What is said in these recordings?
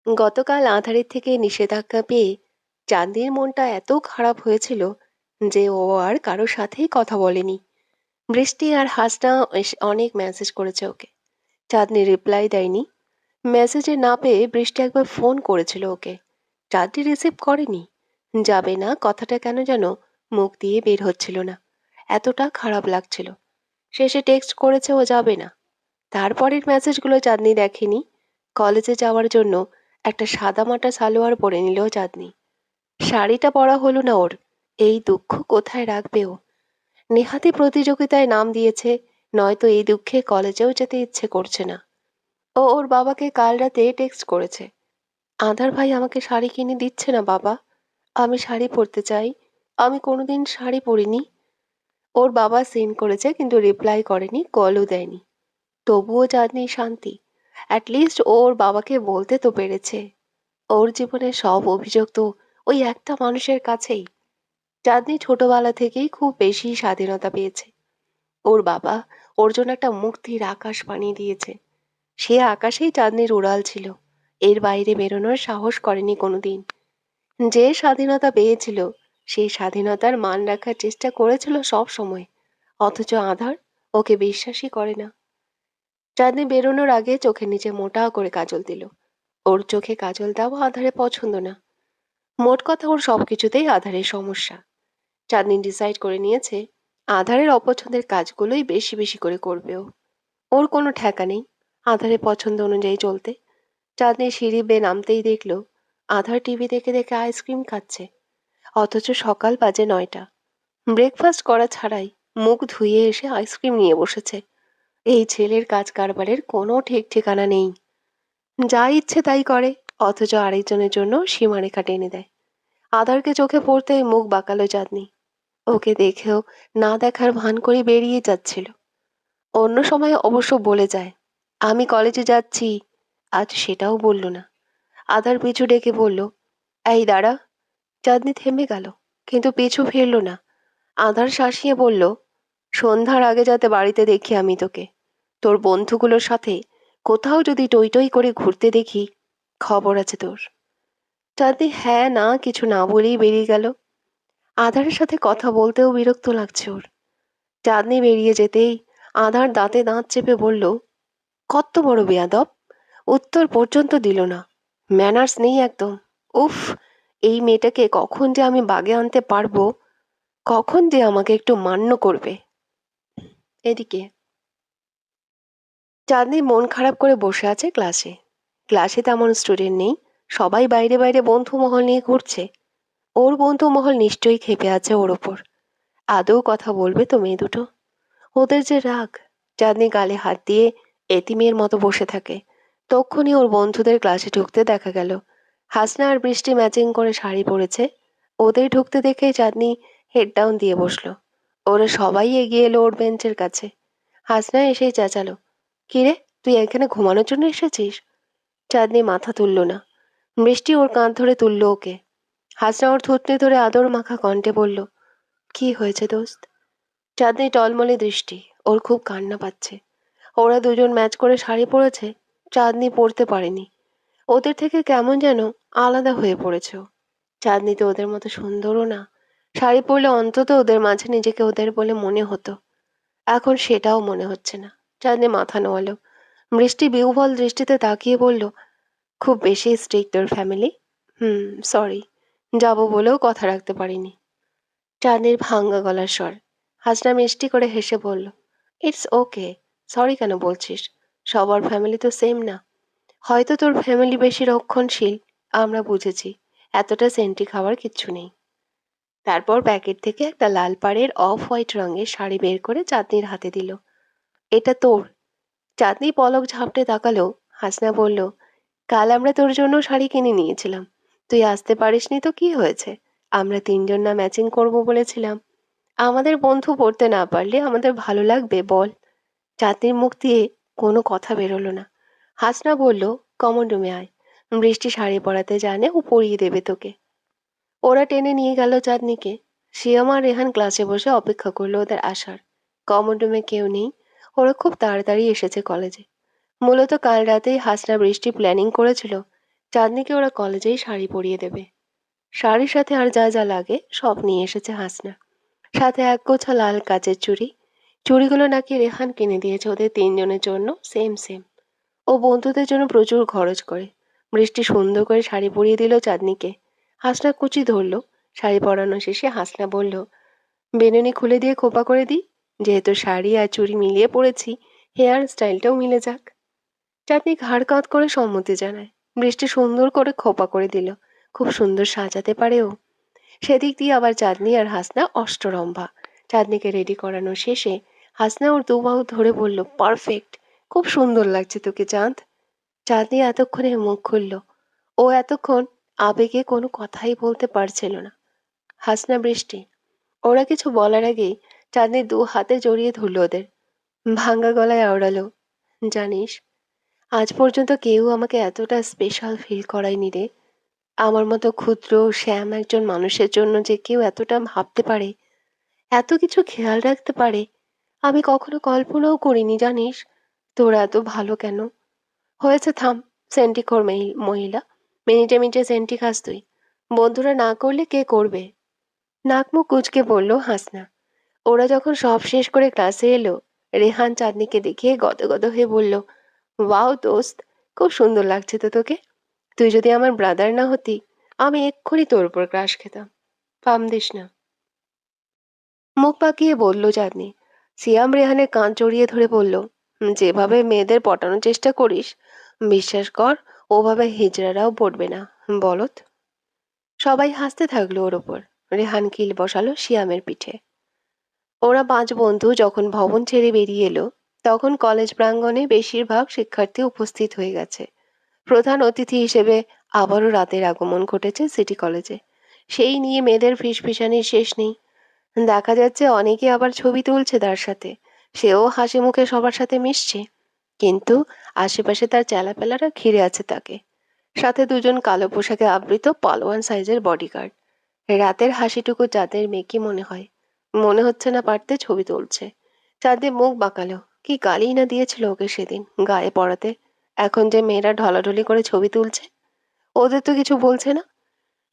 গতকাল আঁধারের থেকে নিষেধাজ্ঞা পেয়ে চাঁদনির মনটা এত খারাপ হয়েছিল যে ও আর কারো সাথেই কথা বলেনি। বৃষ্টি আর হাসনা অনেক মেসেজ করেছে ওকে, চাঁদনি রিপ্লাই দেয়নি। মেসেজে না পেয়ে বৃষ্টি একবার ফোন করেছিল ওকে, চাঁদনি রিসিভ করেনি। যাবে না কথাটা কেন যেন মুখ দিয়ে বের হচ্ছিল না, এতটা খারাপ লাগছিল। শেষে টেক্সট করেছে ও যাবে না। তারপরের মেসেজগুলো চাঁদনি দেখেনি। কলেজে যাওয়ার জন্য একটা সাদামাটা সালোয়ার পরে নিল চাঁদনি। শাড়িটা পরা হলো না ওর। এই দুঃখ কোথায় রাখবে ও? নেহাতি প্রতিযোগিতায় নাম দিয়েছে, নয়তো এই দুঃখে কলেজেও যেতে ইচ্ছে করছে না। ও ওর বাবাকে কাল রাতে টেক্সট করেছে, আধার ভাই আমাকে শাড়ি কিনে দিচ্ছে না বাবা, আমি শাড়ি পরতে চাই, আমি কোনোদিন শাড়ি পরিনি। ওর বাবা সেন্ড করেছে কিন্তু রিপ্লাই করেনি, কলও দেয়নি। তবুও চাঁদনি শান্তি, অ্যাটলিস্ট ওর বাবাকে বলতে তো পেরেছে। ওর জীবনের সব অভিযোগ তো ওই একটা মানুষের কাছেই। চাঁদনি ছোটবেলা থেকেই খুব বেশি স্বাধীনতা পেয়েছে। ওর বাবা ওর জন্য একটা মুক্তির আকাশ বানিয়ে দিয়েছে। সে আকাশেই চাঁদনির উড়াল ছিল। এর বাইরে বেরোনোর সাহস করেনি কোনোদিন। যে স্বাধীনতা পেয়েছিল সেই স্বাধীনতার মান রাখার চেষ্টা করেছিল সব সময়। অথচ আধার ওকে বিশ্বাসই করে না। চাঁদনি বেরোনোর আগে চোখের নিচে মোটা করে কাজল দিল। ওর চোখে কাজল দেওয়া আধারে পছন্দ না। মোট কথা ওর সবকিছুতেই আধারের সমস্যা। চাঁদনি ডিসাইড করে নিয়েছে আধারের অপছন্দের কাজগুলোই বেশি বেশি করে করবে ও। ওর কোনো ঠেকা নেই আধারের পছন্দ অনুযায়ী চলতে। চাঁদনি সিঁড়ি বেয়ে নামতেই দেখলো আধার টিভি দেখে দেখে আইসক্রিম খাচ্ছে। অথচ সকাল বাজে 9টা। ব্রেকফাস্ট করা ছাড়াই মুখ ধুয়ে এসে আইসক্রিম নিয়ে বসেছে। এই ছেলের কাজ কারবারের কোনো ঠিক ঠিকানা নেই। যা ইচ্ছে তাই করে, অথচ আরেকজনের জন্য সীমারেখা টেনে দেয়। আধারকে চোখে পড়তেই মুখ বাঁকালো চাঁদনি। ওকে দেখেও না দেখার ভান করে বেরিয়ে যাচ্ছিল। অন্য সময় অবশ্য বলে যায়, আমি কলেজে যাচ্ছি। আজ সেটাও বলল না। আধার পিছু ডেকে বলল, এই দাঁড়া। চাঁদনি থেমে গেল, কিন্তু পিছু ফিরল না। আধার শাসিয়ে বলল, সন্ধ্যার আগে যাতে বাড়িতে দেখি আমি তোকে। তোর বন্ধুগুলোর সাথে কোথাও যদি টই টই করে ঘুরতে দেখি, খবর আছে তোর। চাঁদনি হ্যাঁ না কিছু না বলেই বেরিয়ে গেল। আধারের সাথে কথা বলতেও বিরক্ত লাগছে ওর। চাঁদনি বেরিয়ে যেতেই আধার দাঁতে দাঁত চেপে বলল, কত বড় বেয়াদব! উত্তর পর্যন্ত দিল না। ম্যানার্স নেই একদম। উফ, এই মেয়েটাকে কখন যে আমি বাগে আনতে পারবো, কখন যে আমাকে একটু মান্য করবে। এদিকে চাঁদনি মন খারাপ করে বসে আছে ক্লাসে। ক্লাসে তেমন স্টুডেন্ট নেই, সবাই বাইরে বাইরে বন্ধু মহল নিয়ে ঘুরছে। ওর বন্ধু মহল নিশ্চয়ই ক্ষেপে আছে ওর ওপর। আদৌ কথা বলবে তো মেয়ে দুটো? ওদের যে রাগ! চাঁদনি গালে হাত দিয়ে এতিমের মতো বসে থাকে। তক্ষুনি ওর বন্ধুদের ক্লাসে ঢুকতে দেখা গেল। হাসনা আর বৃষ্টি ম্যাচিং করে শাড়ি পরেছে। ওদের ঢুকতে দেখে চাঁদনি হেড ডাউন দিয়ে বসলো। ওরা সবাই এগিয়ে এলো ওর বেঞ্চের কাছে। হাসনা এসেই চেঁচালো, কিরে, তুই এখানে ঘুমানোর জন্য এসেছিস? চাঁদনি মাথা তুলল না। বৃষ্টি ওর কাঁধ ধরে তুলল ওকে। হাসনা ওর থুতনি ধরে আদর মাখা কণ্ঠে বলল, কি হয়েছে দোস্ত? চাঁদনি টলমলে দৃষ্টি, ওর খুব কান্না পাচ্ছে। ওরা দুজন ম্যাচ করে শাড়ি পরেছে, চাঁদনি পরতে পারেনি। ওদের থেকে কেমন যেন আলাদা হয়ে পড়েছে ও। চাঁদনি তো ওদের মতো সুন্দরও না। শাড়ি পরলে অন্তত ওদের মাঝে নিজেকে ওদের বলে মনে হতো। এখন সেটাও মনে হচ্ছে না। চাঁদনি মাথা নোয়ালো। বৃষ্টি বিহ্বল দৃষ্টিতে তাকিয়ে বলল, খুব বেশি স্ট্রিক্ট তোর ফ্যামিলি? হুম, সরি, যাবো বলেও কথা রাখতে পারিনি। চাঁদনির ভাঙ্গা গলার স্বর। হাসনা মিষ্টি করে হেসে বলল, ইটস ওকে, সরি কেন বলছিস? সবার ফ্যামিলি তো সেম না। হয়তো তোর ফ্যামিলি বেশি রক্ষণশীল, আমরা বুঝেছি। এতটা সেন্টি খাওয়ার কিচ্ছু নেই। তারপর প্যাকেট থেকে একটা লাল পাড়ের অফ হোয়াইট রঙের শাড়ি বের করে চাঁদনির হাতে দিল। এটা তোর। চাঁদনি পলক ঝাপটে তাকালো। হাসনা বলল, কাল আমরা তোর জন্য শাড়ি কিনে নিয়েছিলাম, তুই আসতে পারিসনি তো কি হয়েছে? আমরা তিনজন না ম্যাচিং করবো বলেছিলাম। আমাদের বন্ধু পড়তে না পারলে আমাদের ভালো লাগবে বল? চাঁদনির মুখ দিয়ে কোনো কথা বেরোলো না। হাসনা বলল, কমন রুমে আয়, বৃষ্টি শাড়ি পরাতে জানে, ও পরিয়ে দেবে তোকে। ওরা টেনে নিয়ে গেল চাঁদনিকে। শিয়াম আর রেহান ক্লাসে বসে অপেক্ষা করলো ওদের আসার। কমন রুমে কেউ নেই। ওরা খুব তাড়াতাড়ি এসেছে কলেজে। মূলত কাল রাতেই হাসনা বৃষ্টি প্ল্যানিং করেছিল চাঁদনিকে ওরা কলেজেই শাড়ি পরিয়ে দেবে। শাড়ির সাথে আর যা যা লাগে সব নিয়ে এসেছে হাসনা। সাথে এক গোছা লাল কাচের চুড়ি। চুড়িগুলো নাকি রেহান কিনে দিয়েছে ওদের তিনজনের জন্য সেম সেম। ও বন্ধুদের জন্য প্রচুর খরচ করে। বৃষ্টি সুন্দর করে শাড়ি পরিয়ে দিল চাঁদনিকে। হাসনা কুচি ধরলো। শাড়ি পরানো শেষে হাসনা বলল, বেনুনি খুলে দিয়ে খোপা করে দিই। যেহেতু শাড়ি আর চুড়ি মিলিয়ে পড়েছি, হেয়ার স্টাইলটাও মিলে যাক। চাঁদনি ঘাড় কাঁধ করে সম্মতি জানায়। বৃষ্টি সুন্দর করে খোপা করে দিল। খুব সুন্দর সাজাতে পারে ও। সেদিক দিয়ে আবার চাঁদনি আর হাসনা অষ্টরম্ভা। চাঁদনিকে রেডি করানো শেষে হাসনা ওর দুবাহু ধরে বলল, পারফেক্ট, খুব সুন্দর লাগছে তোকে চাঁদ। চাঁদনি এতক্ষণে মুখ খুলল। ও এতক্ষণ আবেগে কোনো কথাই বলতে পারছিল না। হাসনা বৃষ্টি ওরা কিছু বলার আগেই চাঁদনি দু হাতে জড়িয়ে ধরল ওদের। ভাঙা গলায় আওড়ালো, জানিস, আজ পর্যন্ত কেউ আমাকে এতটা স্পেশাল ফিল করায়নি রে। আমার মতো ক্ষুদ্র শ্যাম একজন মানুষের জন্য যে কেউ এতটা ভাবতে পারে, এত কিছু খেয়াল রাখতে পারে, আমি কখনো কল্পনাও করিনি জানিস। তোরা এত ভালো কেন? হয়েছে থাম, সেন্টিখোর মহিলা। মিনিটে মিনিটে সেন্টি খাস তুই। বন্ধুরা না করলে কে করবে? নাক মুখ কুঁচকে বলল হাসনা। ওরা যখন সব শেষ করে ক্লাসে এলো, রেহান চাঁদনিকে দেখে গদগদ হয়ে বলল, ওয়াও দোস্ত, খুব সুন্দর লাগছে তো তোকে। তুই যদি আমার ব্রাদার না হতি, আমি এক্ষুনি তোর উপর ক্রাশ খেতাম। ফাম দিস না। মুখ পাকিয়ে বলল চাঁদনি। সিয়াম রেহানের কান জড়িয়ে ধরে বলল, যেভাবে মেয়েদের পটানোর চেষ্টা করিস, বিশ্বাস কর, ওভাবে হিজড়ারাও পড়বে না, বলত। সবাই হাসতে থাকলো ওর ওপর। রেহান কিল বসালো সিয়ামের পিঠে। ওরা পাঁচ বন্ধু যখন ভবন ছেড়ে বেরিয়ে এলো, তখন কলেজ প্রাঙ্গণে বেশিরভাগ শিক্ষার্থী উপস্থিত হয়ে গেছে। প্রধান অতিথি হিসেবে আবারও রাতের আগমন ঘটেছে সিটি কলেজে। সেই নিয়ে মেয়েদের ফিসফিসানির শেষ নেই। দেখা যাচ্ছে অনেকে আবার ছবি তুলছে তার সাথে। সেও হাসি মুখে সবার সাথে মিশছে। কিন্তু আশেপাশে তার চেলাপেলারা ঘিরে আছে তাকে। সাথে দুজন কালো পোশাকে আবৃত পালোয়ান সাইজের বডিগার্ড। রাতের হাসিটুকু চাঁদের মেকি মনে হয়। মনে হচ্ছে না পারতে ছবি তুলছে। চাঁদে মুখ বাঁকালো। কি গালিই না দিয়েছিল ওকে সেদিন গায়ে পড়াতে। এখন যে মেয়েরা ঢলাঢলি করে ছবি তুলছে, ওদের তো কিছু বলছে না।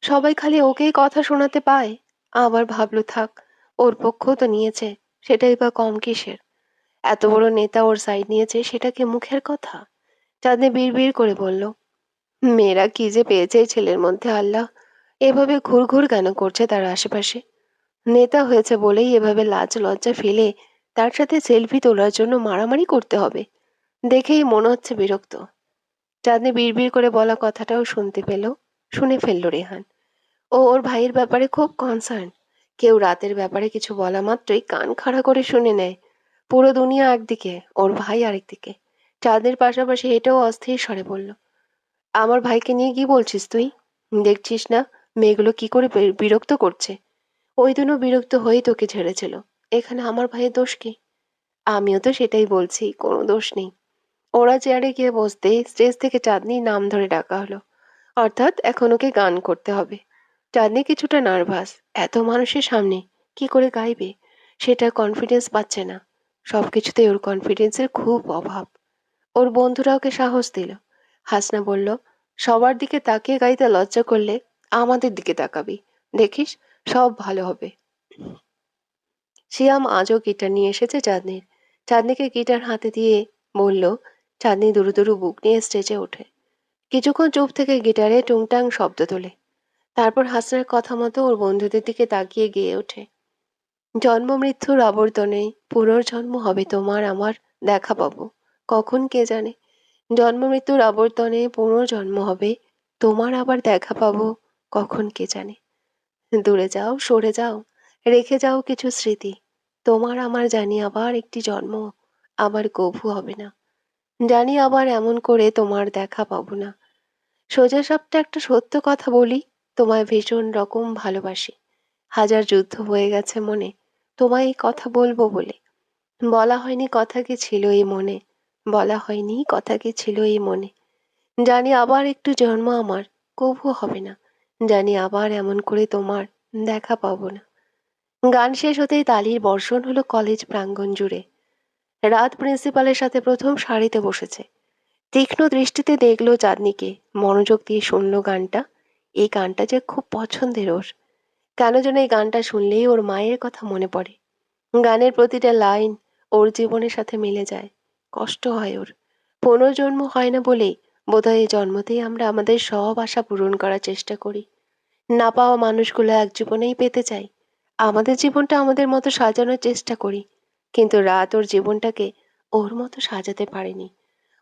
সবাই খালি ওকেই কথা শোনাতে পায়। আবার ভাবলো থাক, ওর পক্ষও তো নিয়েছে, সেটাই বা কম কিসের। এত বড় নেতা ওর সাইড নিয়েছে, সেটা কি মুখের কথা? চাঁদনি বিড়বিড় করে বলল, মেয়েরা কি যে পেয়েছে এই ছেলের মধ্যে আল্লাহ। এভাবে ঘুরঘুর কেন করছে তার আশেপাশে? নেতা হয়েছে বলেই এভাবে লাজ লজ্জা ফেলে তার সাথে সেলফি তোলার জন্য মারামারি করতে হবে। দেখেই মনে হচ্ছে বিরক্ত। চাঁদনি বিড়বিড় করে বলা কথাটাও শুনে ফেললো রেহান। ও ওর ভাইয়ের ব্যাপারে খুব কনসার্ন। কেউ রাতের ব্যাপারে কিছু বলা মাত্রই কান খাড়া করে শুনে নেয়। পুরো দুনিয়া একদিকে, ওর ভাই আরেকদিকে। চাঁদের পাশাপাশি এটাও অস্থির স্বরে বলল, আমার ভাইকে নিয়ে কি বলছিস তুই? দেখছিস না মেয়েগুলো কি করে বিরক্ত করছে? ওই দিনও বিরক্ত হয়েই তোকে ছেড়েছিল। এখানে আমার ভাইয়ের দোষ কি? আমিও তো সেটাই বলছি, কোনো দোষ নেই। ওরা চেয়ারে গিয়ে বসতে স্টেজ থেকে চাঁদনির নাম ধরে ডাকা হলো। অর্থাৎ এখন ওকে গান করতে হবে। চাঁদনি কিছুটা নার্ভাস। এত মানুষের সামনে কি করে গাইবে, সেটা কনফিডেন্স পাচ্ছে না। সবকিছুতেই ওর কনফিডেন্সের খুব অভাব। ওর বন্ধুরা ওকে সাহস দিল। হাসনা বলল, সবার দিকে তাকিয়ে গাইতে লজ্জা করলে আমাদের দিকে তাকাবি, দেখিস সব ভালো হবে। শিয়াম আজও গিটার নিয়ে এসেছে চাঁদনির। চাঁদনিকে গিটার হাতে দিয়ে বলল। চাঁদনি দুরু দুরু বুক নিয়ে স্টেজে ওঠে। কিছুক্ষণ চুপ থেকে গিটারে টুংটাং শব্দ তোলে। তারপর হাসনার কথা মতো ওর বন্ধুদের দিকে তাকিয়ে গেয়ে ওঠে, জন্ম মৃত্যুর আবর্তনে পুনর্জন্ম হবে তোমার আমার, দেখা পাবো কখন কে জানে। জন্ম মৃত্যুর আবর্তনে পুনর্জন্ম হবে তোমার আবার দেখা পাবো কখন কে জানে। দূরে যাও, সরে যাও, রেখে যাও কিছু স্মৃতি। তোমার আমার জানি আবার একটি জন্ম, আবার কভু হবে না। জানি আবার এমন করে তোমার দেখা পাবো না। সোজাসাপটা একটা সত্য কথা বলি, তোমায় ভীষণ রকম ভালোবাসি। হাজার যুদ্ধ হয়ে গেছে মনে, তোমায় এই কথা বলবো বলে। বলা হয়নি কথা কি ছিল এই মনে, বলা হয়নি কথা কি ছিল এই মনে। জানি আবার একটু জন্ম আমার, কভু হবে না। জানি আবার এমন করে তোমার দেখা পাবো না। গান শেষ হতেই তালির বর্ষণ হলো কলেজ প্রাঙ্গণ জুড়ে। রাত প্রিন্সিপালের সাথে প্রথম সারিতে বসেছে। তীক্ষ্ণ দৃষ্টিতে দেখলো চাঁদনিকে, মনোযোগ দিয়ে শুনলো গানটা। এই গানটা যে খুব পছন্দের ওর। কেন যেন এই গানটা শুনলেই ওর মায়ের কথা মনে পড়ে। গানের প্রতিটা লাইন ওর জীবনের সাথে মিলে যায়। কষ্ট হয় ওর। পুনর্জন্ম হয় না বলেই বোধহয় এই জন্মতেই আমরা আমাদের সব আশা পূরণ করার চেষ্টা করি। না পাওয়া মানুষগুলো এক জীবনেই পেতে চাই। আমাদের জীবনটা আমাদের মতো সাজানোর চেষ্টা করি। কিন্তু রাত ওর জীবনটাকে ওর মতো সাজাতে পারেনি।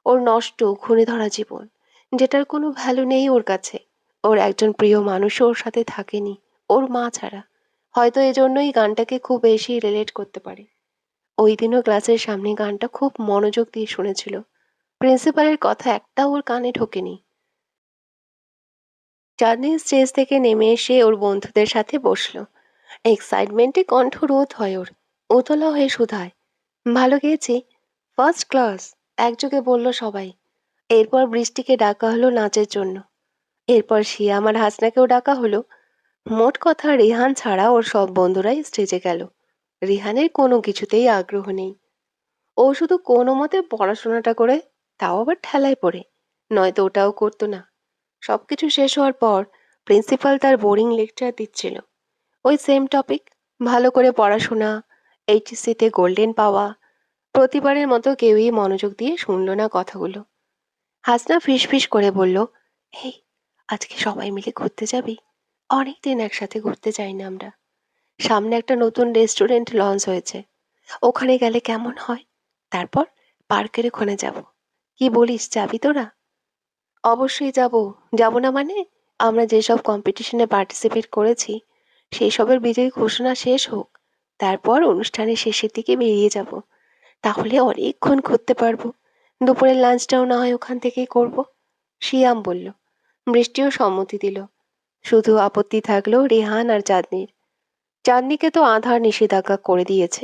ওর নষ্ট, ঘুণে ধরা জীবন, যেটার কোনো ভ্যালু নেই ওর কাছে। ওর একজন প্রিয় মানুষও ওর সাথে থাকেনি, ওর মা ছাড়া। হয়তো এজন্যই গানটাকে খুব বেশি রিলেট করতে পারে। ওই দিনও ক্লাসের সামনে গানটা খুব মনোযোগ দিয়ে শুনেছিল। প্রিন্সিপালের কথা একটাও ওর কানে ঢোকেনি। চাঁদনি স্টেজ থেকে নেমে এসে ওর বন্ধুদের সাথে বসলো। এক্সাইটমেন্টে কণ্ঠ রোধ হয় ওর। উতলা হয়ে শুধায়, ভালো গেয়েছি, ফার্স্ট ক্লাস, একযোগে বলল সবাই। এরপর বৃষ্টিকে ডাকা হলো নাচের জন্য। এরপর শিয়াম আর হাসনাকেও ডাকা হলো। মোট কথা রিহান ছাড়া ওর সব বন্ধুরাই স্টেজে গেল। রিহানের কোনো কিছুতেই আগ্রহ নেই। ও শুধু কোনো মতে পড়াশোনাটা করে, তাও আবার ঠেলায় পড়ে। নয়তো ওটাও করতো না। সবকিছু শেষ হওয়ার পর প্রিন্সিপাল তার বোরিং লেকচার দিচ্ছিল। ওই সেম টপিক, ভালো করে পড়াশোনা, এইচএসসিতে গোল্ডেন পাওয়া। প্রতিবারের মতো কেউই মনোযোগ দিয়ে শুনল না কথাগুলো। হাসনা ফিসফিস করে বলল, এই, আজকে সবাই মিলে ঘুরতে যাবি? অনেকদিন একসাথে ঘুরতে যাই না আমরা। সামনে একটা নতুন রেস্টুরেন্ট লঞ্চ হয়েছে, ওখানে গেলে কেমন হয়? তারপর পার্কের ওখানে যাব। কি বলিস, যাবি তোরা? অবশ্যই যাব। যাব না মানে? আমরা যেসব কম্পিটিশনে পার্টিসিপেট করেছি সেই সবের বিজয়ী ঘোষণা শেষ হোক, তারপর অনুষ্ঠানের শেষের দিকে বেরিয়ে যাব। তাহলে অনেকক্ষণ ঘুরতে পারবো। দুপুরের লাঞ্চটাও না হয় ওখান থেকেই করব। শিয়াম বলল। বৃষ্টিও সম্মতি দিল। শুধু আপত্তি থাকলো রেহান আর চাঁদনির। চাঁদনিকে তো আধার নিষেধাজ্ঞা করে দিয়েছে,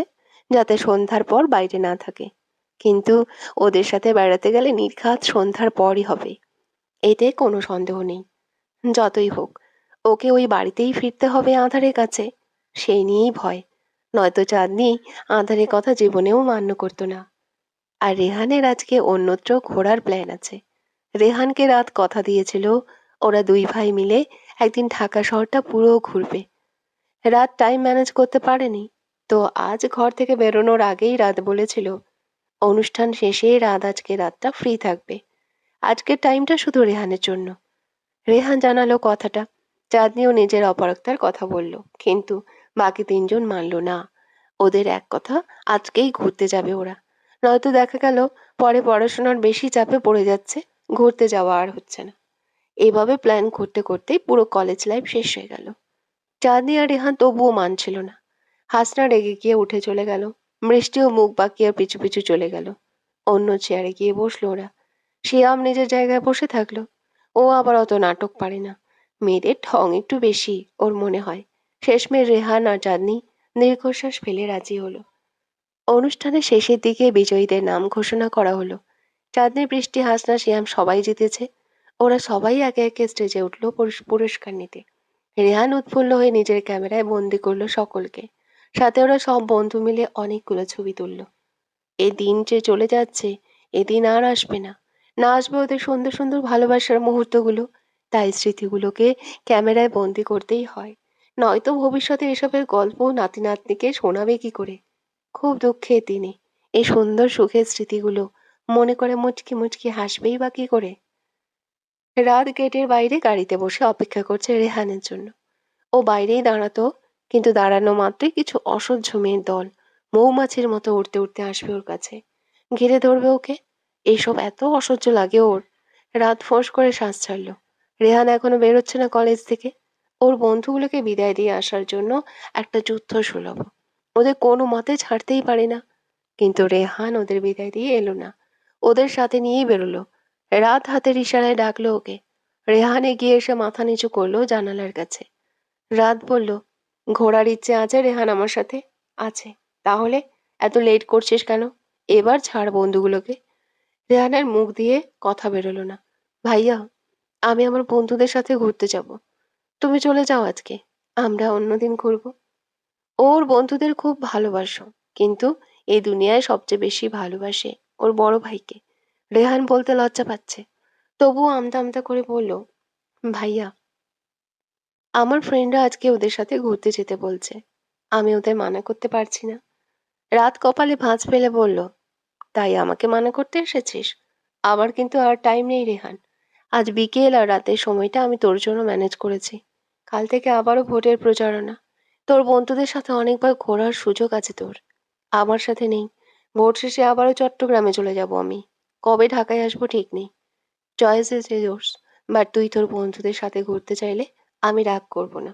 যাতে সন্ধ্যার পর বাইরে না থাকে। কিন্তু ওদের সাথে বেড়াতে গেলে নির্ঘাত সন্ধ্যার পরই হবে, এতে কোনো সন্দেহ নেই। যতই হোক, ওকে ওই বাড়িতেই ফিরতে হবে আঁধারের কাছে। সেই নিয়েই ভয়। নয়তো চাঁদনি আঁধারের কথা জীবনেও মান্য করতো না। আর রেহানের আজকে অন্যত্র ঘোরার প্ল্যান আছে। রেহানকে রাত কথা দিয়েছিল ওরা দুই ভাই মিলে একদিন ঢাকা শহরটা পুরো ঘুরবে। রাত টাইম ম্যানেজ করতে পারেনি, তো আজ ঘর থেকে বেরোনোর আগেই রাত বলেছিল অনুষ্ঠান শেষে রাত আজকে রাতটা ফ্রি থাকবে। আজকের টাইমটা শুধু রেহানের জন্য। রেহান জানালো কথাটা। চাঁদনিও নিজের অপারগতার কথা বলল, কিন্তু বাকি তিনজন মানল না। ওদের এক কথা, আজকেই ঘুরতে যাবে ওরা। নয়তো দেখা গেল পরে পড়াশোনার বেশি চাপে পড়ে যাচ্ছে, ঘুরতে যাওয়া আর হচ্ছে না। এভাবে প্ল্যান করতে করতেই পুরো কলেজ লাইফ শেষ হয়ে গেল। চাঁদনি আর রেহান তবুও মানছিল না। হাসনা রেগে গিয়ে উঠে চলে গেল। বৃষ্টিও মুখ বাঁকিয়ে পিছু পিছু চলে গেল। অন্য চেয়ারে গিয়ে বসলো ওরা। শিয়াম নিজের জায়গায় বসে থাকলো। ও আবার অত নাটক পারে না। মেয়েদের ঢং একটু বেশি ওর মনে হয়। শেষমেশ রেহান আর চাঁদনি দীর্ঘশ্বাস ফেলে রাজি হলো। অনুষ্ঠানের শেষের দিকে বিজয়ীদের নাম ঘোষণা করা হলো। চাঁদনি, বৃষ্টি, হাসনা, শিয়াম সবাই জিতেছে। ওরা সবাই একে একে স্টেজে উঠলো পুরস্কার নিতে। রেহান উৎফুল্ল হয়ে নিজের ক্যামেরায় বন্দি করলো সকলকে। সাথে ওরা সব বন্ধু মিলে অনেকগুলো ছবি তুললো। এই দিন যে চলে যাচ্ছে, এদিন আর আসবে না। না আসবে ওদের সুন্দর সুন্দর ভালোবাসার মুহূর্তগুলো। তাই স্মৃতিগুলোকে ক্যামেরায় বন্দি করতেই হয়। নয়তো ভবিষ্যতে এসবের গল্প নাতি নাতনিকে শোনাবে কি করে? খুব দুঃখের দিনে এই সুন্দর সুখের স্মৃতিগুলো মনে করে মুচকি মুচকি হাসবেই বা কি করে? রাত গেটের বাইরে গাড়িতে বসে অপেক্ষা করছে রেহানের জন্য। ও বাইরেই দাঁড়াতো, কিন্তু দাঁড়ানো মাত্রই কিছু অসহ্য মেয়ের দল মৌমাছির মতো উড়তে উড়তে আসবে ওর কাছে, ঘিরে ধরবে ওকে। এইসব এত অসহ্য লাগে ওর। রাত ফোঁস করে শ্বাস ছাড়লো। রেহান এখনো বেরোচ্ছে না কলেজ থেকে। ওর বন্ধুগুলোকে বিদায় দিয়ে আসার জন্য একটা যুদ্ধ সুলভ। ওদের কোনো মতে ছাড়তেই পারে না। কিন্তু রেহান ওদের বিদায় দিয়ে এলো না, ওদের সাথে নিয়েই বেরোলো। রাত হাতের ইশারায় ডাকলো ওকে। রেহান এগিয়ে এসে মাথা নিচু করলো জানালার কাছে। রাত বলল, ঘোরার ইচ্ছে আছে রেহান আমার সাথে? আছে। তাহলে এত লেট করছিস কেন? এবার ছাড় বন্ধুগুলোকে। রেহানের মুখ দিয়ে কথা বেরোলো না। ভাইয়া, আমি আমার বন্ধুদের সাথে ঘুরতে যাব। তুমি চলে যাও আজকে, আমরা অন্যদিন ঘুরবো। ওর বন্ধুদের খুব ভালোবাসো, কিন্তু এই দুনিয়ায় সবচেয়ে বেশি ভালোবাসে ওর বড় ভাইকে। রেহান বলতে লজ্জা পাচ্ছে, তবুও আমতা আমতা করে বলল, ভাইয়া, আমার ফ্রেন্ডরা আজকে ওদের সাথে ঘুরতে যেতে বলছে। আমি ওদের মানা করতে পারছি না। রাত কপালে ভাঁজ ফেলে বলল, তাই আমাকে মানা করতে এসেছিস? আমার কিন্তু আর টাইম নেই রেহান। আজ বিকেল আর রাতের সময়টা আমি তোর জন্য ম্যানেজ করেছি। কাল থেকে আবারও ভোটের প্রচারণা। তোর বন্ধুদের সাথে অনেকবার ঘোরার সুযোগ আছে তোর। আমার সাথে নেই। ভোট শেষে আবারও চট্টগ্রামে চলে যাব আমি। কবে ঢাকায় আসবো ঠিক নেই। Choice is yours. বাট তুই তোর বন্ধুদের সাথে ঘুরতে চাইলে আমি রাগ করব না।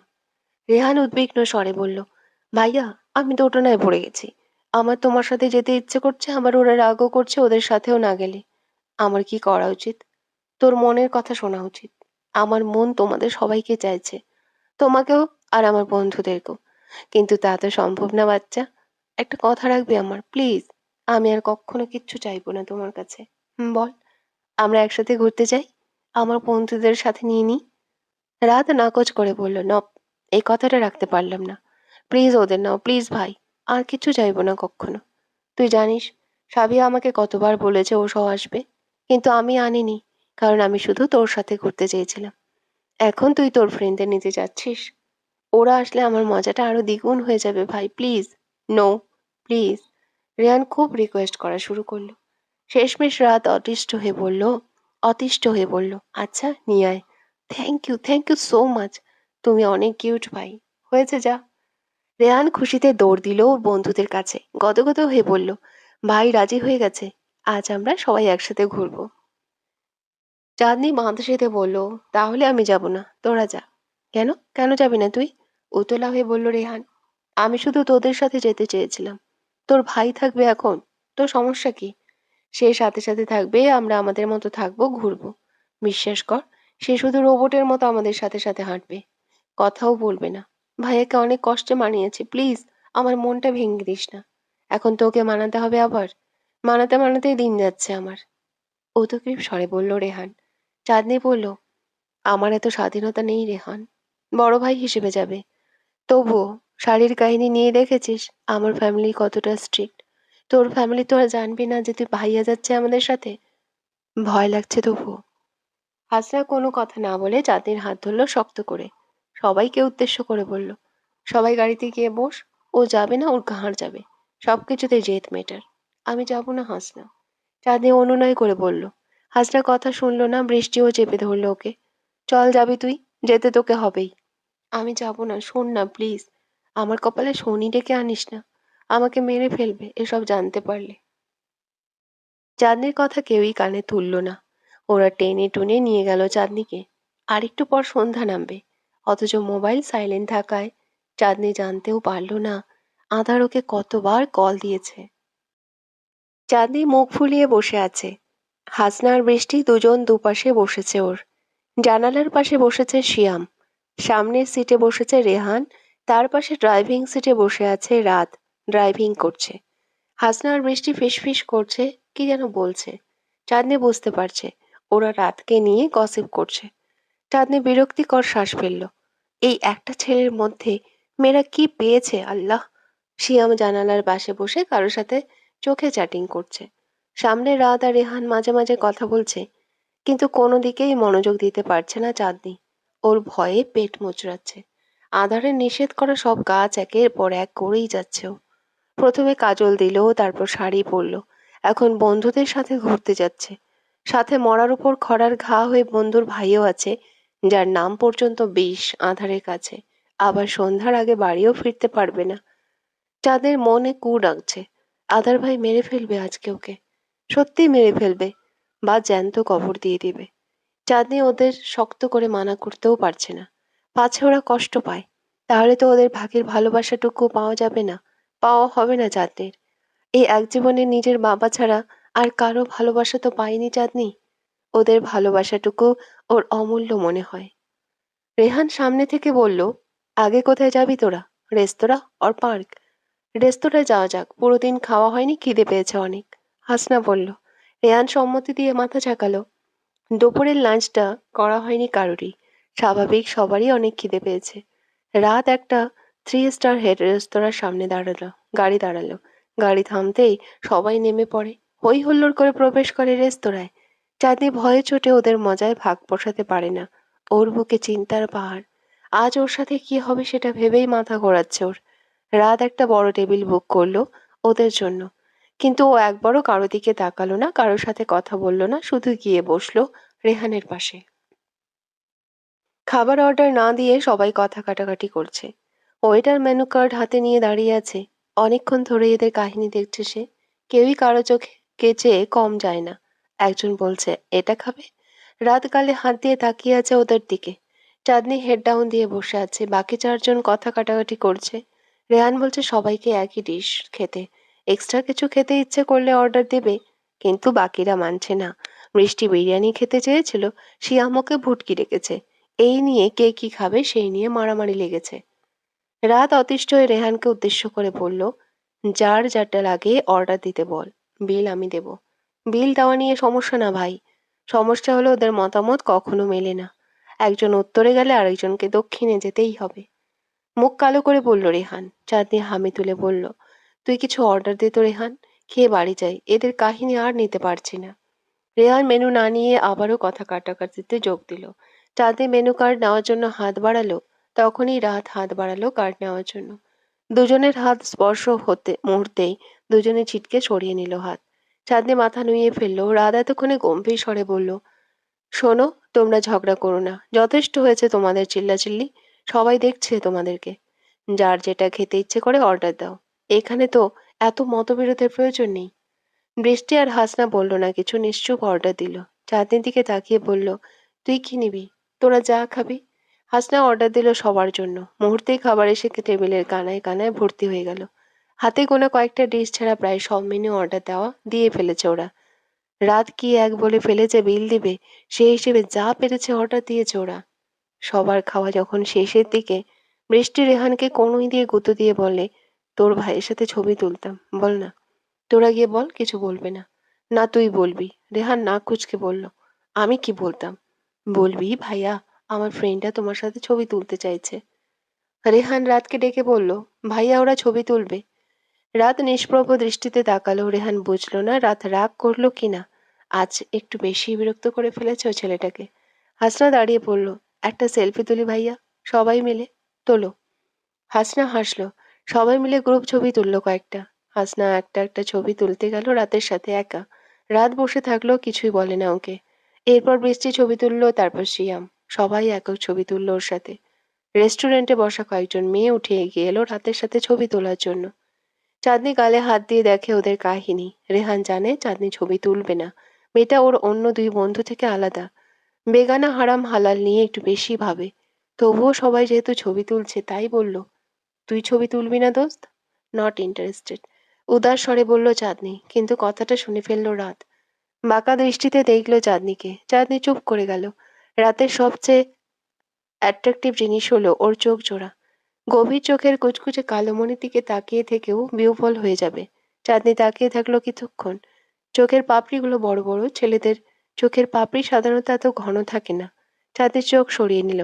রেহান উদ্বিগ্ন স্বরে বলল, ভাইয়া, আমি দোটানায় পড়ে গেছি। আমার তোমার সাথে যেতে ইচ্ছে করছে, আবার ওরা রাগও করছে ওদের সাথেও না গেলে। আমার কি করা উচিত? তোর মনের কথা শোনা উচিত। আমার মন তোমাদের সবাইকে চাইছে, তোমাকেও আর আমার বন্ধুদেরকেও। কিন্তু তা তো সম্ভব না বাচ্চা। একটা কথা রাখবি আমার, প্লিজ। আমি আর কখনো কিচ্ছু চাইবো না তোমার কাছে। বল, আমরা একসাথে ঘুরতে যাই? আমার বন্ধুদের সাথে নিয়ে নিই। রাত নাকচ করে বলল, নপ, এই কথাটা রাখতে পারলাম না। প্লিজ ওদের নাও, প্লিজ ভাই। আর কিচ্ছু চাইবো না কখনো। তুই জানিস, সাবিয়া আমাকে কতবার বলেছে ও সহ আসবে, কিন্তু আমি আনিনি, কারণ আমি শুধু তোর সাথে ঘুরতে চেয়েছিলাম। এখন তুই তোর ফ্রেন্ডদের নিতে যাচ্ছিস। ওরা আসলে আমার মজাটা আরো দ্বিগুণ হয়ে যাবে ভাই, প্লিজ। No, please. রেহান খুব রিকোয়েস্ট করা শুরু করলো। শেষমেশ রাত অতিষ্ঠ হয়ে বলল, আচ্ছা নিয়ে আয়। Thank you so much. তুমি অনেক কিউট ভাই। হয়েছে যা। রেহান খুশিতে দৌড় দিল ওর বন্ধুদের কাছে, গদগদ হয়ে বলল, ভাই রাজি হয়ে গেছে। আজ আমরা সবাই একসাথে ঘুরবো। চাঁদনি মাথা সেধে বলল, তাহলে আমি যাব না, তোরা যা। কেন? কেন যাবি না তুই? উতলা হয়ে বলল রেহান। আমি শুধু তোদের সাথে যেতে চেয়েছিলাম। তোর ভাই থাকবে এখন। তোর সমস্যা কি? সে সাথে সাথে থাকবে, আমরা আমাদের মতো থাকবো, ঘুরবো। বিশ্বাস কর, সে শুধু রোবটের মতো আমাদের সাথে সাথে হাঁটবে, কথাও বলবে না। ভাইয়াকে অনেক কষ্টে মানিয়েছে, প্লিজ। আমার মনটা ভেঙে দিস না। এখন তোকে মানাতে হবে আবার। মানাতে মানাতেই দিন যাচ্ছে আমার। উদগ্রীব স্বরে বলল রেহান। চাঁদনি বলল, আমার এত স্বাধীনতা নেই রেহান। বড় ভাই হিসেবে যাবে। তবুও, শাড়ির কাহিনী নিয়ে দেখেছিস আমার ফ্যামিলি কতটা স্ট্রিক্ট। তোর ফ্যামিলি তো আর জানবি না যে তুই ভাইয়া যাচ্ছে আমাদের সাথে। ভয় লাগছে তবুও। হাসনা কোনো কথা না বলে চাঁদনির হাত ধরল শক্ত করে। সবাইকে উদ্দেশ্য করে বলল, সবাই গাড়িতে গিয়ে বস। ও যাবে না, ওর ঘাড় যাবে। সবকিছুতে জেদ মেটার। আমি যাব না হাসনা। চাঁদনি অনুনয় করে বলল। হাসনা কথা শুনল না, বৃষ্টিও চেপে ধরল ওকে। চল যাবি তুই, যেতে তোকে হবেই। আমি যাব না, শোন না প্লিজ। আমার কপালে শনি ডেকে আনিস না। আমাকে মেরে ফেলবে এসব জানতে পারলে। চাঁদনির কথা কেউই কানে তুলল না। ওরা টেনে টুনে নিয়ে গেল চাঁদনিকে। আর একটু পর সন্ধ্যা নামবে, অথচ মোবাইল সাইলেন্ট থাকায় চাঁদনি জানতেও পারল না আধার ওকে কতবার কল দিয়েছে। চাঁদনি মুখ ফুলিয়ে বসে আছে। হাসনা আর বৃষ্টি দুজন দুপাশে বসেছে ওর। জানালার পাশে বসেছে শিয়াম। সামনের সিটে বসেছে রেহান। তার পাশে ড্রাইভিং সিটে বসে আছে রাত, ড্রাইভিং করছে। হাসনা আর বৃষ্টি ফিসফিস করছে, কি যেন বলছে। চাঁদনি বুঝতে পারছে ওরা রাতকে নিয়ে গসিপ করছে। চাঁদনি বিরক্তিকর শ্বাস ফেলল। এই একটা ছেলের মধ্যে মেয়েরা কি পেয়েছে আল্লাহ! শিয়াম জানালার পাশে বসে কারোর সাথে চোখে চ্যাটিং করছে। সামনে রাত আর রেহান মাঝে মাঝে কথা বলছে, কিন্তু কোনো দিকেই মনোযোগ দিতে পারছে না চাঁদনি। ওর ভয়ে পেট মুচড়াচ্ছে। আঁধারে নিষেধ করা সব গাছ একের পর এক করেই যাচ্ছে ও। প্রথমে কাজল দিল, তারপর শাড়ি পরলো। এখন বন্ধুদের সাথে ঘুরতে যাচ্ছে। সাথে মরার উপর খড়ার ঘা হয়ে বন্ধুর ভাইও আছে, যার নাম পর্যন্ত বিষ আঁধারের কাছে। আবার সন্ধ্যার আগে বাড়িও ফিরতে পারবে না। চাঁদের মনে কু ডাকছে, আধার ভাই মেরে ফেলবে আজকে ওকে। সত্যিই মেরে ফেলবে, বা জ্যান্ত কবর দিয়ে দিবে। চাঁদনি ওদের শক্ত করে মানা করতেও পারছে না। পাছে ওরা কষ্ট পায়, তাহলে তো ওদের ভাগের ভালোবাসাটুকু পাওয়া যাবে না, পাওয়া হবে না চাঁদনির। এই এক জীবনে নিজের বাবা ছাড়া আর কারো ভালোবাসা তো পায়নি চাঁদনি। ওদের ভালোবাসাটুকু ওর অমূল্য মনে হয়। রেহান সামনে থেকে বলল, আগে কোথায় যাবি তোরা? রেস্তোরাঁ অর পার্ক? রেস্তোরাঁয় যাওয়া যাক, পুরো দিন খাওয়া হয়নি, খিদে পেয়েছে অনেক। হাসনা বলল। রেহান সম্মতি দিয়ে মাথা ঝাঁকালো। দুপুরের লাঞ্চটা করা হয়নি কারোরই। স্বাভাবিক, সবারই অনেক খিদে পেয়েছে। রাত একটা 3 স্টার হেড রেস্তোরাঁর সামনে গাড়ি দাঁড়ালো। গাড়ি থামতেই সবাই নেমে পড়ে। হই হুল্লোড় করে প্রবেশ করে রেস্তোরাঁয়। চাঁদনি ভয়ে চোটে ওদের মজায় ভাগ বসাতে পারে না। ওর বুকে চিন্তার পাহাড়। আজ ওর সাথে কি হবে সেটা ভেবেই মাথা ঘোরাচ্ছে ওর। রাত একটা বড় টেবিল বুক করলো ওদের জন্য, কিন্তু ও একবারও কারো দিকে তাকালো না, কারোর সাথে কথা বলল না, শুধু গিয়ে বসলো রেহানের পাশে। খাবার অর্ডার না দিয়ে সবাই কথা কাটাকাটি করছে। ওয়েটার মেনু কার্ড হাতে নিয়ে দাঁড়িয়ে আছে। অনেকক্ষণ ধরে এদের কাহিনী দেখছে সে। কেউই কারো চোখে চেয়ে কম যায় না। একজন বলছে, এটা খাবে? রাত গালে হাত দিয়ে তাকিয়ে আছে ওদের দিকে। চাঁদনি হেড ডাউন দিয়ে বসে আছে। বাকি চারজন কথা কাটাকাটি করছে। রেহান বলছে সবাইকে একই ডিশ খেতে। এক্সট্রা কিছু খেতে ইচ্ছে করলে অর্ডার দেবে, কিন্তু বাকিরা মানছে না। বৃষ্টি বিরিয়ানি খেতে চেয়েছিল, শিয়াম ওকে ভুটকি রেখেছে। এই নিয়ে কে কি খাবে সেই নিয়ে মারামারি লেগেছে। রাত অতিষ্ঠ হয়ে রেহানকে উদ্দেশ্য করে বলল, যার যারটা লাগে অর্ডার দিতে বল, বিল আমি দেব। বিল দেওয়া নিয়ে সমস্যা না ভাই, সমস্যা হলো ওদের মতামত কখনো মেলে না। একজন উত্তরে গেলে আরেকজনকে দক্ষিণে যেতেই হবে। মুখ কালো করে বলল রেহান। চাঁদনি হামি তুলে বলল, তুই কিছু অর্ডার দে তো রেহান, খেয়ে বাড়ি যাই, এদের কাহিনী আর নিতে পারছি না। রেহান মেনু না নিয়ে আবারও কথা কাটাকাটিতে যোগ দিল। চাঁদনি মেনু কার্ড নেওয়ার জন্য হাত বাড়ালো, তখনই রাত হাত বাড়ালো কার্ড নেওয়ার জন্য। দুজনের হাত স্পর্শ হতে মুহূর্তেই দুজনে ছিটকে সরিয়ে নিল হাত। চাঁদনি মাথা নুইয়ে ফেললো। রাত এতক্ষণে গম্ভীর স্বরে বলল, শোনো, তোমরা ঝগড়া করো না, যথেষ্ট হয়েছে তোমাদের চিল্লাচিল্লি। সবাই দেখছে তোমাদেরকে। যার যেটা খেতে ইচ্ছে করে অর্ডার দাও। এখানে তো এত মতবিরোধের প্রয়োজন নেই। বৃষ্টি আর হাসনা বলল না কিছু, নিশ্চুপ অর্ডার দিল। চাঁদনির দিকে তাকিয়ে বলল, তুই কি নিবি? তোরা যা খাবি। হাসনা অর্ডার দিল সবার জন্য। মুহূর্তেই খাবার এসে টেবিলের কানায় কানায় ভর্তি হয়ে গেল। হাতে গোনা কয়েকটা ডিশ ছাড়া প্রায় সব মেনু অর্ডার দেওয়া দিয়ে ফেলেছে ওরা। রাত কি এক বলে ফেলেছে বিল দিবে, সেই হিসেবে যা পেরেছে অর্ডার দিয়েছে ওরা। সবার খাওয়া যখন শেষের দিকে, বৃষ্টি রেহানকে কনুই দিয়ে গুঁতো দিয়ে বলে, তোর ভাইয়ের সাথে ছবি তুলতাম, বল না। তোরা গিয়ে বল, কিছু বলবে না। না তুই বলবি। রেহান নাক কুঁচকে বলল, আমি কি বলতাম? বলবি ভাইয়া, আমার ফ্রেন্ডরা তোমার সাথে ছবি তুলতে চাইছে। রেহান রাতকে ডেকে বলল, ভাইয়া ওরা ছবি তুলবে। রাত নিষ্প্রভ দৃষ্টিতে তাকালো। রেহান বুঝলো না রাত রাগ করলো কিনা। আজ একটু বেশি বিরক্ত করে ফেলেছে ও ছেলেটাকে। হাসনা দাঁড়িয়ে পড়ল, একটা সেলফি তুলি ভাইয়া, সবাই মিলে। তোলো। হাসনা হাসলো। সবাই মিলে গ্রুপ ছবি তুললো কয়েকটা। হাসনা একটা একটা ছবি তুলতে গেল রাতের সাথে একা। রাত বসে থাকলো, কিছুই বলে না ওকে। এরপর বৃষ্টি ছবি তুললো, তারপর শিয়াম। সবাই একক ছবি তুললো ওর সাথে। রেস্টুরেন্টে বসা কয়েকজন মেয়ে উঠে এগিয়ে এলো রাতের সাথে ছবি তোলার জন্য। চাঁদনি গালে হাত দিয়ে দেখে ওদের কাহিনী। রেহান জানে চাঁদনি ছবি তুলবে না। মেয়েটা ওর অন্য দুই বন্ধু থেকে আলাদা। বেগানা হারাম হালাল নিয়ে একটু বেশি ভাবে। তবুও সবাই যেহেতু ছবি তুলছে তাই বলল, তুই ছবি তুলবি না দোস্ত? Not interested. উদাস স্বরে বলল চাঁদনি, কিন্তু কথাটা শুনে ফেললো রাত। বাঁকা দৃষ্টিতে দেখলো চাঁদনিকে। চাঁদনি চুপ করে গেল। রাতের সবচেয়ে অ্যাট্রাকটিভ জিনিস হলো ওর চোখ জোড়া। গভীর চোখের কুচকুচে কালো মণির দিকে তাকিয়ে থেকেও বিহ্বল হয়ে যাবে। চাঁদনি তাকিয়ে থাকলো কিছুক্ষণ। চোখের পাপড়িগুলো বড় বড়। ছেলেদের চোখের পাপড়ি সাধারণত এত ঘন থাকে না। চাঁদনির চোখ সরিয়ে নিল।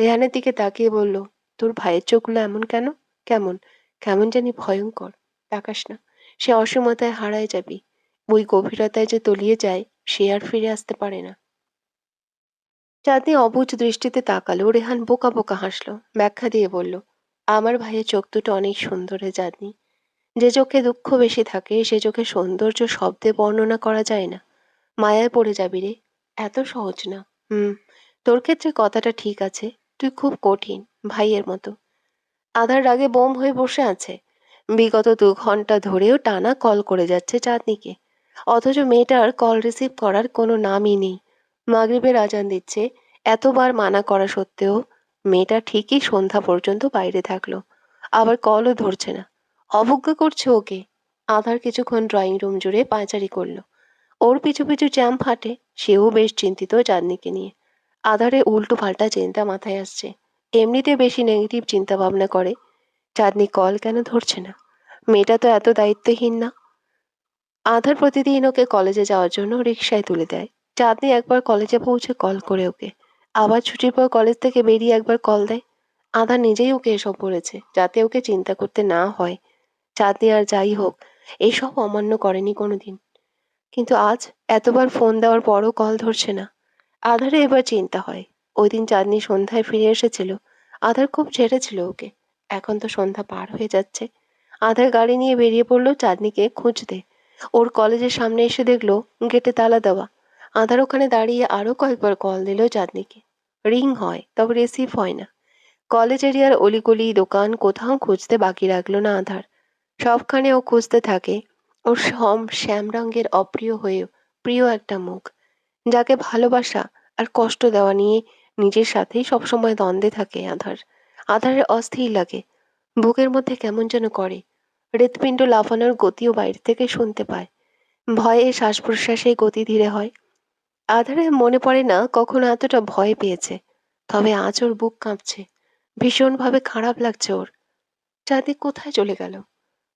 রেহানের দিকে তাকিয়ে বলল, তোর ভাইয়ের চোখগুলো এমন কেন? কেমন কেমন জানি ভয়ঙ্কর। তাকাস না, সে অসীমতায় হারায় যাবি। ওই গভীরতায় যে তলিয়ে যায়, সে আর ফিরে আসতে পারে না। চাঁদনি অবুঝ দৃষ্টিতে তাকালো। রেহান বোকা বোকা হাসলো। ব্যাখ্যা দিয়ে বলল, আমার ভাইয়ের চোখ দুটো অনেক সুন্দর রে চাঁদনি। যে চোখে দুঃখ বেশি থাকে সে চোখে সৌন্দর্য শব্দে বর্ণনা করা যায় না। মায়ায় পড়ে যাবি রে। এত সহজ না। হুম, তোর ক্ষেত্রে কথাটা ঠিক আছে। তুই খুব কঠিন, ভাইয়ের মতো। আধার রাগে বোম হয়ে বসে আছে। বিগত 2 ঘন্টা ধরেও টানা কল করে যাচ্ছে চাঁদনিকে। অথচ মেয়েটার কল রিসিভ করার কোনো নামই নেই। মাগরিবের আজান দিচ্ছে। এতবার মানা করা সত্ত্বেও মেয়েটা ঠিকই সন্ধ্যা পর্যন্ত বাইরে থাকলো। আবার কলও ধরছে না। অবজ্ঞা করছে ওকে। আধার কিছুক্ষণ ড্রয়িং রুম জুড়ে পায়চারি করলো। ওর পিছু পিছু জ্যাম ফাটে। সেও বেশ চিন্তিত চাঁদনিকে নিয়ে। আধারে উল্টো পাল্টা চিন্তা মাথায় আসছে। এমনিতে বেশি নেগেটিভ চিন্তা ভাবনা করে। চাঁদনি কল কেন ধরছে না? মেয়েটা তো এত দায়িত্বহীন না। আধার প্রতিদিন ওকে কলেজে যাওয়ার জন্য রিকশায় তুলে দেয়। চাঁদনি একবার কলেজে পৌঁছে কল করে ওকে। আবার ছুটির পর কলেজ থেকে বেরিয়ে একবার কল দেয়। আধার নিজেই ওকে এসব বলেছে, যাতে ওকে চিন্তা করতে না হয়। চাঁদনি আর যাই হোক, এসব অমান্য করেনি কোনোদিন। কিন্তু আজ এতবার ফোন দেওয়ার পরও কল ধরছে না। আধারে এবার চিন্তা হয়। ওইদিন চাঁদনি সন্ধ্যায় ফিরে এসেছিল। আধার খুব ঝেড়েছিল ওকে। এখন তো সন্ধ্যা পার হয়ে যাচ্ছে। আধার গাড়ি নিয়ে বেরিয়ে পড়লো চাঁদনিকে খুঁজতে। ওর কলেজের সামনে এসে দেখলো গেটে তালা দেওয়া। আধার ওখানে দাঁড়িয়ে আরো কয়েকবার কল দিল চাঁদনিকে। রিং হয়, তবে রিসিভ হয় না। কলেজ এরিয়ার অলিগলি দোকান কোথাও খুঁজতে বাকি রাখলো না আধার। সবখানে ও খুঁজতে থাকে ওর শ্যাম রঙের অপ্রিয় হয়েও প্রিয় একটা মুখ, যাকে ভালোবাসা আর কষ্ট দেওয়া নিয়ে নিজের সাথেই সবসময় দ্বন্দ্বে থাকে আধার। আধারের অস্থির লাগে, বুকের মধ্যে কেমন যেন করে। হৃৎপিণ্ড লাফানোর গতিও বাইরে থেকে শুনতে পায়। ভয়ে শ্বাস প্রশ্বাসে গতি ধীরে হয়। আধারে মনে পড়ে না কখনো এতটা ভয় পেয়েছে। তবে আজ ওর বুক কাঁপছে, ভীষণভাবে খারাপ লাগছে ওর। চাঁদনি কোথায় চলে গেল?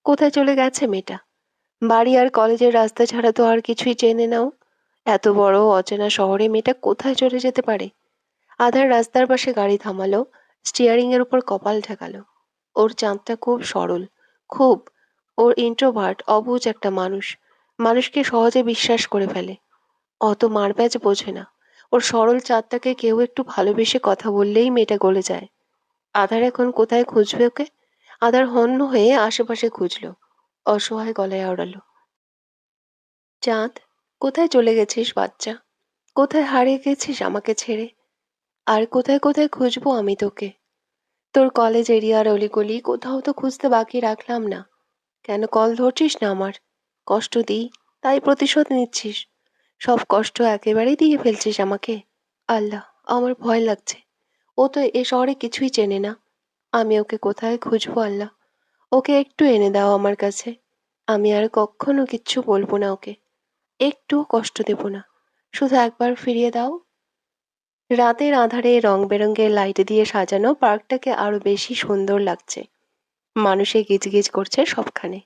কোথায় চলে গেছে মেয়েটা? বাড়ি আর কলেজের রাস্তা ছাড়া তো আর কিছুই চেনে নাও। এত বড় অচেনা শহরে মেয়েটা কোথায় চলে যেতে পারে? আধার রাস্তার পাশে গাড়ি থামালো, স্টিয়ারিং এর উপর কপাল ঠেকালো। ওর চাঁদটা খুব সরল, খুব। ওর ইন্ট্রোভার্ট, অবুঝ একটা মানুষ। মানুষকে সহজে বিশ্বাস করে ফেলে। অত মারপ্যাচ বোঝে না। ওর সরল চাঁদটাকে কেউ একটু ভালোবেসে কথা বললেই মেয়েটা গলে যায়। আধার এখন কোথায় খুঁজবে ওকে? আধার হন্য হয়ে আশেপাশে খুঁজলো। অসহায় গলায় আওড়ালো, চাঁদ, কোথায় চলে গেছিস বাচ্চা? কোথায় হারিয়ে গেছিস আমাকে ছেড়ে? আর কোথায় কোথায় খুঁজবো আমি তোকে? তোর কলেজ এরিয়ার অলিগলি কোথাও তো খুঁজতে বাকি রাখলাম না। কেন কল ধরছিস না আমার? কষ্ট দিই, তাই প্রতিশোধ নিচ্ছিস? সব কষ্ট একেবারেই দিয়ে ফেলছিস আমাকে? আল্লাহ, আমার ভয় লাগছে। ও তো এ শহরে কিছুই চেনে না। আমি ওকে কোথায় খুঁজবো আল্লাহ? ওকে একটু এনে দাও আমার কাছে। আমি আর কখনো কিচ্ছু বলবো না ওকে। একটুও কষ্ট দেব না। শুধু একবার ফিরিয়ে দাও। রাতের আঁধারে রং বেরঙের লাইট দিয়ে সাজানো পার্কটাকে আরো বেশি সুন্দর লাগছে। মানুষে গিজগিজ করছে সবখানে।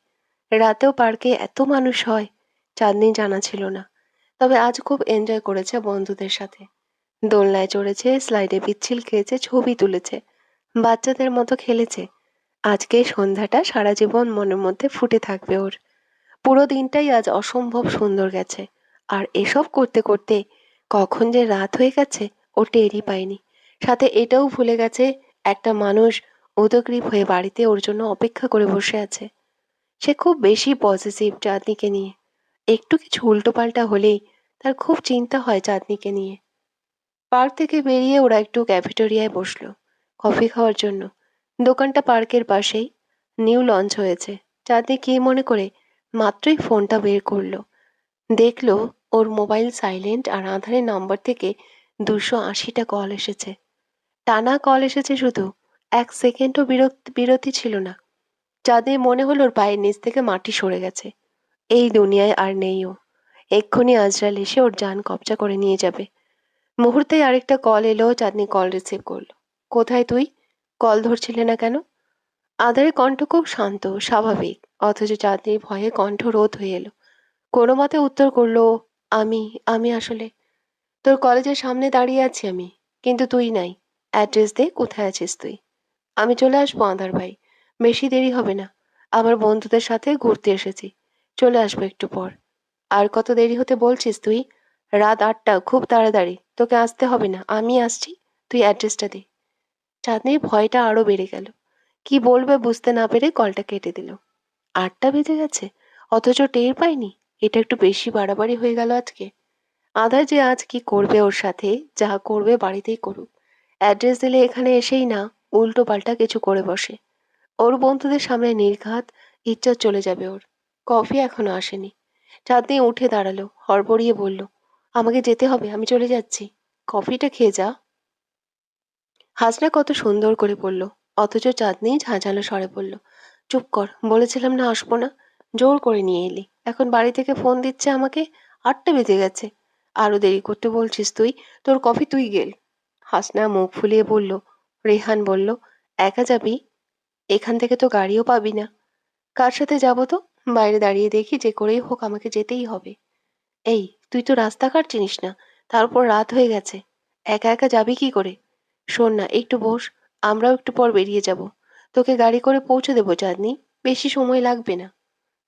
রাতেও পার্কে এত মানুষ হয় চাঁদনি জানা ছিল না। তবে আজ খুব এনজয় করেছে বন্ধুদের সাথে। দোলনায় চড়েছে, স্লাইডে পিচ্ছিল খেয়েছে, ছবি তুলেছে, বাচ্চাদের মতো খেলেছে। আজকে সন্ধ্যাটা সারা জীবন মনের মধ্যে ফুটে থাকবে ওর। পুরো দিনটাই আজ অসম্ভব সুন্দর গেছে। আর এসব করতে করতে কখন যে রাত হয়ে গেছে ও টেরই পায়নি। সাথে এটাও ভুলে গেছে একটা মানুষ উদগ্রীব হয়ে বাড়িতে ওর জন্য অপেক্ষা করে বসে আছে। সে খুব বেশি পজিটিভ চাঁদনিকে নিয়ে। একটু কিছু উল্টোপাল্টা হলেই তার খুব চিন্তা হয় চাঁদনিকে নিয়ে। পার্ক থেকে বেরিয়ে ওরা একটু ক্যাফেটেরিয়ায় বসলো কফি খাওয়ার জন্য। দোকানটা পার্কের পাশেই। নিউ লঞ্চ হয়েছে। চাঁদনি কি মনে করে মাত্রই ফোনটা বের করলো। দেখলো ওর মোবাইল সাইলেন্ট আর আধারের নাম্বার থেকে 280টা কল এসেছে। টানা কল এসেছে শুধু। এক সেকেন্ডও বিরতি ছিল না। চাঁদের মনে হলো ওর পায়ের নিচ থেকে মাটি সরে গেছে। এই দুনিয়ায় আর নেই ও। এক্ষুনি আজরাল এসে ওর জান কবজা করে নিয়ে যাবে। মুহূর্তেই আরেকটা কল এলো, চাঁদনি কল রিসিভ করলো। কোথায় তুই? কল ধরছিলে না কেন? আধারের কণ্ঠ খুব শান্ত, স্বাভাবিক। অথচ চাঁদনির ভয়ে কণ্ঠ রোধ হয়ে এলো। কোনো মতে উত্তর করলো ও, আমি আমি আসলে তোর কলেজের সামনে দাঁড়িয়ে আছি আমি। কিন্তু তুই নাই। অ্যাড্রেস দে, কোথায় আছিস তুই? আমি চলে আসবো আধার ভাই। বেশি দেরি হবে না। আমার বন্ধুদের সাথে ঘুরতে এসেছি। চলে আসবো একটু পর। আর কত দেরি হতে বলছিস তুই? রাত 8টা, খুব তাড়াতাড়ি। তোকে আসতে হবে না, আমি আসছি। তুই অ্যাড্রেসটা দে। চাঁদনির ভয়টা আরো বেড়ে গেল। কি বলবে বুঝতে না পেরে কলটা কেটে দিল। 8টা বেজে গেছে, অথচ টের পাইনি। এটা একটু বেশি বাড়াবাড়ি হয়ে গেল আজকে। আধার যে আজ কি করবে ওর সাথে, যা করবে বাড়িতেই করুক। অ্যাড্রেস দিলে এখানে এসেই না উল্টো পাল্টা কিছু করে বসে। ওর বন্ধুদের সামনে নির্ঘাত ইজ্জত চলে যাবে ওর। কফি এখনো আসেনি। চাঁদনি উঠে দাঁড়ালো, হড়বড়িয়ে বলল, আমাকে যেতে হবে, আমি চলে যাচ্ছি। কফিটা খেয়ে যা। হাসনা কত সুন্দর করে বলল, অথচ চাঁদনি ঝাঁঝালো স্বরে বলল, চুপ কর, বলেছিলাম না আসবো না। জোর করে নিয়ে এলি, এখন বাড়ি থেকে ফোন দিচ্ছে আমাকে। 8টা বেজে গেছে। আরো দেরি করতে বলছিস তুই? তোর কফি তুই গেল। হাসনা মুখ ফুলিয়ে বলল। রেহান বলল, একা যাবি? এখান থেকে তো গাড়িও পাবি না। কার সাথে যাবো তো? বাইরে দাঁড়িয়ে দেখি, যে করেই হোক আমাকে যেতেই হবে। এই, তুই তো রাস্তাঘাট চিনিস না। তারপর রাত হয়ে গেছে। একা একা যাবি কি করে? শোন না, একটু বস। আমরাও একটু পর বেরিয়ে যাব। তোকে গাড়ি করে পৌঁছে দেবো চাঁদনি। বেশি সময় লাগবে না।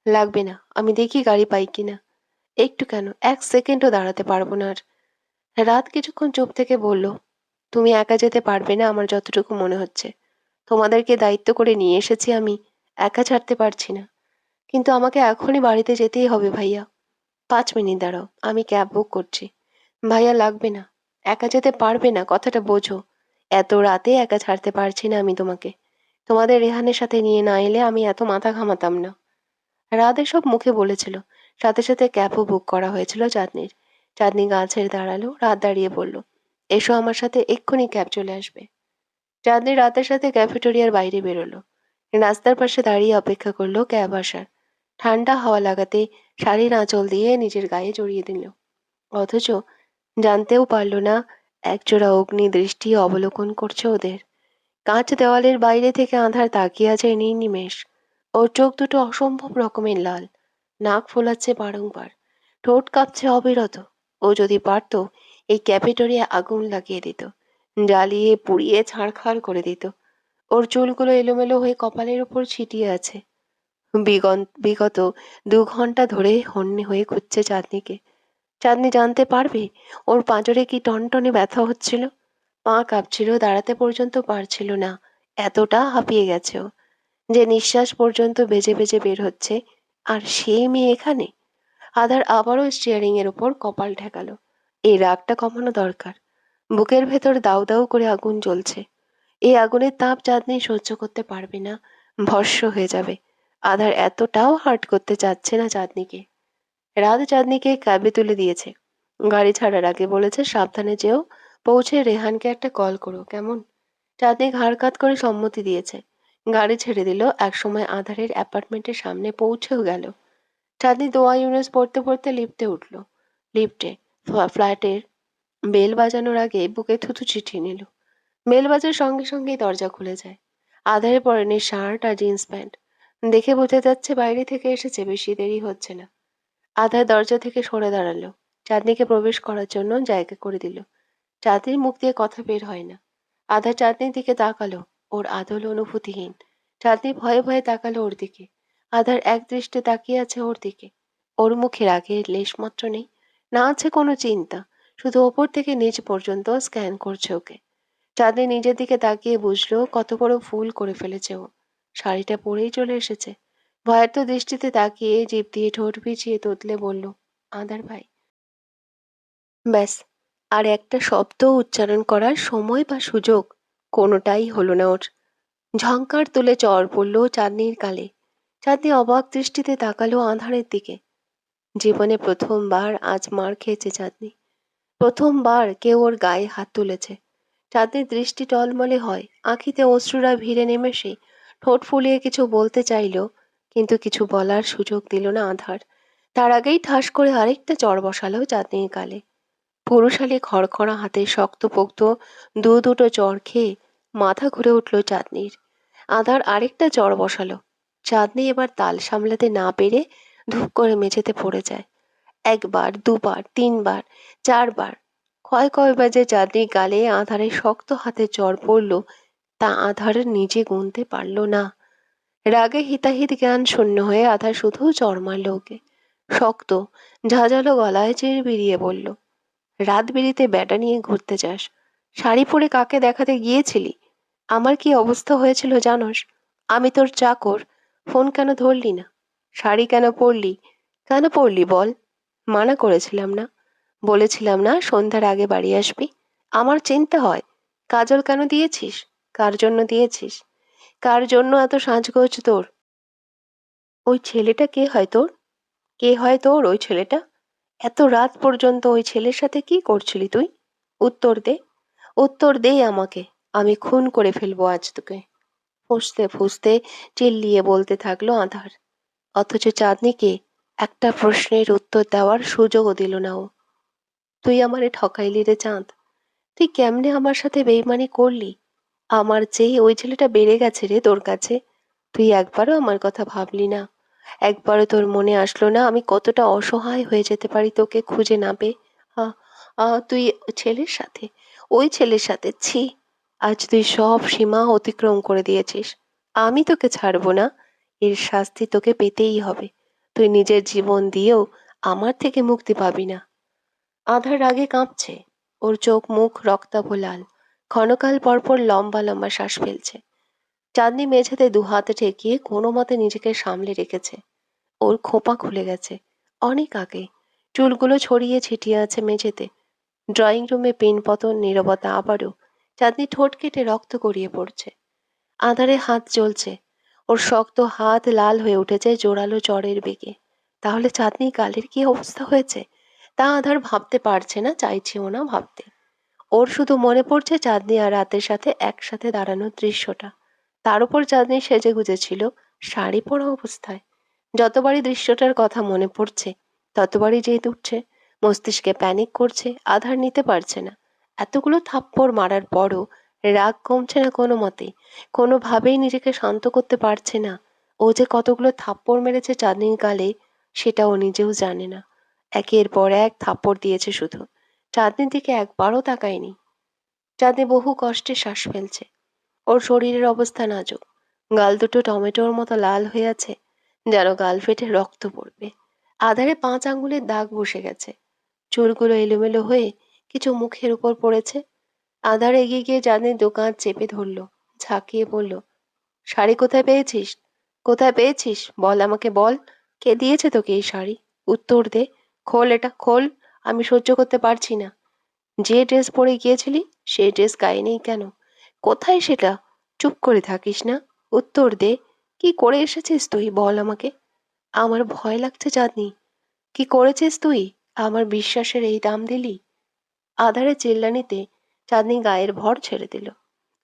লাগবে না, আমি দেখি গাড়ি পাই কিনা। একটু কেন, 1 সেকেন্ডও দাঁড়াতে পারবো না আর। রাত কিছুক্ষণ চুপ থেকে বলল, তুমি একা যেতে পারবে না আমার যতটুকু মনে হচ্ছে। তোমাদেরকে দায়িত্ব করে নিয়ে এসেছি আমি, একা ছাড়তে পারছি না। কিন্তু আমাকে এখনই বাড়িতে যেতেই হবে ভাইয়া। 5 মিনিট দাঁড়াও, আমি ক্যাব বুক করছি। ভাইয়া লাগবে না, একা যেতে পারবে না, কথাটা বোঝো। এত রাতে একা ছাড়তে পারছি না আমি তোমাকে। তোমাদের রেহানের সাথে নিয়ে না এলে আমি এত মাথা ঘামাতাম না। রাত এসব মুখে বলেছিল, সাথে সাথে ক্যাবও বুক করা হয়েছিল চাঁদনির। চাঁদনি গা ছেড়ে দাঁড়ালো, রাত দাঁড়িয়ে বলল, এসো আমার সাথে, এক্ষুনি ক্যাব চলে আসবে। চাঁদনি রাতের সাথে ক্যাফেটেরিয়ার বাইরে বেরোলো। রাস্তার পাশে দাঁড়িয়ে অপেক্ষা করলো ক্যাব আসার। ঠান্ডা হাওয়া লাগাতে শাড়ির আঁচল দিয়ে নিজের গায়ে জড়িয়ে দিল। অথচ জানতেও পারল না একজোড়া অগ্নি দৃষ্টি অবলোকন করছে ওদের। কাঁচ দেওয়ালের বাইরে থেকে আঁধার তাকিয়ে আছে নির্নিমেষ। ওর চোখ দুটো অসম্ভব রকমের লাল, নাক ফোলাচ্ছে বারংবার, ঠোঁট কাঁপছে অবিরত। ও যদি পারত এই ক্যাফেটেরিয়া আগুন লাগিয়ে দিত, জ্বালিয়ে পুড়িয়ে ছাড়খাড় করে দিত। ওর চুলগুলো এলোমেলো হয়ে কপালের উপর ছিটিয়ে আছে। বিগত 2 ঘন্টা ধরে হন্যে হয়ে খুঁজছে চাঁদনিকে। চাঁদনি জানতে পারবে ওর পাঁজরে কি টনটনে ব্যথা হচ্ছিল। পা কাঁপছিল, দাঁড়াতে পর্যন্ত পারছিল না, এতটা হাঁপিয়ে গেছে ও, যে নিঃশ্বাস পর্যন্ত বেজে বেজে বের হচ্ছে। আর সেই মেয়ে এখানে। আধার আবারও স্টিয়ারিং এর ওপর কপাল ঠেকালো। এই রাগটা কমানো দরকার। বুকের ভেতর দাউ দাউ করে আগুন জ্বলছে। এই আগুনের তাপ চাঁদনি সহ্য করতে পারবে না, ভস্ম হয়ে যাবে। আধার এতটাও হার্ট করতে চাচ্ছে না চাঁদনিকে। রাত চাঁদনিকে ক্যাবে তুলে দিয়েছে। গাড়ি ছাড়ার আগে বলেছে, সাবধানে যেও, পৌঁছে রেহানকে একটা কল করো, কেমন? চাঁদনি ঘাড় কাত করে সম্মতি দিয়েছে। গাড়ি ছেড়ে দিল, একসময় আধারের অ্যাপার্টমেন্টের সামনে পৌঁছেও গেল। চাঁদনি দোয়া ইউনুস পড়তে পড়তে লিফটে উঠল। লিফটে ফ্ল্যাটের বেল বাজানোর আগে বুকে থুতু ছিটিয়ে নিল। বেল বাজার সঙ্গে সঙ্গেই দরজা খুলে যায়। আধারে পরেনি শার্ট আর জিন্স প্যান্ট। দেখে বোঝা যাচ্ছে বাইরে থেকে এসেছে, বেশি দেরি হচ্ছে না। আধার দরজা থেকে সরে দাঁড়ালো, চাঁদনিকে প্রবেশ করার জন্য জায়গা করে দিল। চাঁদনির মুখ দিয়ে কথা বের হয় না। আধার চাঁদনির দিকে তাকালো, ওর আদল অনুভূতিহীন। চাঁদনি ভয়ে ভয়ে তাকালো ওর দিকে। আধার এক দৃষ্টে তাকিয়ে আছে ওর দিকে। ওর মুখে রাগের লেশমাত্র নেই, না আছে কোনো চিন্তা, শুধু ওপর থেকে নিচ পর্যন্ত স্ক্যান করছে ওকে। চাঁদনি নিজের দিকে তাকিয়ে বুঝলো কত বড় ভুল করে ফেলেছে ও। শাড়িটা পরেই চলে এসেছে। ভয়ার্ত দৃষ্টিতে তাকিয়ে জিভ দিয়ে ঠোঁট ভিজিয়ে তোতলে বলল, আধার ভাই। ব্যাস, আর একটা শব্দ উচ্চারণ করার সময় বা সুযোগ কোনোটাই হলো না ওর। ঝংকার তুলে চড় পড়ল চাঁদনির গালে। চাঁদনি অবাক দৃষ্টিতে তাকালো আঁধারের দিকে। জীবনে প্রথমবার আজ মার খেয়েছে চাঁদনি। প্রথমবার কেউ ওর গায়ে হাত তুলেছে। চাঁদনির দৃষ্টি টলমলে হয়, আঁখিতে অশ্রুরা ভিড়ে নেমে সে ঠোঁট ফুলিয়ে কিছু বলতে চাইল, কিন্তু কিছু বলার সুযোগ দিল না আঁধার। তার আগেই ঠাস করে আরেকটা চড় বসালো চাঁদনির গালে। পুরুষালী খড়খড়া হাতে শক্তপোক্ত দুটো চড় খেয়ে মাথা ঘুরে উঠল চাঁদনির। আধার আরেকটা চড় বসালো। চাঁদনি এবার তাল সামলাতে না পেরে ধূপ করে মেঝেতে পড়ে যায়। একবার, দুবার, তিনবার, চারবার। কয়বার যে চাঁদনির গালে আঁধারের শক্ত হাতে চড় পড়ল তা আঁধার নিজে গুনতে পারল না। রাগে হিতাহিত জ্ঞান শূন্য হয়ে আধার শুধু চড় মারল ওকে। শক্ত, ঝাঁঝালো গলায় চির বিরিয়ে বলল, রাত বিরিতে ব্যাটা নিয়ে ঘুরতে যাস? শাড়ি পরে কাকে দেখাতে গিয়েছিলি? আমার কি অবস্থা হয়েছিল জানোস? আমি তোর চাকর, ফোন কেন ধরলি না? শাড়ি কেন পরলি? কেন পরলি বল? মানা করেছিলাম না? বলেছিলাম না সন্ধ্যার আগে বাড়ি আসবি? আমার চিন্তা হয়। কাজল কেন দিয়েছিস? কার জন্য দিয়েছিস? কার জন্য এত সাজগোজ তোর? ওই ছেলেটা কে হয় তোর? কে হয় তোর ওই ছেলেটা? এত রাত পর্যন্ত ওই ছেলের সাথে কি করছিলি তুই? উত্তর দে, উত্তর দে আমাকে। আমি খুন করে ফেলবো আজ তোকে। ফুঁসতে ফুঁসতে চিল্লিয়ে বলতে থাকলো আঁধার। অথচ চাঁদনিকে একটা প্রশ্নের উত্তর দেওয়ার সুযোগও দিল না ও। তুই আমারে ঠকাইলি রে চাঁদ। তুই কেমনে আমার সাথে বেইমানি করলি? আমার চেয়ে ওই ছেলেটা বেড়ে গেছে রে তোর কাছে। তুই একবারও আমার কথা ভাবলি না। একবারও তোর মনে আসলো না আমি কতটা অসহায় হয়ে যেতে পারি তোকে খুঁজে না পেয়ে। আ তুই ছেলের সাথে, ওই ছেলের সাথে, ছি! আজ তুই সব সীমা অতিক্রম করে দিয়েছিস। আমি তোকে ছাড়বো না। এর শাস্তি তোকে পেতেই হবে। তুই নিজের জীবন দিয়েও আমার থেকে মুক্তি পাবি না। আধার রাগে কাঁপছে। ওর চোখ মুখ রক্তাভ লাল। ক্ষণকাল পরপর লম্বা লম্বা শ্বাস ফেলছে। চাঁদনি মেঝেতে দুহাত ঠেকিয়ে কোনো মতে নিজেকে সামলে রেখেছে। ওর খোঁপা খুলে গেছে অনেক আগে। চুলগুলো ছড়িয়ে ছিটিয়ে আছে মেঝেতে। ড্রয়িং রুমে পিনপতন, নীরবতা আবারও। চাঁদনি ঠোঁট কেটে রক্ত গড়িয়ে পড়ছে। আঁধারে হাত জ্বলছে। ওর শক্ত হাত লাল হয়ে উঠেছে জোরালো জ্বরের বেগে। তাহলে চাঁদনি গালের কি অবস্থা হয়েছে তা আধার ভাবতে পারছে না, চাইছেও না ভাবতে। ওর শুধু মনে পড়ছে চাঁদনি আর রাতের সাথে একসাথে দাঁড়ানোর দৃশ্যটা। তার উপর চাঁদনি সেজে গুজেছিল শাড়ি পরা অবস্থায়। যতবারই দৃশ্যটার কথা মনে পড়ছে ততবারই জেদ উঠছে। মস্তিষ্কে প্যানিক করছে। আধার নিতে পারছে না। এতগুলো থাপ্পড় মারার পরও রাগ কমছে না কোনো মতে। কোনোভাবেই নিজেকে শান্ত করতে পারছে না। ও যে কতগুলো থাপ্পড় মেরেছে চাঁদনির গালে সেটা ও নিজেও জানে না। একের পর এক থাপ্পড় দিয়েছে শুধু। চাঁদনির দিকে একবারও তাকায়নি। চাঁদনি বহু কষ্টে শ্বাস ফেলছে। ওর শরীরের অবস্থা নাজুক। গাল দুটো টমেটোর মতো লাল হয়ে আছে, যেন গাল ফেটে রক্ত পড়বে। আধারে 5 আঙ্গুলের দাগ বসে গেছে। চুলগুলো এলোমেলো হয়ে কিছু মুখের উপর পড়েছে। আধার এগিয়ে গিয়ে চাঁদনির দোকান চেপে ধরল। ঝাঁকিয়ে বলল, শাড়ি কোথায় পেয়েছিস? কোথায় পেয়েছিস বল, আমাকে বল। কে দিয়েছে তোকে এই শাড়ি? উত্তর দে। খোল এটা, খোল। আমি সহ্য করতে পারছি না। যে ড্রেস পরে গিয়েছিলি সেই ড্রেস গায়ে নেই কেন? কোথায় সেটা? চুপ করে থাকিস না। উত্তর দে। কি করে এসেছিস তুই বল আমাকে। আমার ভয় লাগছে চাঁদনি। কি করেছিস তুই? আমার বিশ্বাসের এই দাম দিলি? আধারে চিল্লানিতে চাঁদনি গায়ের ভর ছেড়ে দিল।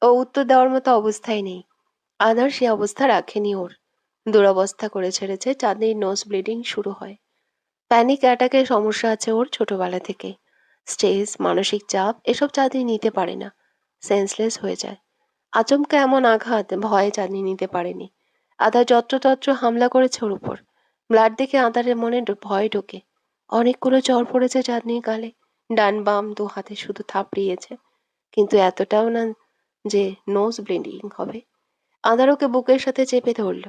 ও উত্তর দেওয়ার মতো অবস্থায় নেই। আধার সে অবস্থা রাখেনি ওর। দুরবস্থা করে ছেড়েছে। চাঁদনির নোজ ব্লিডিং শুরু হয়। প্যানিক অ্যাটাকের সমস্যা আছে ওর ছোটবেলা থেকে। স্ট্রেস, মানসিক চাপ এসব চাঁদনি নিতে পারে না। সেন্সলেস হয়ে যায়। আচমকা এমন আঘাত ভয়ে চাঁদনি নিতে পারেনি। আধা যত্রতত্র হামলা করেছে ওর উপর। ব্লাড দেখে আধারের মনে ভয় ঢোকে। অনেকগুলো চড় পড়েছে চাঁদনির গালে। ডান বাম দু হাতে শুধু থাপড়িয়েছে। কিন্তু এতটাও না যে নোজ ব্লিডিং হবে। আধার ওকে বুকের সাথে চেপে ধরল।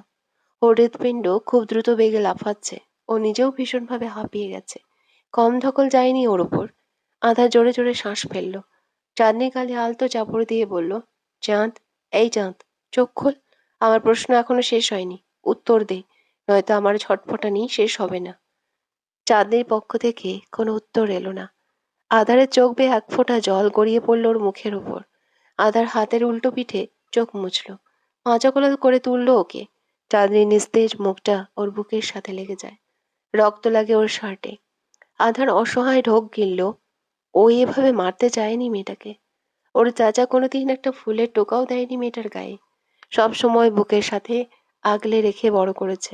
ওর হৃৎপিণ্ড খুব দ্রুত বেগে লাফাচ্ছে। ও নিজেও ভীষণভাবে হাঁপিয়ে গেছে। কম ধকল যায়নি ওর ওপর। আধা জোরে জোরে শ্বাস ফেলল। চাঁদনি গালে আলতো চাপড় দিয়ে বলল, চাঁদ, এই চাঁদ, চোখ খোল। আমার প্রশ্ন এখনো শেষ হয়নি। উত্তর দে, নয়তো আমার ছটফটানি শেষ হবে না। চাঁদনির পক্ষ থেকে কোনো উত্তর এলো না। আধারের চোখ বেয়ে এক ফোঁটা জল গড়িয়ে পড়ল ওর মুখের উপর। আধার হাতের উল্টো পিঠে চোখ মুছল। মাজাকোলা করে তুলল ওকে। চাঁদনির নিস্তেজ মুখটা ওর বুকের সাথে লেগে যায়। রক্ত লাগে ওর শার্টে। আধার অসহায় ঢোক গিলল। ও এভাবে মারতে চায়নি মেয়েটাকে। ওর চাচা কোনোদিন একটা ফুলের টোকাও দেয়নি মেয়েটার গায়ে। সব সময় বুকের সাথে আগলে রেখে বড় করেছে।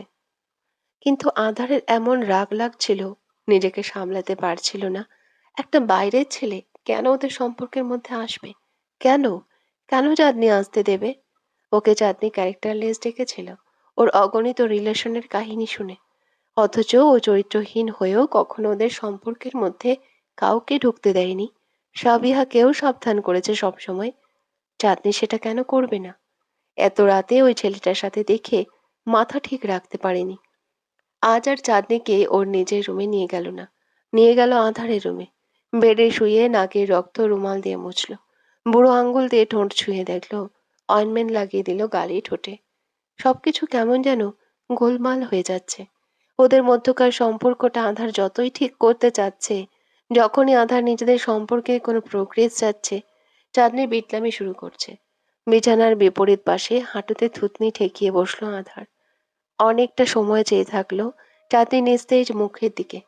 কিন্তু আঁধারের এমন রাগ লাগছিল, নিজেকে সামলাতে পারছিল না। একটা বাইরের ছেলে কেন ওদের সম্পর্কের মধ্যে আসবে? কেন? কেন চাঁদনি আসতে দেবে? ওকে চাঁদনি ক্যারেক্টারলেস ডেকেছিল ওর অগণিত রিলেশনের কাহিনী শুনে। অথচ ও চরিত্রহীন হয়েও কখনো ওদের সম্পর্কের মধ্যে কাউকে ঢুকতে দেয়নি। সাবিহাকেও সাবধান করেছে সবসময়। চাঁদনি সেটা কেন করবে না? এত রাতে ওই ছেলেটার সাথে দেখে মাথা ঠিক রাখতে পারেনি। আজ আর চাঁদনিকে ওর নিজের রুমে নিয়ে গেল না। নিয়ে গেল আঁধারের রুমে। বেডে শুয়ে নাকের রক্ত রুমাল দিয়ে মুছল। বুড়ো আঙ্গুল দিয়ে ঠোঁট ছুঁয়ে দেখলো। অয়েনমেন্ট লাগিয়ে দিল গালে ঠোঁটে। সবকিছু কেমন যেন গোলমাল হয়ে যাচ্ছে। ওদের মধ্যকার সম্পর্কটা আঁধার যতই ঠিক করতে চাচ্ছে, যখনই আঁধার নিজেদের সম্পর্কে কোনো প্রোগ্রেস যাচ্ছে, চাঁদনি বিটলামি শুরু করছে। বিছানার বিপরীত পাশে হাঁটুতে থুতনি ঠেকিয়ে বসলো আঁধার। অনেকটা সময় চেয়ে থাকলো চাঁদনি নিস্তেজ মুখের দিকে।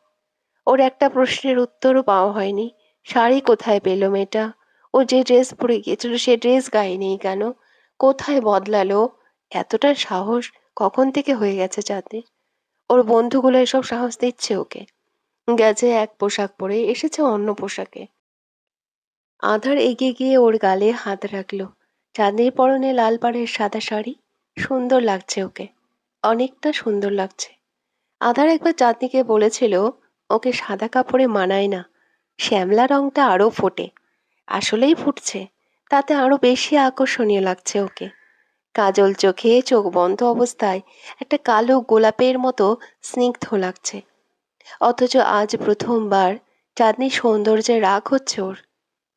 ওর একটা প্রশ্নের উত্তরও পাওয়া হয়নি। শাড়ি কোথায় পেল মেয়েটা? ও যে ড্রেস পরে গিয়েছিল সে ড্রেস গায়ে নেই কেন? কোথায় বদলালো? এতটা সাহস কখন থেকে হয়ে গেছে চাঁদনির? ওর বন্ধুগুলো এসব সাহস দিচ্ছে ওকে। গেছে এক পোশাক পরে, এসেছে অন্য পোশাকে। আধার এগিয়ে গিয়ে ওর গালে হাত রাখলো। চাঁদনির পরনে লাল পাড়ের সাদা শাড়ি। সুন্দর লাগছে ওকে। অনেকটা সুন্দর লাগছে। আধার একবার চাঁদনিকে বলেছিল ওকে সাদা কাপড়ে মানায় না, শ্যামলা রংটা আরো ফোটে। আসলেই ফুটছে। তাতে আরো বেশি আকর্ষণীয় লাগছে ওকে। কাজল চোখে চোখ বন্ধ অবস্থায় একটা কালো গোলাপের মতো স্নিগ্ধ লাগছে। অথচ আজ প্রথমবার চাঁদনির সৌন্দর্যে রাগ হচ্ছে ওর।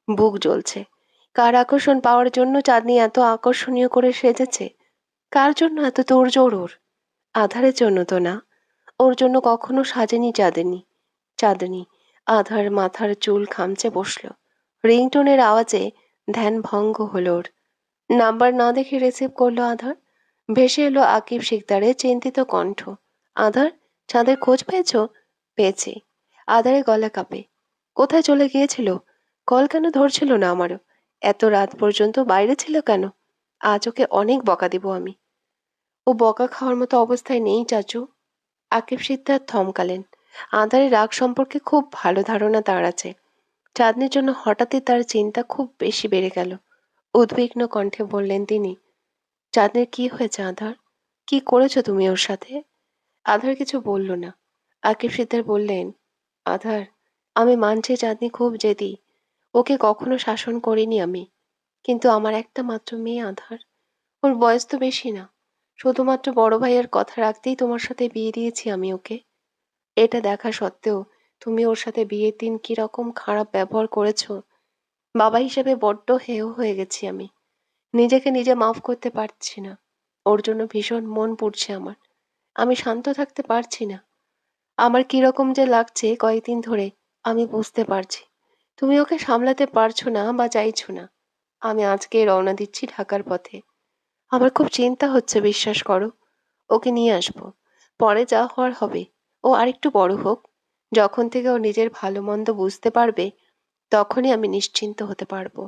বুক জ্বলছে। কার আকর্ষণ পাওয়ার জন্য চাঁদনি এত আকর্ষণীয় করে সেজেছে? কার জন্য এত তোড়জোড় ওর? আধারের জন্য তো না। ওর জন্য কখনো সাজেনি চাঁদনি। চাঁদনি আধার মাথার চুল খামচে বসল। রিংটোনের আওয়াজে ধ্যান ভঙ্গ হলো ওর। নাম্বার না দেখে রিসিভ করলো আধার। ভেসে এলো আকিব শিকদারের চিন্তিত কণ্ঠ। আধার, চাঁদের খোঁজ পেয়েছো? পেয়েছি। আধারে গলা কাঁপে। কোথায় চলে গিয়েছিল? কল কেন ধরছিল না আমারও? এত রাত পর্যন্ত বাইরে ছিল কেন? আজ ওকে অনেক বকা দিব আমি। ও বকা খাওয়ার মতো অবস্থায় নেই চাচু। আকিব সিকদার থমকালেন। আধারের রাগ সম্পর্কে খুব ভালো ধারণা তার আছে। চাঁদনির জন্য হঠাৎই তার চিন্তা খুব বেশি বেড়ে গেল। উদ্বিগ্ন কণ্ঠে বললেন তিনি, চাঁদনির কি হয়েছে আধার? কি করেছো তুমি ওর সাথে? আধার কিছু বলল না। আকিব সিকদার বললেন, আধার, আমি মানছি চাঁদনি খুব জেদি। ওকে কখনো শাসন করিনি আমি। কিন্তু আমার একটা মাত্র মেয়ে আধার। ওর বয়স তো বেশি না। শুধুমাত্র বড় ভাইয়ের কথা রাখতেই তোমার সাথে বিয়ে দিয়েছি আমি ওকে। এটা দেখা সত্ত্বেও তুমি ওর সাথে বিয়ের দিন কিরকম খারাপ ব্যবহার করেছো। বাবা হিসেবে বড্ড হেয় হয়ে গেছি আমি। নিজেকে নিজে মাফ করতে পারছি না। ওর জন্য ভীষণ মন পুড়ছে আমার। আমি শান্ত থাকতে পারছি না। আমার কিরকম যে লাগছে কয়েকদিন ধরে আমি বুঝতে পারছি। তুমি ওকে সামলাতে পারছো না বা চাইছো না। আমি আজকেই রওনা দিচ্ছি ঢাকার পথে। আমার খুব চিন্তা হচ্ছে, বিশ্বাস করো। ওকে নিয়ে আসবো। পরে যা হওয়ার হবে। ও আরেকটু বড় হোক। যখন থেকে ও নিজের ভালো মন্দ বুঝতে পারবে, তখনই আমি নিশ্চিন্ত হতে পারবো।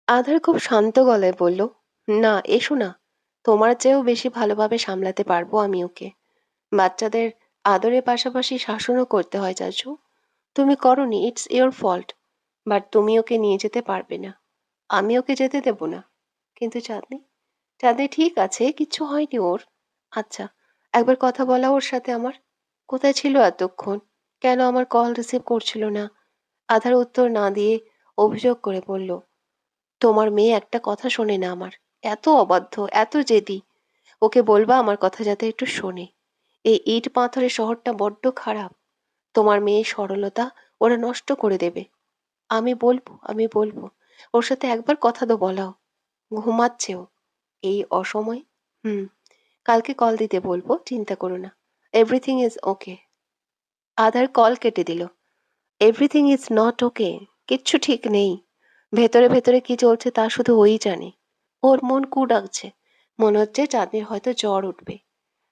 আধার খুব শান্ত গলায় বলল, না, এসো না। তোমার চেয়েও বেশি ভালোভাবে সামলাতে পারবো আমি ওকে। বাচ্চাদের আদরের পাশাপাশি শাসনও করতে হয় চাচু। তুমি করনি, ইটস ইয়োর ফল্ট। বাট তুমি ওকে নিয়ে যেতে পারবে না। আমি ওকে যেতে দেব না। কিন্তু চাঁদনি, চাঁদনি ঠিক আছে, কিচ্ছু হয়নি ওর। আচ্ছা, একবার কথা বলা ওর সাথে আমার। কোথায় ছিল এতক্ষণ? কেন আমার কল রিসিভ করছিল না? আধার উত্তর না দিয়ে অভিযোগ করে বলল, তোমার মেয়ে একটা কথা শোনে না আমার। এত অবাধ্য, এত জেদি। ওকে বলবা আমার কথা যাতে একটু শোনে। এই ইট পাথরের শহরটা বড্ড খারাপ। তোমার মেয়ের সরলতা ওরা নষ্ট করে দেবে। আমি বলবো। ওর সাথে একবার কথা তো বলাও। ঘুমাচ্ছে ও এই অসময়ে। হুম, কালকে কল দিতে বলবো, চিন্তা করো না। Everything is okay. Aadhaar call কেটে দিল। Everything is not okay. কিচ্ছু ঠিক নেই। ভেতরে ভেতরে কি চলছে তা শুধু ওই জানে। ওর মন কু ডাকছে। মনে হচ্ছে চাঁদনির হয়তো জ্বর উঠবে।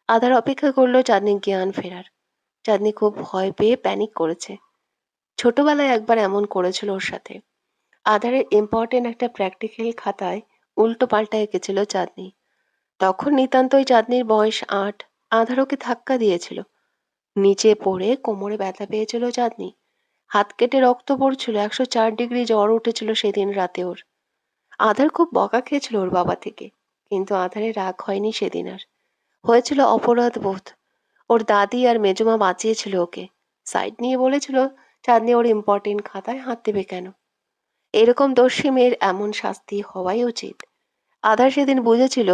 আধার অপেক্ষা করলো চাঁদনির জ্ঞান ফেরার। চাঁদনি খুব ভয় পেয়ে প্যানিক করেছে। ছোটবেলায় একবার এমন করেছিল ওর সাথে। আধারের ইম্পর্টেন্ট একটা প্র্যাকটিক্যাল খাতায় উল্টো পাল্টা এঁকেছিল চাঁদনি। তখন নিতান্তই চাঁদনির বয়স ৮। আধার ওকে ধাক্কা দিয়েছিল। নিচে পড়ে কোমরে ব্যথা পেয়েছিল চাঁদনি। হাত কেটে রক্ত পড়ছিল। ১০৪ ডিগ্রি জ্বর উঠেছিল সেদিন রাতে ওর। আধার খুব বকা খেয়েছিল ওর বাবা থেকে। কিন্তু আধারের রাগ হয়নি সেদিন আর। হয়েছিল অপরাধ বোধ। ওর দাদি আর মেজমা বাঁচিয়েছিল ওকে। সাইড নিয়ে বলেছিল, চাঁদনি ওর ইম্পর্টেন্ট খাতায় হাত দেবে কেন? এরকম দস্যি মেয়ের এমন শাস্তি হওয়াই উচিত। আধার সেদিন বুঝেছিল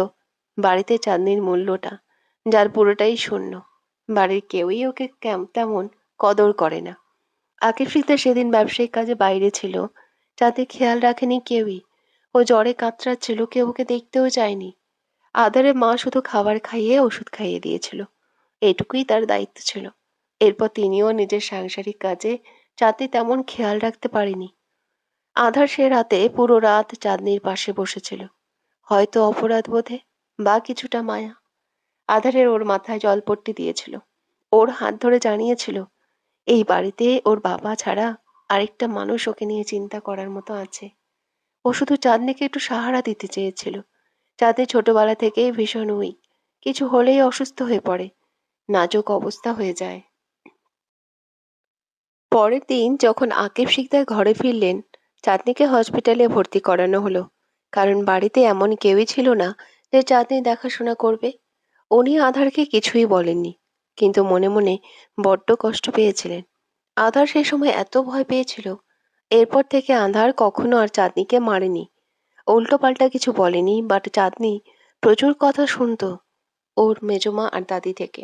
বাড়িতে চাঁদনির মূল্যটা, যার পুরোটাই শূন্য। বাড়ির কেউই ওকে তেমন কদর করে না। আকিব সিকদার সেদিন ব্যবসায়িক কাজে বাইরে ছিল। চাঁদনি খেয়াল রাখেনি কেউই। ও জ্বরে কাতরাচ্ছিল, কেউ ওকে দেখতেও চায়নি। আধারের মা শুধু খাবার খাইয়ে ওষুধ খাইয়ে দিয়েছিল। এটুকুই তার দায়িত্ব ছিল। এরপর তিনিও নিজের সাংসারিক কাজে চাঁদনি তেমন খেয়াল রাখতে পারেনি। আধার সে রাতে পুরো রাত চাঁদনির পাশে বসেছিল। হয়তো অপরাধ বোধে বা কিছুটা মায়া। আধারের ওর মাথায় জলপট্টি দিয়েছিল। ওর হাত ধরে জানিয়েছিল, এই বাড়িতে ওর বাবা ছাড়া আরেকটা মানুষ ওকে নিয়ে চিন্তা করার মতো আছে। ও শুধু চাঁদনিকে একটু সাহারা দিতে চেয়েছিল। চাঁদনি ছোটবেলা থেকেই ভীষণ উইক। কিছু হলেই অসুস্থ হয়ে পড়ে। নাজুক অবস্থা হয়ে যায়। পরের দিন যখন আকিব সিকদার ঘরে ফিরলেন, চাঁদনিকে হসপিটালে ভর্তি করানো হলো। কারণ বাড়িতে এমন কেউই ছিল না যে চাঁদনি দেখাশোনা করবে। উনি আধারকে কিছুই বলেননি, কিন্তু মনে মনে বড্ড কষ্ট পেয়েছিলেন। আধার সে সময় এত ভয় পেয়েছিল। এরপর থেকে আধার কখনো আর চাঁদনিকে মারেনি, উল্টো পাল্টা কিছু বলেনি। বাট চাঁদনি প্রচুর কথা শুনতো ওর মেজমা আর দাদি থেকে।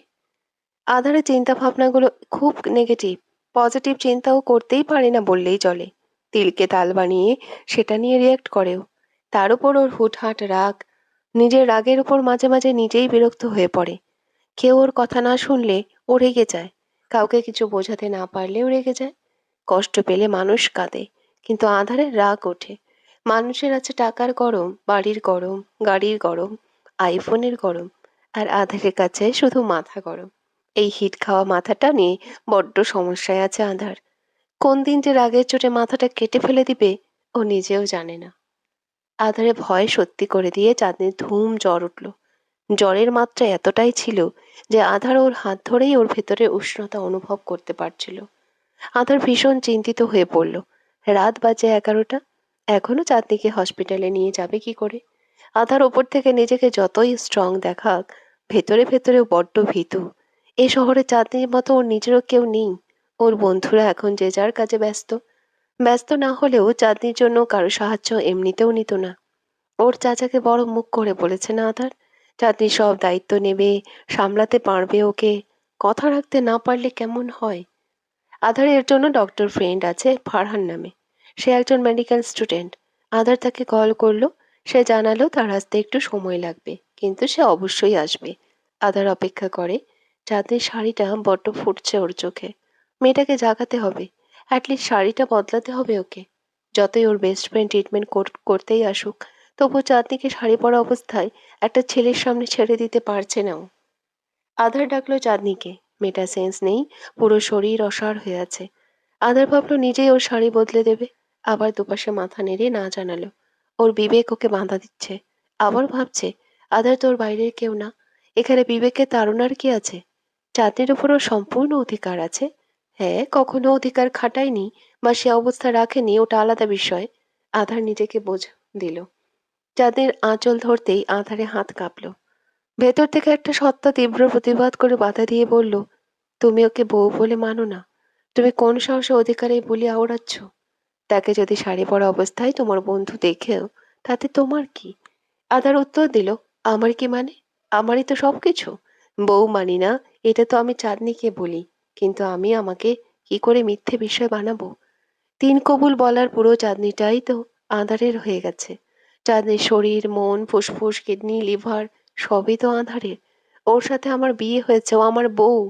আধারের চিন্তা ভাবনাগুলো খুব নেগেটিভ। পজিটিভ চিন্তাও করতেই পারে না বললেই চলে। তিলকে তাল বানিয়ে সেটা নিয়ে রিয়্যাক্ট করেও। তার উপর ওর হুটহাট রাগ। নিজের রাগের উপর মাঝে মাঝে নিজেই বিরক্ত হয়ে পড়ে। কেউ ওর কথা না শুনলে ও রেগে যায়। কাউকে কিছু বোঝাতে না পারলেও রেগে যায়। কষ্ট পেলে মানুষ কাঁদে, কিন্তু আঁধারে রাগ ওঠে। মানুষের আছে টাকার গরম, বাড়ির গরম, গাড়ির গরম, আইফোনের গরম, আর আঁধারের কাছে শুধু মাথা গরম। এই হিট খাওয়া মাথাটা নিয়ে বড্ড সমস্যায় আছে আঁধার। কোন দিন যে রাগের চোটে মাথাটা কেটে ফেলে দিবে ও নিজেও জানে না। আঁধারে ভয় সত্যি করে দিয়ে চাঁদনির ধুম জ্বর উঠল। জ্বরের মাত্রা এতটাই ছিল যে আঁধার ওর হাত ধরেই ওর ভেতরে উষ্ণতা অনুভব করতে পারছিল। আধার ভীষণ চিন্তিত হয়ে পড়ল। রাত বাজে 11টা। এখনো চাঁদনিকে হসপিটালে নিয়ে যাবে কি করে? আধার ওপর থেকে নিজেকে যতই স্ট্রং দেখাক, ভেতরে ভেতরেও বড্ড ভীতু। এ শহরে চাঁদনির মতো ওর নিজেরও কেউ নেই। ওর বন্ধুরা এখন যে যার কাজে ব্যস্ত। ব্যস্ত না হলেও চাঁদনির জন্য কারো সাহায্য এমনিতেও নিত না। ওর চাচাকে বড় মুখ করে বলেছে না আধার, চাঁদনি সব দায়িত্ব নেবে, সামলাতে পারবে ওকে। কথা রাখতে না পারলে কেমন হয়? আধার এর জন্য ডক্টর ফ্রেন্ড আছে ফারহান নামে। সে একজন মেডিকেল স্টুডেন্ট। আধার তাকে কল করলো। সে জানালো তার আসতে একটু সময় লাগবে, কিন্তু সে অবশ্যই আসবে। আধার অপেক্ষা করে। চাঁদের শাড়িটা বড্ড ফুটছে ওর চোখে। মেয়েটাকে জাগাতে হবে। অ্যাটলিস্ট শাড়িটা বদলাতে হবে ওকে। যতই ওর বেস্ট ফ্রেন্ড ট্রিটমেন্ট করতেই আসুক, তবু চাঁদনিকে শাড়ি পরা অবস্থায় একটা ছেলের সামনে ছেড়ে দিতে পারছে না ও। আধার ডাকলো চাঁদনিকে। মেয়েটার সেন্স নেই, পুরো শরীর অসাড় হয়ে আছে। আধার ভাবলো নিজেই ওর শাড়ি বদলে দেবে। আবার দুপাশে মাথা নেড়ে না জানালো। ওর বিবেক ওকে বাধা দিচ্ছে। আবার ভাবছে, আধার তোর বাইরের কেউ না। এখানে বিবেকের তাড়নার কি আছে? চাঁদনির উপর ওর সম্পূর্ণ অধিকার আছে। হ্যাঁ, কখনো অধিকার খাটায়নি বা সে অবস্থা রাখেনি, ওটা আলাদা বিষয়। আধার নিজেকে বোঝ দিল। চাঁদের আঁচল ধরতেই আধারে হাত কাঁপলো। ভেতর থেকে একটা সত্তা তীব্র প্রতিবাদ করে বাধা দিয়ে বলল, তুমি ওকে বউ বলে মানো না। তুমি কোন সাহসে অধিকারে বলি আওড়াচ্ছ? তাকে যদি শাড়ি পরা অবস্থায় তোমার বন্ধু দেখেও, তাতে তোমার কি? আদার উত্তর দিল, আমার কি মানে? আমারই তো সবকিছু। বউ মানি না, এটা তো আমি চাঁদনিকে বলি, কিন্তু আমি আমাকে কি করে মিথ্যে বিষয় বানাবো? তিন কবুল বলার পুরো চাঁদনিটাই তো আঁধারের হয়ে গেছে। চাঁদনির শরীর, মন, ফুসফুস, কিডনি, লিভার সবই তো আঁধারের। ওর সাথে আমার বিয়ে হয়েছে, ও আমার বউ।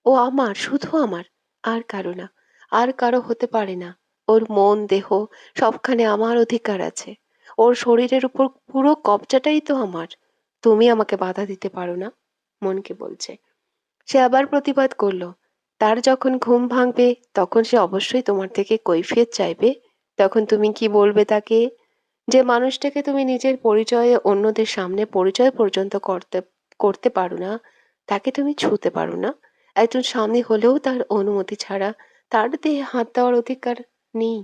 ও আমার, শুধু আমার, আর কারো না। আর কারো হতে পারে না। ওর মন, দেহ সবখানে আমার অধিকার আছে। ওর শরীরের উপর পুরো কবজাটাই তো আমার। তুমি আমাকে বাধা দিতে পারো না। মনকে বলছে। সে আবার প্রতিবাদ করল, তার যখন ঘুম ভাঙবে তখন সে অবশ্যই তোমার থেকে কৈফিয়ত চাইবে। তখন তুমি কি বলবে তাকে? যে মানুষটাকে তুমি নিজের পরিচয়ে অন্যদের সামনে পরিচয় পর্যন্ত করতে করতে পারো না, তাকে তুমি ছুঁতে পারো না। একজন স্বামী হলেও তার অনুমতি ছাড়া তার দেহে হাত দেওয়ার অধিকার নেই।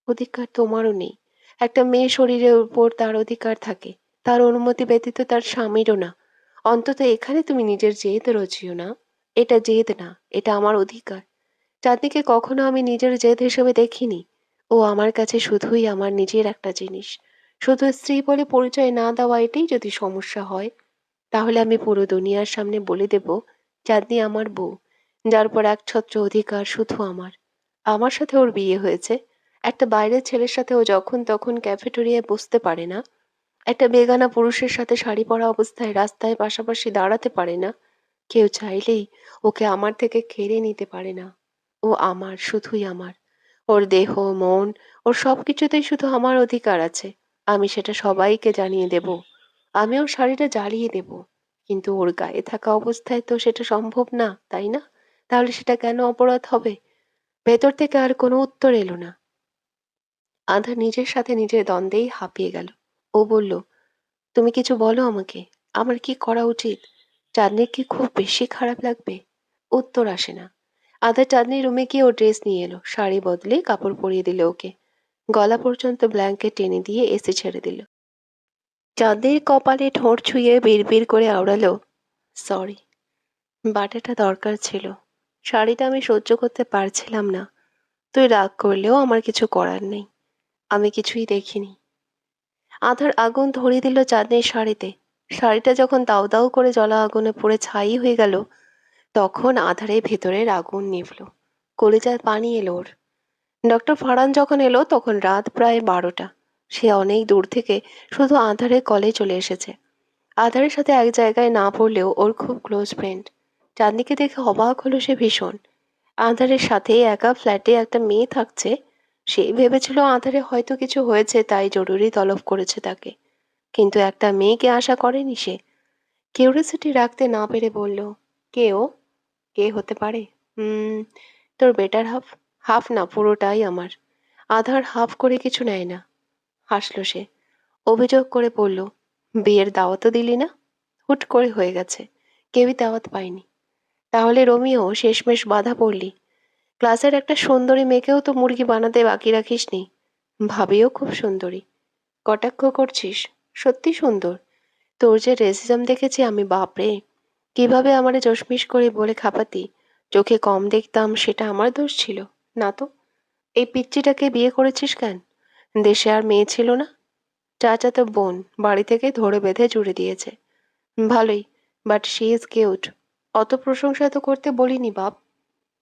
অধিকার তোমারও নেই। একটা মেয়ে শরীরের উপর তার অধিকার থাকে, তার অনুমতি ব্যতীত তার স্বামীরও না। অন্তত এখানে তুমি নিজের জেদ রচিও না। এটা জেদ না, এটা আমার অধিকার। চাঁদনিকে কখনো আমি নিজের জেদ হিসেবে দেখিনি। ও আমার কাছে শুধুই আমার নিজের একটা জিনিস। শুধু স্ত্রী বলে পরিচয় না দেওয়া, এটাই যদি সমস্যা হয়, তাহলে আমি পুরো দুনিয়ার সামনে বলে দেব, চাঁদনি আমার বউ, যার পর একছত্র অধিকার শুধু আমার। আমার সাথে ওর বিয়ে হয়েছে। একটা বাইরের ছেলের সাথে ও যখন তখন ক্যাফেটেরিয়ায় বসতে পারে না। একটা বেগানা পুরুষের সাথে শাড়ি পরা অবস্থায় রাস্তায় পাশাপাশি দাঁড়াতে পারে না। কেউ চাইলেই ওকে আমার থেকে কেড়ে নিতে পারে না। ও আমার, শুধুই আমার। ওর দেহ, মন, ওর সবকিছুতেই শুধু আমার অধিকার আছে। আমি সেটা সবাইকে জানিয়ে দেব। আমি ওর শাড়িটা জ্বালিয়ে দেব। কিন্তু ওর গায়ে থাকা অবস্থায় তো সেটা সম্ভব না, তাই না? তাহলে সেটা কেন অপরাধ হবে? ভেতর থেকে আর কোনো উত্তর এলো না। আধা নিজের সাথে নিজের দ্বন্দ্বেই হাঁপিয়ে গেল। ও বলল, তুমি কিছু বলো আমাকে। আমার কি করা উচিত? চাঁদনির কি খুব বেশি খারাপ লাগবে? উত্তর আসে না। আধা চাঁদনির রুমে গিয়ে ও ড্রেস নিয়ে এলো, শাড়ি বদলে কাপড় পরিয়ে দিল ওকে। গলা পর্যন্ত ব্ল্যাঙ্কেট টেনে দিয়ে এসি ছেড়ে দিল। চাঁদনির কপালে ঠোঁট ছুঁয়ে বিড়বিড় করে আওড়ালো, সরি। বাটাটা দরকার ছিল। শাড়িটা আমি সহ্য করতে পারছিলাম না। তুই রাগ করলেও আমার কিছু করার নেই। আমি কিছুই দেখিনি। আধার আগুন ধরিয়ে দিল চাঁদনির শাড়িতে। শাড়িটা যখন দাউ দাউ করে জ্বলা আগুনে পুড়ে ছাই হয়ে গেল, তখন আঁধারে ভেতরের আগুন নিভল। কলিজায় পানি এলো ওর। ডক্টর ফারহান যখন এলো তখন রাত প্রায় 12টা। সে অনেক দূর থেকে শুধু আঁধারের কলে চলে এসেছে। আঁধারের সাথে এক জায়গায় না পড়লেও ওর খুব ক্লোজ ফ্রেন্ড। চাঁদনিকে দেখে অবাক হলো সে ভীষণ। আঁধারের সাথে একা ফ্ল্যাটে একটা মেয়ে থাকছে। সে ভেবেছিল আঁধারে হয়তো কিছু হয়েছে তাই জরুরি তলব করেছে তাকে। কিন্তু একটা মেয়েকে আশা করেনি সে। কিউরিওসিটি রাখতে না পেরে বলল, কে ও? কে হতে পারে? হুম, তোর বেটার হাফ। হাফ না, পুরোটাই আমার। আধার হাফ করে কিছু নেয় না। হাসলো সে। অভিযোগ করে বলল, বিয়ের দাওয়াতও দিলি না? হুট করে হয়ে গেছে, কেউই দাওয়াত পায়নি। তাহলে রোমিও শেষমেশ বাধা পড়লি? ক্লাসের একটা সুন্দরী মেয়েকেও তো মুরগি বানাতে বাকি রাখিসনি। ভাবিও খুব সুন্দরী। কটাক্ষ করছিস? সত্যি সুন্দর। তোর যে রেসিজম দেখেছি আমি, বাপরে! কিভাবে আমারে চশমিশ করে বলে খাপাতি। চোখে কম দেখতাম সেটা আমার দোষ ছিল? না তো। এই পিচ্চিটাকে বিয়ে করেছিস কেন? দেশে আর মেয়ে ছিল না? চাচাতো বোন বাড়ি থেকে ধরে বেঁধে জুড়ে দিয়েছে। ভালোই, বাট শি ইজ কিউট। অত প্রশংসা তো করতে বলিনি বাপ।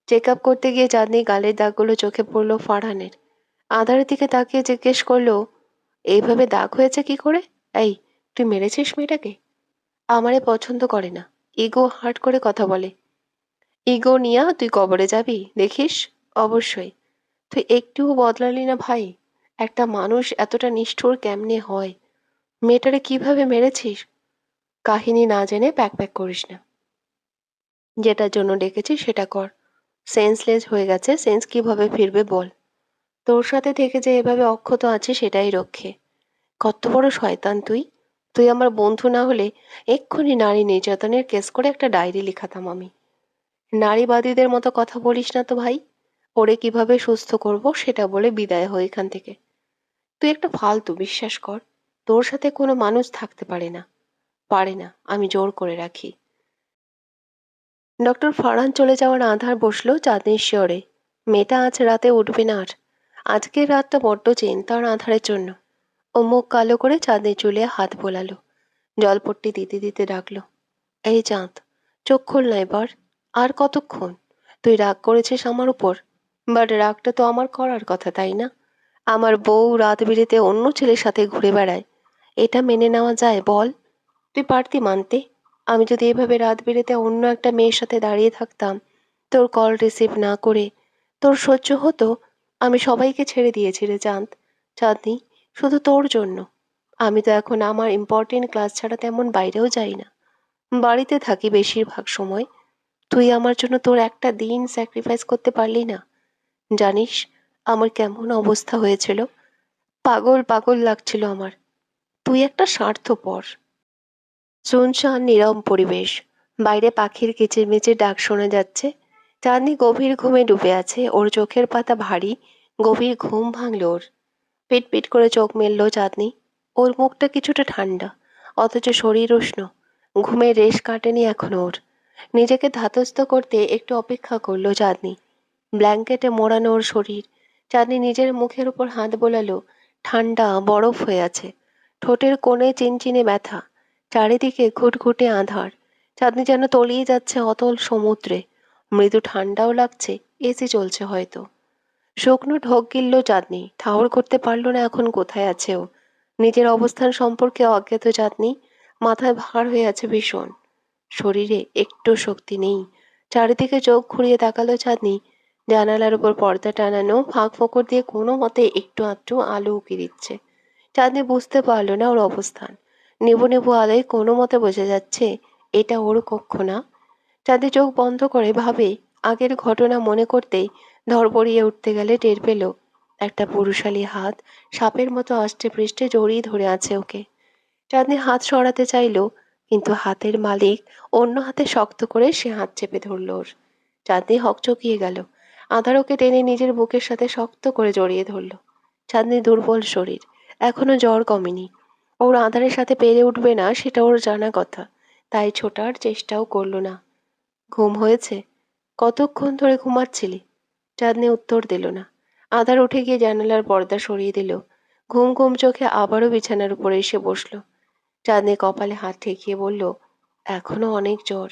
চেক আপ করতে গিয়ে চাঁদনি গালের দাগগুলো চোখে পড়ল ফারহানের। আধারের দিকে তাকিয়ে জিজ্ঞেস করলো, এইভাবে দাগ হয়েছে কি করে? এই, তুই মেরেছিস মেয়েটাকে? আমারে পছন্দ করে না। ইগো হার্ট করে কথা বলে। ইগো নিয়া তুই কবরে যাবি দেখিস? অবশ্যই। তুই একটুও বদলালি না ভাই। একটা মানুষ এতটা নিষ্ঠুর কেমনে হয়? মেয়েটারে কিভাবে মেরেছিস? কাহিনী না জেনে প্যাক প্যাক করিস না। যেটার জন্য ডেকেছিস সেটা কর। সেন্সলেস হয়ে গেছে, সেন্স কিভাবে ফিরবে বল। তোর সাথে থেকে যে এভাবে অক্ষত আছে সেটাই রক্ষে। কত বড় শয়তান তুই! তুই আমার বন্ধু না হলে এক্ষুনি নারী নির্যাতনের কেস করে একটা ডায়েরি লিখাতাম আমি। নারীবাদীদের মতো কথা বলিস না তো ভাই। ওরে কিভাবে সুস্থ করব সেটা বলে বিদায় হই এখান থেকে। তুই একটা ফালতু, বিশ্বাস কর। তোর সাথে কোনো মানুষ থাকতে পারে না। পারে না, আমি জোর করে রাখি। ডক্টর ফারহান চলে যাওয়ার আধার বসলো চাঁদনির শিয়রে। মেয়েটা আজ রাতে উঠবে না আর। আজকের রাতটা বড্ড চিন্তার আধারের জন্য। ও মুখ কালো করে চাঁদনির চুলে হাত বোলালো। জলপট্টি দিতে দিতে ডাকলো, এই চাঁদ, চোখ খোল না এবার। আর কতক্ষণ? তুই রাগ করেছিস আমার উপর। বাট রাগটা তো আমার করার কথা, তাই না? আমার বউ রাত বিরেতে অন্য ছেলের সাথে ঘুরে বেড়ায়, এটা মেনে নেওয়া যায় বল? তুই পারতি মানতে? আমি যদি এভাবে রাত বিরেতে অন্য একটা মেয়ের সাথে দাঁড়িয়ে থাকতাম, তোর কল রিসিভ না করে, তোর সহ্য হতো? আমি সবাইকে ছেড়ে দিয়েছি রে চাঁদ। চাঁদনি, শুধু তোর জন্য। আমি তো এখন আমার ইম্পর্টেন্ট ক্লাস ছাড়া তেমন বাইরেও যাই না। বাড়িতে থাকি বেশিরভাগ সময়। তুই আমার জন্য তোর একটা দিন স্যাক্রিফাইস করতে পারলি না? জানিস আমার কেমন অবস্থা হয়েছিল? পাগল পাগল লাগছিল আমার। তুই একটা স্বার্থপর। শুনশান নীরব পরিবেশ। বাইরে পাখির কিচিরমিচির ডাক শোনা যাচ্ছে। চাঁদনি গভীর ঘুমে ডুবে আছে, ওর চোখের পাতা ভারী। গভীর ঘুম ভাঙল ওর। পিট পিট করে চোখ মেলল চাঁদনি। ওর মুখটা কিছুটা ঠান্ডা, অথচ শরীর উষ্ণ। ঘুমের রেশ কাটেনি এখনো ওর। নিজেকে ধাতস্থ করতে একটু অপেক্ষা করলো চাঁদনি। ব্ল্যাঙ্কেটে মোড়ানো ওর শরীর। চাঁদনি নিজের মুখের উপর হাত বোলালো। ঠান্ডা বরফ হয়ে আছে। ঠোঁটের কোণে চিনচিনে ব্যথা। চারিদিকে ঘুটঘুটে আঁধার। চাঁদনি যেন তলিয়ে যাচ্ছে অতল সমুদ্রে। মৃদু ঠান্ডাও লাগছে, এসি চলছে হয়তো। শুকনো ঢোক গিলল চাঁদনি, ঠাহর করতে পারল না এখন কোথায় আছে ও। নিজের অবস্থান সম্পর্কে অজ্ঞাত চাঁদনি। মাথায় ভার হয়ে আছে ভীষণ। শরীরে একটু শক্তি নেই। চারিদিকে চোখ ঘুরিয়ে তাকালো চাঁদনি। জানালার উপর পর্দা টানানো, ফাঁক ফোকর দিয়ে কোনো মতে একটু আধটু আলো উকি দিচ্ছে। চাঁদনি বুঝতে পারল না ওর অবস্থান। নেবু নেবু আলোয় কোনো মতে বোঝা যাচ্ছে এটা ওর কক্ষ না। চাঁদনি চোখ বন্ধ করে ভাবে, আগের ঘটনা মনে করতেই ধড়বড়িয়ে উঠতে গেলে টের পেল একটা পুরুষালী হাত সাপের মতো আষ্টে পৃষ্ঠে জড়িয়ে ধরে আছে ওকে। চাঁদনি হাত সরাতে চাইল, কিন্তু হাতের মালিক অন্য হাতে শক্ত করে সে হাত চেপে ধরল ওর। চাঁদনি হকচকিয়ে গেল। আধার ওকে টেনে নিজের বুকের সাথে শক্ত করে জড়িয়ে ধরল। চাঁদনি দুর্বল শরীর, এখনো জ্বর কমেনি। ওর আধারের সাথে পেরে উঠবে না সেটা ওর জানা কথা, তাই ছোটার চেষ্টাও করলো না। ঘুম হয়েছে? কতক্ষণ ধরে ঘুমাচ্ছিলি? চাঁদনি উত্তর দিল না। আধার উঠে গিয়ে জানালার পর্দা সরিয়ে দিল। ঘুম ঘুম চোখে আবারও বিছানার উপরে এসে বসলো। চাঁদনি কপালে হাত ঠেকিয়ে বলল, এখনো অনেক জ্বর।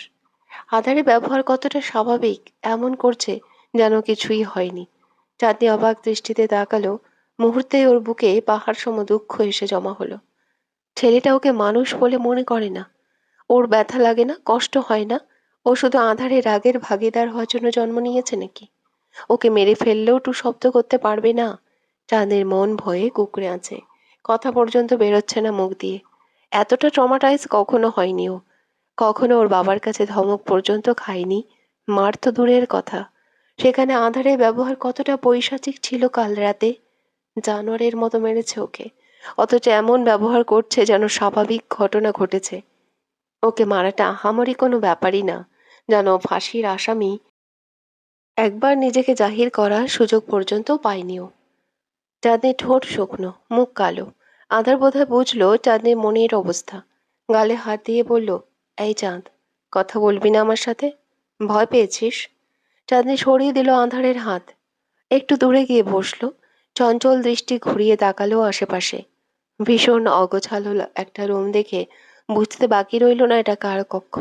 আধারে ব্যবহার কতটা স্বাভাবিক, এমন করছে যেন কিছুই হয়নি। চাঁদনি অবাক দৃষ্টিতে তাকালো। মুহূর্তেই ওর বুকে পাহাড় সম দুঃখ এসে জমা হলো। ছেলেটা ওকে মানুষ বলে মনে করে না। ওর ব্যথা লাগে না, কষ্ট হয় না। ও শুধু আঁধারে রাগের ভাগীদার হওয়ার জন্য জন্ম নিয়েছে নাকি? ওকে মেরে ফেললেও টু শব্দ করতে পারবে না। চাঁদের মন ভয়ে কুঁকড়ে আছে। কথা পর্যন্ত বেরোচ্ছে না মুখ দিয়ে। এতটা ট্রমাটাইজ কখনো হয়নি ও। কখনো ওর বাবার কাছে ধমক পর্যন্ত খায়নি। মার তো দূরের কথা। সেখানে আঁধারে ব্যবহার কতটা পৈশাচিক ছিল কাল রাতে। জানোয়ারের মতো মেরেছে ওকে। অথচ এমন ব্যবহার করছে যেন স্বাভাবিক ঘটনা ঘটেছে। ওকে মারাটা আহামরি কোনো ব্যাপারই না। যেন ফাঁসির আসামি। একবার নিজেকে জাহির করার সুযোগ পর্যন্ত পায়নি ও। চাঁদনির ঠোঁট শুকনো, মুখ কালো। আধার বোধহয় বুঝলো চাঁদনির মনের অবস্থা। গালে হাত দিয়ে বলল, এই চাঁদ, কথা বলবি না আমার সাথে? ভয় পেয়েছিস? চাঁদনি সরিয়ে দিল আঁধারের হাত। একটু দূরে গিয়ে বসলো। চঞ্চল দৃষ্টি ঘুরিয়ে তাকালো আশেপাশে। ভীষণ অগোছালো একটা রুম দেখে বুঝতে বাকি রইল না এটা কার কক্ষ।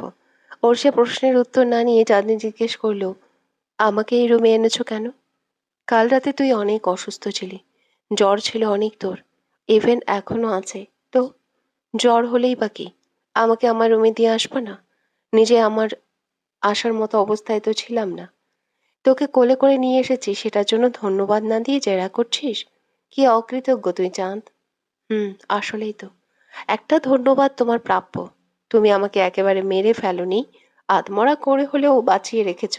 ওর সে প্রশ্নের উত্তর না নিয়ে চাঁদনি জিজ্ঞেস করলো, আমাকে এই রুমে এনেছো কেন? কাল রাতে তুই অনেক অসুস্থ ছিলি। জ্বর ছিল অনেক তোর। ইভেন এখনো আছে। তো জ্বর হলেই বা কি? আমাকে আমার রুমে দিয়ে আসবা না? নিজে আমার আসার মতো অবস্থায় তো ছিলাম না। তোকে কোলে করে নিয়ে এসেছি, সেটার জন্য ধন্যবাদ না দিয়ে জেরা করছিস? কি অকৃতজ্ঞ তুই চাঁদ। হুম, আসলেই তো। একটা ধন্যবাদ তোমার প্রাপ্য। তুমি আমাকে একেবারে মেরে ফেলোনি, আধমরা করে হলেও বাঁচিয়ে রেখেছ।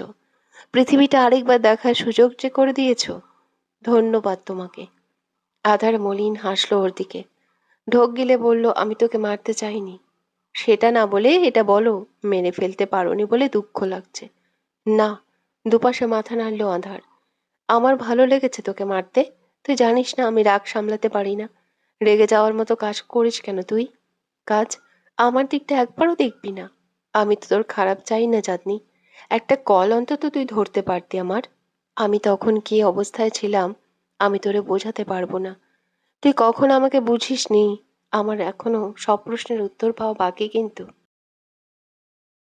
পৃথিবীটা আরেকবার দেখার সুযোগ যে করে দিয়েছ। ধন্যবাদ তোমাকে। আধার মলিন হাসলো ওর দিকে। ঢোক গিলে বলল, আমি তোকে মারতে চাইনি। সেটা না বলে এটা বলো, মেরে ফেলতে পারোনি বলে দুঃখ লাগছে। না। দুপাশে মাথা নাড়ল আধার। আমার ভালো লেগেছে তোকে মারতে। তুই জানিস না আমি রাগ সামলাতে পারি না। রেগে যাওয়ার মতো কাজ করিস কেন তুই? কাজ? আমার দিকটা একবারও দেখবি না? আমি তো তোর খারাপ চাই না চাঁদনি। একটা কল অন্তত তুই ধরতে পারতি আমার। আমি তখন কি অবস্থায় ছিলাম আমি তোরে বোঝাতে পারবো না। তুই কখনো আমাকে বুঝিসনি। আমার এখনো সব প্রশ্নের উত্তর পাওয়া বাকি কিন্তু।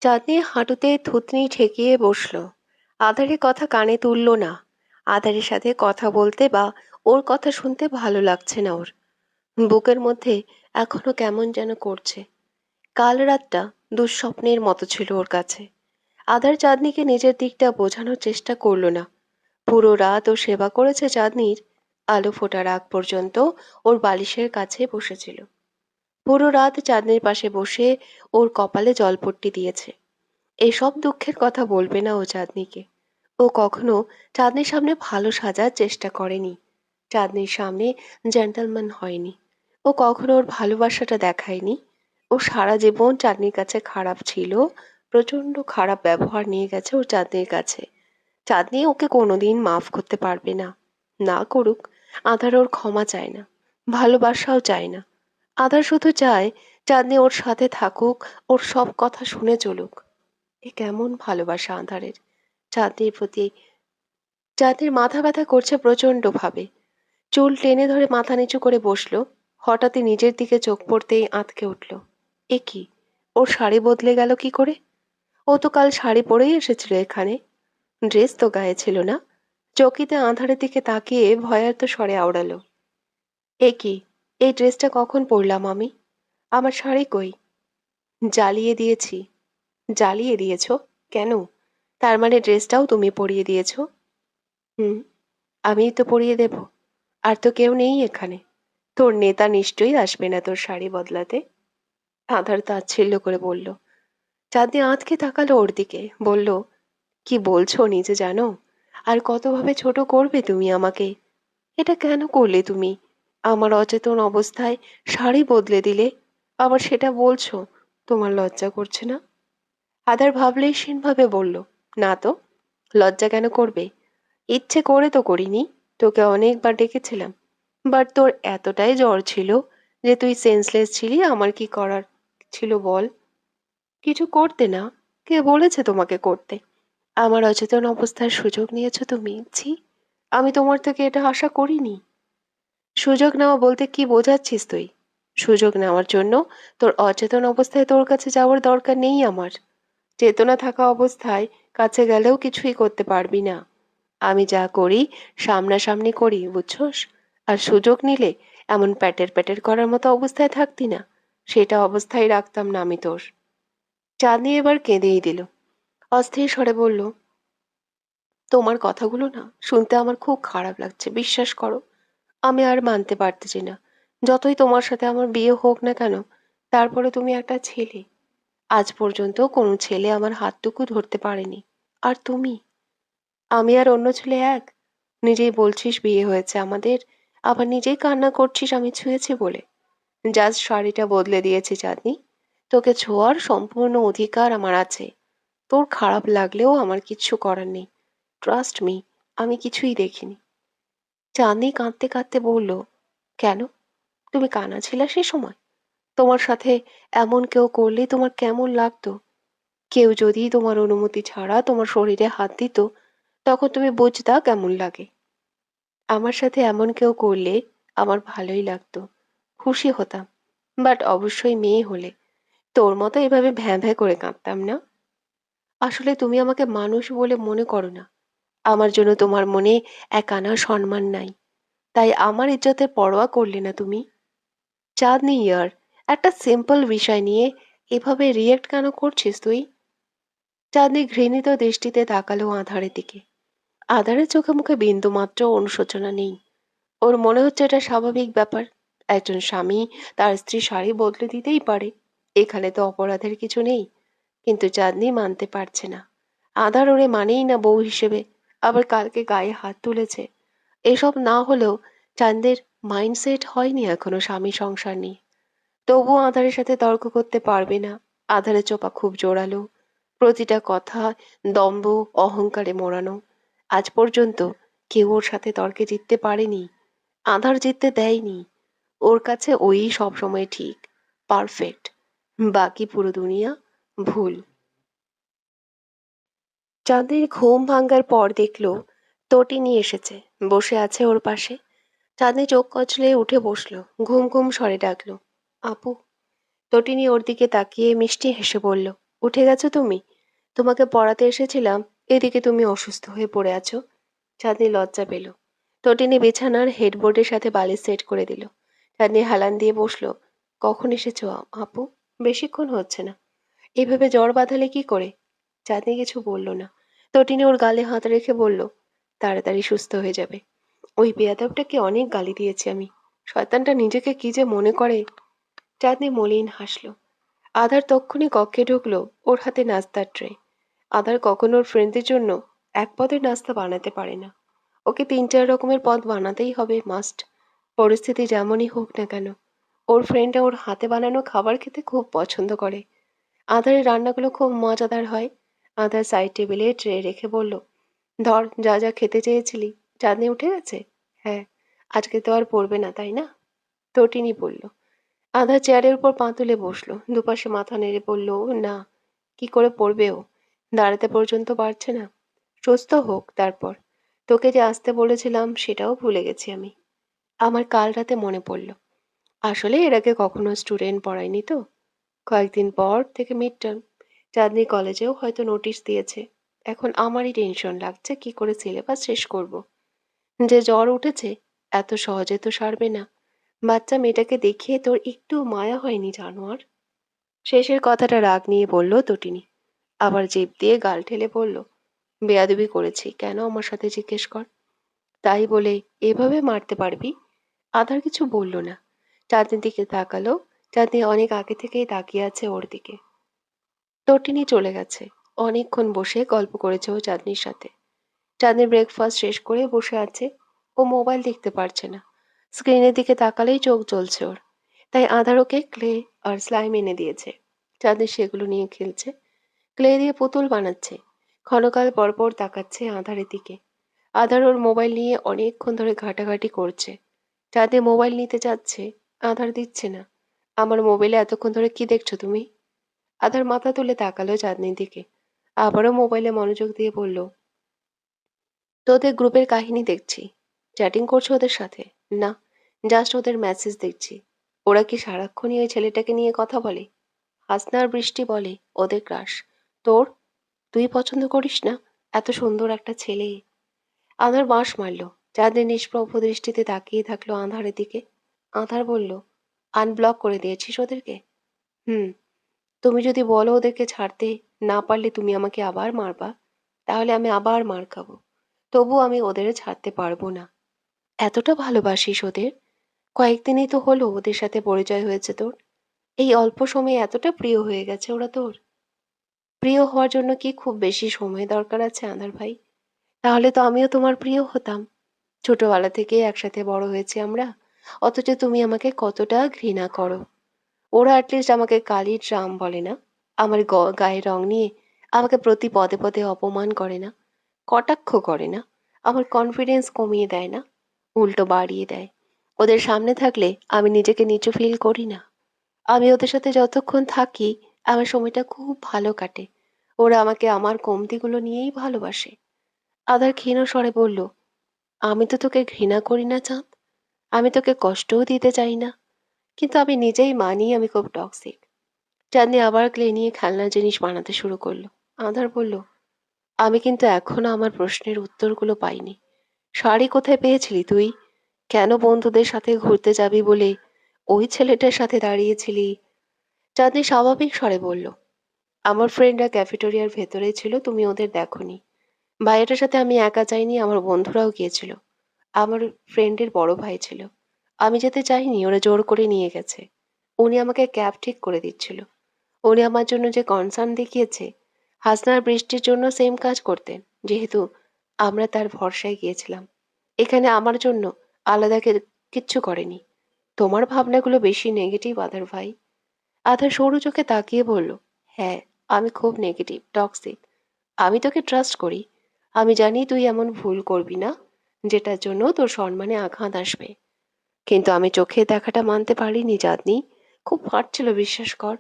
চাঁদনি হাঁটুতে থুতনি ঠেকিয়ে বসলো। আধারের কথা কানে তুলল না। আধারের সাথে কথা বলতে বা ওর কথা শুনতে ভালো লাগছে না ওর। বুকের মধ্যে এখনো কেমন যেন করছে। কাল রাতটা দুঃস্বপ্নের মতো ছিল ওর কাছে। আধার চাঁদনিকে নিজের দিকটা বোঝানোর চেষ্টা করলো না। পুরো রাত ও সেবা করেছে চাঁদনির। আলো ফোটার আগ পর্যন্ত ওর বালিশের কাছে বসেছিল। পুরো রাত চাঁদনির পাশে বসে ওর কপালে জলপট্টি দিয়েছে। এসব দুঃখের কথা বলবে না ও চাঁদনিকে। ও কখনো চাঁদনির সামনে ভালো সাজার চেষ্টা করেনি। চাঁদনির সামনে জেন্টলম্যান হয়নি। ও কখনো ওর ভালোবাসাটা দেখায়নি। ও সারা জীবন চাঁদনির কাছে খারাপ ছিল। প্রচন্ড খারাপ ব্যবহার নিয়ে গেছে ও চাঁদনির কাছে। চাঁদনি ওকে কোনোদিন মাফ করতে পারবে না। না করুক। আধার ওর ক্ষমা চায় না, ভালোবাসাও চায় না। আধার শুধু চায় চাঁদনি ওর সাথে থাকুক, ওর সব কথা শুনে চলুক। এ কেমন ভালোবাসা আঁধারের চাঁদনির প্রতি। চাঁদনির মাথা ব্যথা করছে প্রচন্ড ভাবে। চুল টেনে ধরে মাথা নিচু করে বসলো। হঠাৎই নিজের দিকে চোখ পড়তেই আঁতকে উঠল। এ কি? ওর শাড়ি বদলে গেল কি করে? ও তো কাল শাড়ি পরেই এসেছিল এখানে। ড্রেস তো গায়ে ছিল না। চকিতে আঁধারের দিকে তাকিয়ে ভয়ার্ত স্বরে আওড়ালো, এ কি? এই ড্রেসটা কখন পরলাম আমি? আমার শাড়ি কই? জ্বালিয়ে দিয়েছি। জ্বালিয়ে দিয়েছো? কেন? তার মানে ড্রেসটাও তুমি পরিয়ে দিয়েছো? হুম, আমিই তো পরিয়ে দেব। আর তো কেউ নেই এখানে। তোর নেতা নিশ্চয়ই আসবে না তোর শাড়ি বদলাতে। আধার তাচ্ছিল্য করে বলল। চাঁদনি আঁতকে তাকালো ওর দিকে, বলল, কি বলছো নিজে জানো? আর কতভাবে ছোট করবে তুমি আমাকে? এটা কেন করলে তুমি? আমার অচেতন অবস্থায় শাড়ি বদলে দিলে, আবার সেটা বলছো? তোমার লজ্জা করছে না? আধার ভাবলেশহীনভাবে বলল, না তো। লজ্জা কেন করবে? ইচ্ছে করে তো করিনি। তোকে অনেকবার ডেকেছিলাম। বাট তোর এতটাই জ্বর ছিল যে তুই সেন্সলেস ছিলি। আমার কি করার ছিল বল? কিছু করতে না। কে বলেছে তোমাকে করতে? আমার অচেতন অবস্থার সুযোগ নিয়েছো তুমি। ছি, আমি তোমার থেকে এটা আশা করিনি। সুযোগ নেওয়া বলতে কি বোঝাচ্ছিস তুই? সুযোগ নেওয়ার জন্য তোর অচেতন অবস্থায় তোর কাছে যাওয়ার দরকার নেই আমার। চেতনা থাকা অবস্থায় কাছে গেলেও কিছুই করতে পারবি না। আমি যা করি সামনাসামনি করি, বুঝছস? আর সুযোগ নিলে এমন প্যাটের প্যাটের করার মতো অবস্থায় থাকতি না, সেটা অবস্থায় রাখতাম না আমি তোর। চাঁদনি এবার কেঁদেই দিল। অস্থির স্বরে বলল, তোমার কথাগুলো না শুনতে আমার খুব খারাপ লাগছে, বিশ্বাস করো। আমি আর মানতে পারতেছি না। যতই তোমার সাথে আমার বিয়ে হোক না কেন, তারপরে তুমি একটা ছেলে। আজ পর্যন্ত কোনো ছেলে আমার হাতটুকু ধরতে পারেনি। আর তুমি, আমি আর অন্য ছেলে এক? নিজেই বলছিস বিয়ে হয়েছে আমাদের, আবার নিজেই কান্না করছিস আমি ছুঁয়েছি বলে। জাস্ট শাড়িটা বদলে দিয়েছি চাঁদনি। তোকে ছোঁয়ার সম্পূর্ণ অধিকার আমার আছে। তোর খারাপ লাগলেও আমার কিচ্ছু করার নেই। ট্রাস্ট মি, আমি কিছুই দেখিনি। চাঁদনি কাঁদতে কাঁদতে বলল, কেন? তুমি কানা ছিলা সে সময়? তোমার সাথে এমন কেউ করলে তোমার কেমন লাগতো? কেউ যদি তোমার অনুমতি ছাড়া তোমার শরীরে হাত দিত, তখন তুমি বুঝতা কেমন লাগে। আমার সাথে এমন কেউ করলে আমার ভালোই লাগতো, খুশি হতাম। বাট অবশ্যই মেয়ে হলে তোর মতো এভাবে ভ্যাঁ ভ্যাঁ করে কাঁদতাম না। আসলে তুমি আমাকে মানুষ বলে মনে করো না। আমার জন্য তোমার মনে এক আনা সম্মান নাই, তাই আমার ইজ্জতের পরোয়া করলে না তুমি। চাঁদনি ইয়ার, একটা সিম্পল বিষয় নিয়ে এভাবে রিয়েক্ট কেন করছিস তুই? চাঁদনি ঘৃণিত দৃষ্টিতে তাকালো আধারের দিকে। আধারের চোখে মুখে বিন্দুমাত্র অনুশোচনা নেই। ওর মনে হচ্ছে এটা স্বাভাবিক ব্যাপার। একজন স্বামী তার স্ত্রীর শাড়ি বদলে দিতেই পারে। এখানে তো অপরাধের কিছু নেই। কিন্তু চাঁদনি মানতে পারছে না। আধার ওরে মানেই না বউ হিসেবে, আবার কালকে গায়ে হাত তুলেছে। এসব না হলেও চাঁদের মাইন্ডসেট হয়নি এখনো স্বামী সংসার নিয়ে। তবুও আঁধারের সাথে তর্ক করতে পারবে না। আঁধারের চোপা খুব জোরালো, প্রতিটা কথা দম্ভ অহংকারে মোড়ানো। আজ পর্যন্ত কেউ ওর সাথে তর্কে জিততে পারেনি, আঁধার জিততে দেয়নি। ওর কাছে ওই সবসময় ঠিক, পারফেক্ট। বাকি পুরো দুনিয়া ভুল। চাঁদের ঘুম ভাঙার পর দেখলো তটিনী এসেছে, বসে আছে ওর পাশে। চাঁদনি চোখ কচলে উঠে বসলো, ঘুম ঘুম স্বরে ডাকলো, আপু। তটিনী ওর দিকে তাকিয়ে মিষ্টি হেসে বলল, উঠে গেছো তুমি? তোমাকে পড়াতে এসেছিলাম, এদিকে তুমি অসুস্থ হয়ে পড়ে আছো। চাঁদনি লজ্জা পেল। তটিনী বিছানার হেডবোর্ডের সাথে বালিশ সেট করে দিল। চাঁদনি হেলান দিয়ে বসলো। কখন এসেছো আপু? বেশিক্ষণ হচ্ছে না। এভাবে জ্বর বাঁধালে কি করে? চাঁদনি কিছু বলল না। তটিনী ওর গালে হাত রেখে বলল, তাড়াতাড়ি সুস্থ হয়ে যাবে। ওই বেয়াদবটাকে অনেক গালি দিয়েছি আমি। শয়তানটা নিজেকে কি যে মনে করে। চাঁদনি মলিন হাসল। আধার তক্ষুনি কক্ষে ঢুকলো, ওর হাতে নাস্তার ট্রে। আধার কখনো ওর ফ্রেন্ডদের জন্য এক পদের নাস্তা বানাতে পারে না। ওকে ৩-৪ রকমের পদ বানাতেই হবে, মাস্ট। পরিস্থিতি যেমনই হোক না কেন। ওর ফ্রেন্ডরা ওর হাতে বানানো খাবার খেতে খুব পছন্দ করে। আধারের রান্নাগুলো খুব মজাদার হয়। আধার সাইড টেবিলে ট্রে রেখে বলল, ধর যা যা খেতে চেয়েছিলি। চাঁদনি উঠে গেছে? হ্যাঁ। আজকে তো আর পড়বে না তাই না? তটিনী বলল। আধা চেয়ারের উপর পা তুলে বসলো, দুপাশে মাথা নেড়ে বলল, না। কি করে পড়বে ও? দাঁড়াতে পর্যন্ত পারছে না। সুস্থ হোক তারপর। তোকে যে আসতে বলেছিলাম সেটাও ভুলে গেছি আমি। আমার কাল রাতে মনে পড়ল। আসলে এর আগে কখনো স্টুডেন্ট পড়ায়নি তো। কয়েকদিন পর থেকে মিড টার্ম। চাঁদনি কলেজেও হয়তো নোটিশ দিয়েছে। এখন আমারই টেনশন লাগছে কি করে সিলেবাস শেষ করব। যে জ্বর উঠেছে, এত সহজে তো সারবে না। বাচ্চা মেয়েটাকে দেখিয়ে তোর একটু মায়া হয়নি জানোয়ার? শেষের কথাটা রাগ নিয়ে বলল তটিনী। আবার জিভ দিয়ে গাল ঠেলে বলল, বেয়াদবি করেছি কেন আমার সাথে জিজ্ঞেস কর। তাই বলে এভাবে মারতে পারবি? আধার কিছু বলল না। চাঁদনির দিকে তাকালো। চাঁদনি অনেক আগে থেকেই তাকিয়ে আছে ওর দিকে। তটিনী চলে গেছে। অনেকক্ষণ বসে গল্প করেছে ও চাঁদনির সাথে। চাঁদনি ব্রেকফাস্ট শেষ করে বসে আছে। ও মোবাইল দেখতে পারছে না। স্ক্রিনের দিকে তাকালেই চোখ জ্বলছে ওর। তাই আধার ওকে ক্লে আর স্লাইম এনে দিয়েছে। চাঁদনি সেগুলো নিয়ে খেলছে। ক্লে দিয়ে পুতুল বানাচ্ছে। ক্ষণকাল পরপর তাকাচ্ছে আধারের দিকে। আধার ওর মোবাইল নিয়ে অনেকক্ষণ ধরে ঘাটাঘাটি করছে। চাঁদনি মোবাইল নিতে যাচ্ছে, আধার দিচ্ছে না। আমার মোবাইলে এতক্ষণ ধরে কি দেখছো তুমি? আধার মাথা তুলে তাকালো চাঁদনির দিকে। আবারও মোবাইলে মনোযোগ দিয়ে বলল, তোদের গ্রুপের কাহিনী দেখছি। চ্যাটিং করছো ওদের সাথে? না, জাস্ট ওদের মেসেজ দেখছি। ওরা কি সারাক্ষণই ওই ছেলেটাকে নিয়ে কথা বলে? হাসনা আর বৃষ্টি বলে ওদের ক্রাশ। তোর? তুই পছন্দ করিস না? এত সুন্দর একটা ছেলে। আধার বাঁশ মারল। চাঁদনি নিষ্প্রভ দৃষ্টিতে তাকিয়ে থাকলো আঁধারের দিকে। আঁধার বলল, আনব্লক করে দিয়েছিস ওদেরকে? হুম। তুমি যদি বলো ওদেরকে ছাড়তে, না পারলে তুমি আমাকে আবার মারবা, তাহলে আমি আবার মার খাবো। তবু আমি ওদের ছাড়তে পারবো না। এতটা ভালোবাসিস ওদের? কয়েকদিনই তো হলো ওদের সাথে পরিচয় হয়েছে তোর। এই অল্প সময়ে এতটা প্রিয় হয়ে গেছে ওরা তোর? প্রিয় হওয়ার জন্য কি খুব বেশি সময় দরকার আছে আঁধার ভাই? তাহলে তো আমিও তোমার প্রিয় হতাম। ছোটবেলা থেকে একসাথে বড় হয়েছি আমরা, অথচ তুমি আমাকে কতটা ঘৃণা করো। ওরা অ্যাটলিস্ট আমাকে কালির ড্রাম বলে না, আমার গায়ের রং নিয়ে আমাকে প্রতি পদে পদে অপমান করে না, কটাক্ষ করে না, আমার কনফিডেন্স কমিয়ে দেয় না, উল্টো বাড়িয়ে দেয়। ওদের সামনে থাকলে আমি নিজেকে নিচু ফিল করি না। আমি ওদের সাথে যতক্ষণ থাকি আমার সময়টা খুব ভালো কাটে। ওরা আমাকে আমার কমতিগুলো নিয়েই ভালোবাসে। আধার ক্ষীণ স্বরে বলল, আমি তো তোকে ঘৃণা করি না চাঁদ, আমি তোকে কষ্টও দিতে চাই না, কিন্তু আমি নিজেই মানি আমি খুব টক্সিক। চাঁদনি আবার ক্লে নিয়ে খেলনার জিনিস বানাতে শুরু করলো। আধার বলল, আমি কিন্তু এখনো আমার প্রশ্নের উত্তরগুলো পাইনি। শাড়ি কোথায় পেয়েছিলি তুই? কেন বন্ধুদের সাথে ঘুরতে যাবি বলে ওই ছেলেটার সাথে দাঁড়িয়েছিলি? চাঁদনি স্বাভাবিক স্বরে বলল, আমার ফ্রেন্ডরা ক্যাফেটেরিয়ার ভেতরেই ছিল, তুমি ওদের দেখোনি। ভাইয়াটার সাথে আমি একা যাইনি, আমার বন্ধুরাও গিয়েছিল। আমার ফ্রেন্ডের বড় ভাই ছিল। আমি যেতে চাইনি, ওরা জোর করে নিয়ে গেছে। উনি আমাকে ক্যাব ঠিক করে দিচ্ছিল। উনি আমার জন্য যে কনসার্ন দেখিয়েছে, হাসনার বৃষ্টির জন্য সেম কাজ করতেন, যেহেতু আমরা তার ভরসায় গিয়েছিলাম। এখানে আমার জন্য আলাদা কিচ্ছু করেনি। তোমার ভাবনাগুলো বেশি নেগেটিভ আধার ভাই। আধার সরু চোখে তাকিয়ে বলল, হ্যাঁ, আমি খুব নেগেটিভ, টক্সিক। আমি তোকে ট্রাস্ট করি। আমি জানি তুই এমন ভুল করবি না যেটার জন্য তোর সম্মানে আঘাত আসবে। কিন্তু আমি চোখে দেখাটা মানতে পারিনি চাঁদনি। খুব ফাটছিল, বিশ্বাস কর।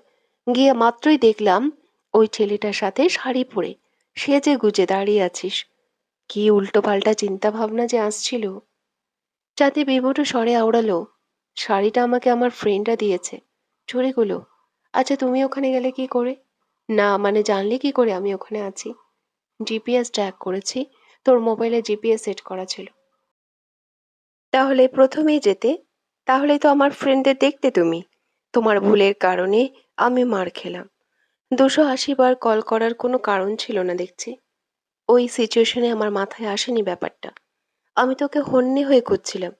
গিয়ে মাত্রই দেখলাম ওই ছেলেটার সাথে শাড়ি পরে সেজে গুজে দাঁড়িয়ে আছিস। কি উল্টো পাল্টা চিন্তা ভাবনা যে আসছিল। চাঁদনি বিমূঢ় স্বরে আওড়ালো, শাড়িটা আমাকে আমার ফ্রেন্ডরা দিয়েছে, চুড়িগুলো। আচ্ছা, তুমি ওখানে গেলে কি করে? না মানে জানলে কি করে আমি ওখানে আছি? জিপিএস ট্র্যাক করেছি। তোর মোবাইলে জিপিএস সেট করা ছিল। তাহলে প্রথমেই যেতে। তাহলে তো আমার ফ্রেন্ডদের দেখতে তুমি। তোমার ভুলের কারণে আমি মার খেলাম। 280 বার কল করার কোনো কারণ ছিল না দেখছি। ওই সিচুয়েশনে আমার মাথায় আসেনি ব্যাপারটা। আমি তোকে হন্যে হয়ে খুঁজছিলাম।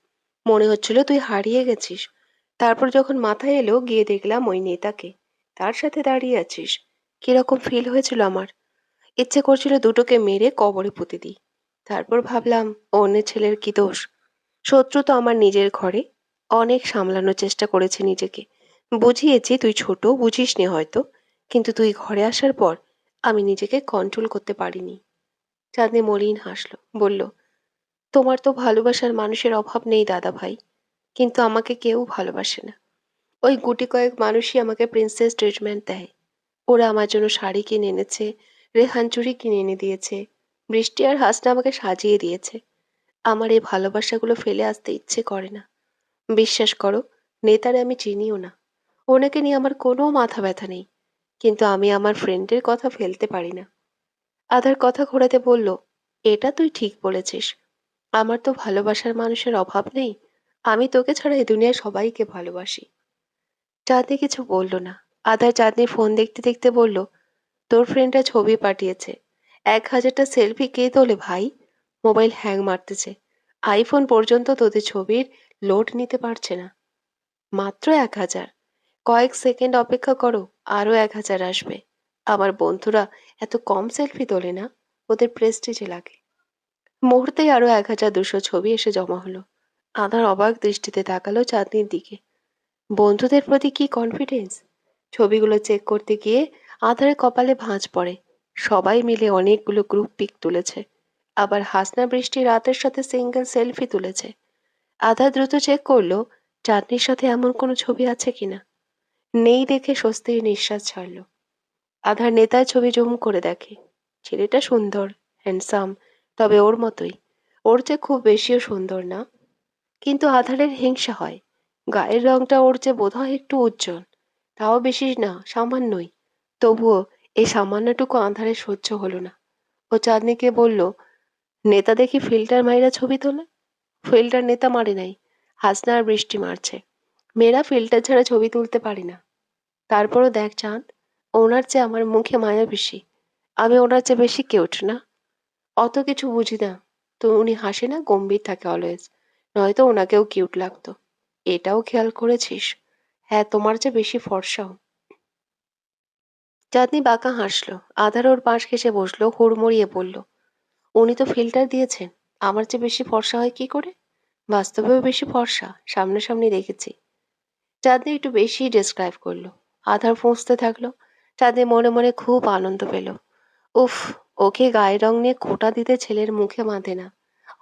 মনে হচ্ছিল তুই হারিয়ে গেছিস। তারপর যখন মাথায় এলো, গিয়ে দেখলাম ওই নেতাকে, তার সাথে দাঁড়িয়ে আছিস। কিরকম ফিল হয়েছিল আমার! ইচ্ছে করছিল দুটোকে মেরে কবরে পুঁতে দিই। তারপর ভাবলাম, অন্য ছেলের কি দোষ? শত্রু তো আমার নিজের ঘরে। অনেক সামলানোর চেষ্টা করেছি নিজেকে। বুঝিয়েছি তুই ছোট, বুঝিসনি হয়তো। কিন্তু তুই ঘরে আসার পর আমি নিজেকে কন্ট্রোল করতে পারিনি। চাঁদনি মলিন হাসল, বলল, তোমার তো ভালোবাসার মানুষের অভাব নেই দাদা ভাই। কিন্তু আমাকে কেউ ভালোবাসে না। ওই গুটি কয়েক মানুষই আমাকে প্রিন্সেস ট্রিটমেন্ট দেয়। ওরা আমার জন্য শাড়ি কিনে এনেছে, রেহান চুড়ি কিনে এনে দিয়েছে, বৃষ্টি আর হাসনা আমাকে সাজিয়ে দিয়েছে। আমার এই ভালোবাসাগুলো ফেলে আসতে ইচ্ছে করে না। বিশ্বাস করো, নেতারে আমি চিনিও না। ওনাকে নিয়ে আমার কোনো মাথা ব্যথা নেই। কিন্তু আমি আমার ফ্রেন্ডের কথা ফেলতে পারি না। আধার কথা ঘোরাতে বলল, এটা তুই ঠিক বলেছিস। আমার তো ভালোবাসার মানুষের অভাব নেই। আমি তোকে ছাড়া এই দুনিয়ায় সবাইকে ভালোবাসি। চাঁদনি কিছু বলল না। আধার চাঁদনি ফোন দেখতে দেখতে বলল, তোর ফ্রেন্ডরা ছবি পাঠিয়েছে। 1000টা সেলফি কে তোলে ভাই? মোবাইল হ্যাং মারতেছে। আইফোন পর্যন্ত তোদের ছবির লোড নিতে পারছে না। মাত্র 1000? কয়েক সেকেন্ড অপেক্ষা করো, আরো 1000 আসবে। আমার বন্ধুরা এত কম সেলফি তোলে না, ওদের প্রেস্টিজে লাগে। মুহূর্তেই আরো 1200 ছবি এসে জমা হলো। আধার অবাক দৃষ্টিতে তাকালো চাঁদনির দিকে। বন্ধুদের প্রতি কি কনফিডেন্স! ছবিগুলো চেক করতে গিয়ে আধারের কপালে ভাঁজ পড়ে। সবাই মিলে অনেকগুলো গ্রুপ পিক তুলেছে। আবার হাসনা বৃষ্টি রাতের সাথে সিঙ্গেল সেলফি তুলেছে। আধা দ্রুত চেক করলো চাঁদনির সাথে এমন কোনো ছবি আছে কিনা। নেই দেখে স্বস্তির নিঃশ্বাস ছাড়ল। আধার নেতার ছবি জুম করে দেখে। ছেলেটা সুন্দর, হ্যান্ডসাম, তবে ওর মতোই। ওর চেয়ে খুব বেশিও সুন্দর না। কিন্তু আধারের হিংসা হয়। গায়ের রংটা ওর চেয়ে বোধহয় একটু উজ্জ্বল। তাও বেশি না, সামান্যই। তবুও এই সামান্যটুকু আঁধারে সহ্য হলো না। ও চাঁদনিকে বলল, নেতা দেখি ফিল্টার মাইরা ছবি তোলে। ফিল্টার নেতা মারে নাই, হাসনা আর বৃষ্টি মারছে। মেয়েরা ফিল্টার ছাড়া ছবি তুলতে পারি না। তারপরও দেখ চাঁদ, ওনার চেয়ে আমার মুখে মায়া বেশি। আমি ওনার চেয়ে বেশি কিউট না? অত কিছু বুঝি না। তো উনি হাসে না, গম্ভীর থাকে অলওয়েজ। নয়তো ওনাকেও কিউট লাগতো। এটাও খেয়াল করেছিস? হ্যাঁ, তোমার চেয়ে বেশি ফর্সাও। চাঁদনি বাঁকা হাসলো। আধার ওর পাশ ঘেঁষে বসলো, হুড়মুড়িয়ে বলল, উনি তো ফিল্টার দিয়েছেন। আমার চেয়ে বেশি ফর্সা হয় কি করে? বাস্তবেও বেশি ফর্সা, সামনাসামনি দেখেছি। চাঁদনি একটু বেশি ডেসক্রাইব করলো। আধার ফুঁসতে থাকলো। চাঁদনি মনে মনে খুব আনন্দ পেল। উফ, ওকে গায়ের রং নিয়ে খোঁটা দিতে ছেলের মুখে বাঁধে না,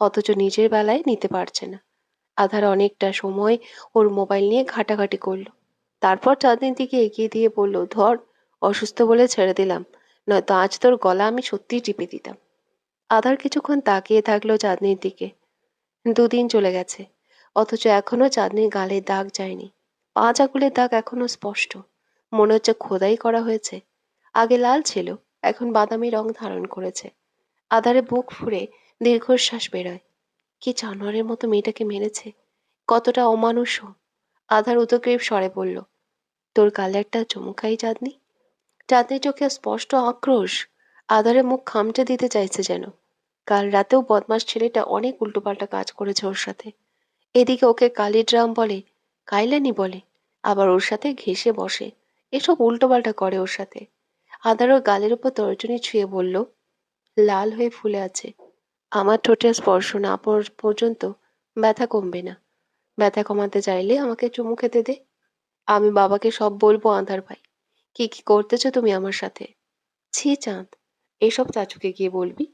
অথচ নিজের বেলায় নিতে পারছে না। আধার অনেকটা সময় ওর মোবাইল নিয়ে ঘাটাঘাটি করলো। তারপর চাঁদনির দিকে এগিয়ে দিয়ে বলল, ধর, অসুস্থ বলে ছেড়ে দিলাম, নয়তো আজ তোর গলা আমি সত্যিই টিপে দিতাম। আধার কিছুক্ষণ তাকিয়ে থাকলো চাঁদনির দিকে। 2 দিন চলে গেছে, অথচ এখনো চাঁদনির গালে দাগ যায়নি। 5 আঙ্গুলের দাগ এখনো স্পষ্ট। মনে হচ্ছে খোদাই করা হয়েছে। আগে লাল ছিল, এখন বাদামি রং ধারণ করেছে। আধারে বুক ফুঁড়ে দীর্ঘশ্বাস বেরোয়। কি জানোয়ারের মতো মেয়েটাকে মেরেছে! কতটা অমানুষ ও! আধার উদগ্রীব স্বরে বলল, তোর গালে একটা চুমু খাই চাঁদনি। চাঁদনির চোখে স্পষ্ট আক্রোশ। আধারে মুখ খামচে দিতে চাইছে যেন। কাল রাতেও বদমাস ছেলেটা অনেক উল্টোপাল্টা কাজ করেছে ওর সাথে। এদিকে ওকে কালি ড্রাম বলে, কাইলানি বলে, আবার ওর সাথে ঘেঁষে বসে। এসব উল্টোপাল্টা করে ওর সাথে। আধার ওর গালের উপর তর্জনী ছুঁয়ে বলল, লাল হয়ে ফুলে আছে। আমার ঠোঁটের স্পর্শ না পর্যন্ত ব্যথা কমবে না। ব্যথা কমাতে চাইলে আমাকে চুমু খেতে দে। আমি বাবাকে সব বলবো আঁধার ভাই। কি কি করতেছো তুমি আমার সাথে! ছি চাঁদ, এসব চাচুকে গিয়ে বলবি?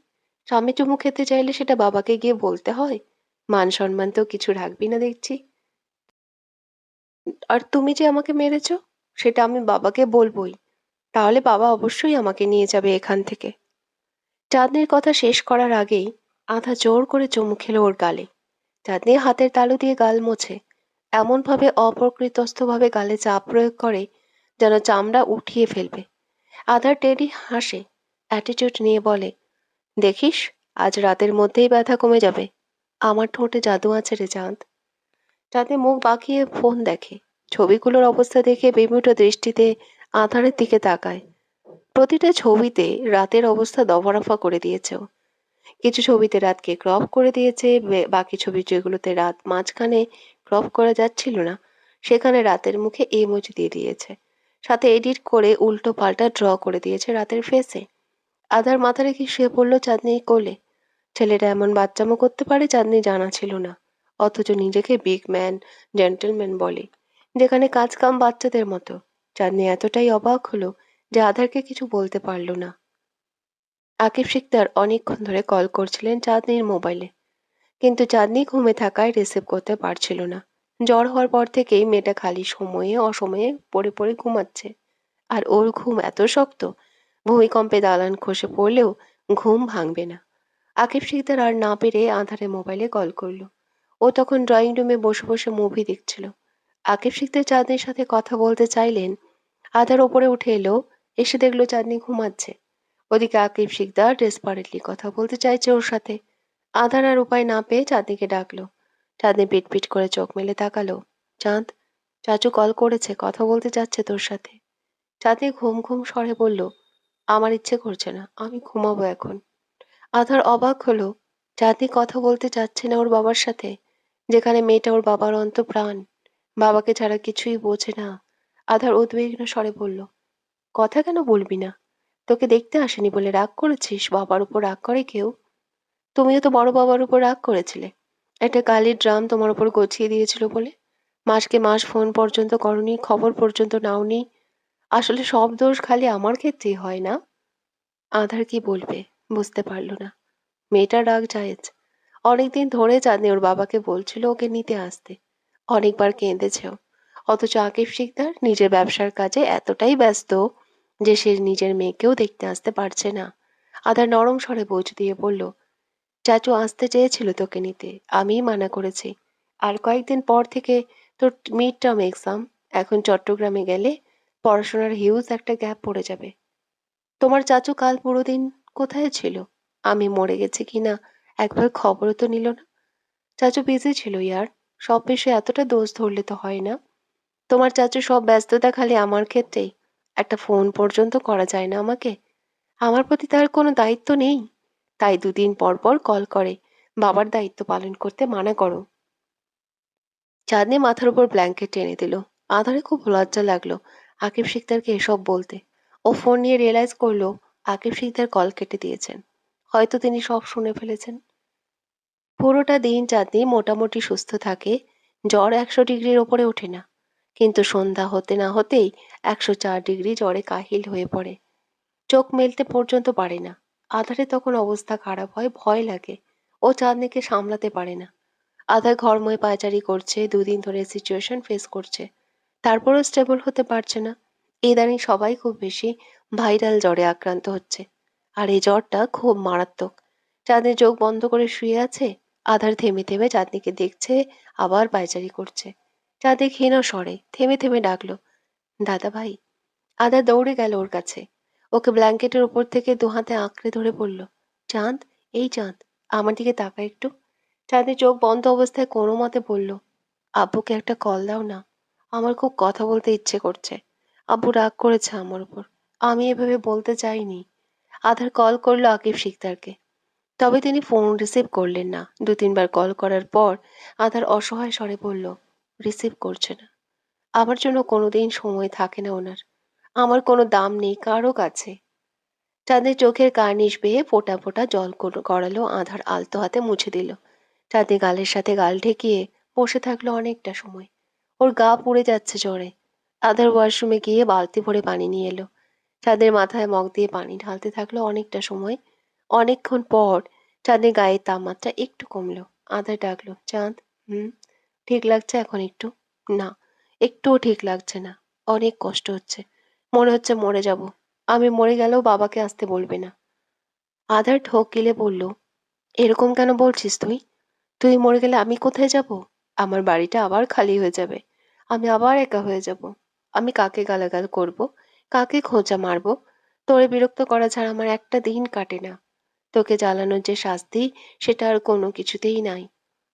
স্বামী চুমু খেতে চাইলে সেটা বাবাকে গিয়ে বলতে হয়? মান সম্মান তো কিছু রাখবি না দেখছি। আর তুমি যে আমাকে মেরেছো, সেটা আমি বাবাকে বলবোই। তাহলে বাবা অবশ্যই আমাকে নিয়ে যাবে এখান থেকে। চাঁদনির কথা শেষ করার আগেই আধা জোর করে চুমু খেলো ওর গালে। চাঁদনি হাতের তালু দিয়ে গাল মোছে, এমনভাবে অপ্রকৃতস্থভাবে গালে চাপ প্রয়োগ করে যেন চামড়া উঠিয়ে ফেলবে। আধা টেডি হাসে, অ্যাটিটিউড নিয়ে বলে, দেখিস, আজ রাতের মধ্যেই ব্যথা কমে যাবে। আমার ঠোঁটে জাদু আছে রে চাঁদ। চাঁদনি মুখ বাঁকিয়ে ফোন দেখে। ছবিগুলোর অবস্থা দেখে বিমূঢ় দৃষ্টিতে আধারের দিকে তাকায়। প্রতিটা ছবিতে রাতের অবস্থা দফারফা করে দিয়েছে ও। কিছু ছবিতে রাতকে ক্রপ করে দিয়েছে, বাকি ছবি যেগুলোতে রাত মাঝখানে ক্রপ করা যাচ্ছিল না, সেখানে রাতের মুখে ইমোজি দিয়ে দিয়েছে। সাথে এডিট করে উল্টো পাল্টা ড্র করে দিয়েছে রাতের ফেসে। আধার মাথা রেখে শুয়ে পড়ল চাঁদনির কোলে। ছেলেটা এমন বাচ্চামো করতে পারে চাঁদনি জানা ছিল না। অথচ নিজেকে বিগ ম্যান, জেন্টলম্যান বলে, যেখানে কাজ কাম বাচ্চাদের মতো। চাঁদনি এতটাই অবাক হলো যে আধারকে কিছু বলতে পারল না। আকিব শিকদার অনেকক্ষণ ধরে কল করছিলেন চাঁদনির মোবাইলে, কিন্তু চাঁদনি ঘুমে থাকায় রিসিভ করতে পারছিল না। জ্বর হওয়ার পর থেকেই মেয়েটা খালি সময়ে অসময়ে পড়ে পড়ে ঘুমাচ্ছে। আর ওর ঘুম এত শক্ত, ভূমিকম্পে দালান খসে পড়লেও ঘুম ভাঙবে না। আকিব শিকদার আর না পেরে আধারে মোবাইলে কল করলো। ও তখন ড্রয়িং রুমে বসে বসে মুভি দেখছিল। আকিব শিকদার চাঁদনির সাথে কথা বলতে চাইলেন। আধার ওপরে উঠে এলো, এসে দেখলো চাঁদনি ঘুমাচ্ছে। ওদিকে আকিব শিকদার ডেসপারেটলি কথা বলতে চাইছে ওর সাথে। আধার আর উপায় না পেয়ে চাঁদনিকে ডাকলো। চাঁদনি পিট পিট করে চোখ মেলে তাকালো। চাঁদ, চাচু কল করেছে, কথা বলতে চাচ্ছে তোর সাথে। চাঁদনি ঘুম ঘুম স্বরে বলল, আমার ইচ্ছে করছে না, আমি ঘুমাবো এখন। আধার অবাক হলো, চাঁদনি কথা বলতে চাচ্ছে না ওর বাবার সাথে, যেখানে মেয়েটা ওর বাবার অন্তঃপ্রাণ, বাবাকে ছাড়া কিছুই বোঝে না। আধার উদ্বিগ্ন স্বরে বলল, কথা কেন বলবি না? তোকে দেখতে আসেনি বলে রাগ করেছিস? বাবার উপর রাগ করে কেউ? তুমিও তো বড় বাবার উপর রাগ করেছিলে, একটা কালির ড্রাম তোমার উপর গছিয়ে দিয়েছিল বলে। মাসকে মাস ফোন পর্যন্ত করনি, খবর পর্যন্ত নাওনি। আসলে সব দোষ খালি আমার ক্ষেত্রেই হয় না? আধার কি বলবে, বুঝতে পারল না। মেয়েটার রাগ জায়েজ। অনেকদিন ধরে চাঁদনি ওর বাবাকে বলছিল ওকে নিতে আসতে। অনেকবার কেঁদেছেও। অথচ আকিব শিকদার নিজের ব্যবসার কাজে এতটাই ব্যস্ত যে সে নিজের মেয়েকেও দেখতে আসতে পারছে না। আধার নরম স্বরে বোঝ দিয়ে বলল, চাচু আসতে চেয়েছিল তোকে নিতে, আমিই মানা করেছি। আর কয়েকদিন পর থেকে তোর মিড টার্ম এক্সাম। এখন চট্টগ্রামে গেলে পড়াশোনার হিউজ একটা গ্যাপ পড়ে যাবে। তোমার চাচু কাল পুরো দিন কোথায় ছিল? আমি মরে গেছি কিনা একবার খবরও তো নিল না। চাচু বিজি ছিল ইয়ার। সব বিষয়ে এতটা দোষ ধরলে তো হয় না। তোমার চাচু সব ব্যস্ততা খালি আমার ক্ষেত্রেই। একটা ফোন পর্যন্ত করা যায় না আমাকে? আমার প্রতি তার কোনো দায়িত্ব নেই? তাই দুদিন পর পর কল করে। বাবার দায়িত্ব পালন করতে মানা করো। চাঁদনি মাথার উপর ব্ল্যাঙ্কেট টেনে দিল। আধারে খুব লজ্জা লাগলো আকিব শিকদারকে এসব বলতে। ও ফোন নিয়ে রিয়েলাইজ করলো আকিব শিকদার কল কেটে দিয়েছেন। হয়তো তিনি সব শুনে ফেলেছেন। পুরোটা দিন চাঁদনি মোটামুটি সুস্থ থাকে। জ্বর 100 ডিগ্রির ওপরে ওঠে না। কিন্তু সন্ধ্যা হতে না হতেই 104 ডিগ্রি জ্বরে কাহিল হয়ে পড়ে। চোখ মেলতে পর্যন্ত পারে না। আধারে তখন অবস্থা খারাপ হয়, ভয় লাগে। ও চাঁদনিকে সামলাতে পারে না। আধার ঘরময় পায়চারি করছে, দুদিন ধরে সিচুয়েশন ফেস করছে। তারপরও স্টেবল হতে পারছে না। ইদানিং সবাই খুব বেশি ভাইরাল জ্বরে আক্রান্ত হচ্ছে। আর এই জ্বরটা খুব মারাত্মক। চাঁদনি চোখ বন্ধ করে শুয়ে আছে। আধার থেমে থেমে চাঁদনিকে দেখছে, আবার পায়চারি করছে। চাঁদনি ক্ষীণ স্বরে থেমে থেমে ডাকলো, দাদা ভাই। আদা দৌড়ে গেল ওর কাছে। ওকে ব্ল্যাঙ্কেটের উপর থেকে দুহাতে আঁকড়ে ধরে বলল, চাঁদ, এই চাঁদ, আমার দিকে তাকা একটু। চাঁদের চোখ বন্ধ অবস্থায় কোনো মতে বলল, আব্বুকে একটা কল দাও না। আমার খুব কথা বলতে ইচ্ছে করছে। আব্বু রাগ করেছে আমার উপর। আমি এভাবে বলতে চাইনি। আধার কল করলো আকিব শিকদারকে। তবে তিনি ফোন রিসিভ করলেন না। 2-3 বার কল করার পর আধার অসহায় স্বরে বলল, রিসিভ করছে না। আমার জন্য কোনোদিন সময় থাকে না ওনার। আমার কোনো দাম নেই কারো কাছে। চাঁদের চোখের কার্নিশ বেয়ে ফোঁটা ফোঁটা জল গড়ালো। আধার আলতো হাতে মুছে দিল। চাঁদনি গালের সাথে গাল ঠেকিয়ে বসে থাকলো অনেকটা সময়। ওর গা পুড়ে যাচ্ছে জ্বরে। আধার ওয়াশরুমে গিয়ে বালতি ভরে পানি নিয়ে এলো। চাঁদের মাথায় মগ দিয়ে পানি ঢালতে থাকলো অনেকটা সময়। অনেকক্ষণ পর চাঁদের গায়ের তাপমাত্রা একটু কমলো। আধার ডাকলো, চাঁদ। হুম। ঠিক লাগছে এখন একটু? না, একটুও ঠিক লাগছে না। অনেক কষ্ট হচ্ছে। মনে হচ্ছে মরে যাব। আমি মরে গেলেও বাবাকে আসতে বলবে না। আধার ঢোক গিলে বলল, এরকম কেন বলছিস তুই? তুই মরে গেলে আমি কোথায় যাব? আমার বাড়িটা আবার খালি হয়ে যাবে। আমি আবার একা হয়ে যাব। আমি কাকে গালাগাল করব? কাকে খোঁচা মারবো? তোরে বিরক্ত করা ছাড়া আমার একটা দিন কাটে না। তোকে জ্বালানোর যে শাস্তি, সেটা আর কোনো কিছুতেই নাই।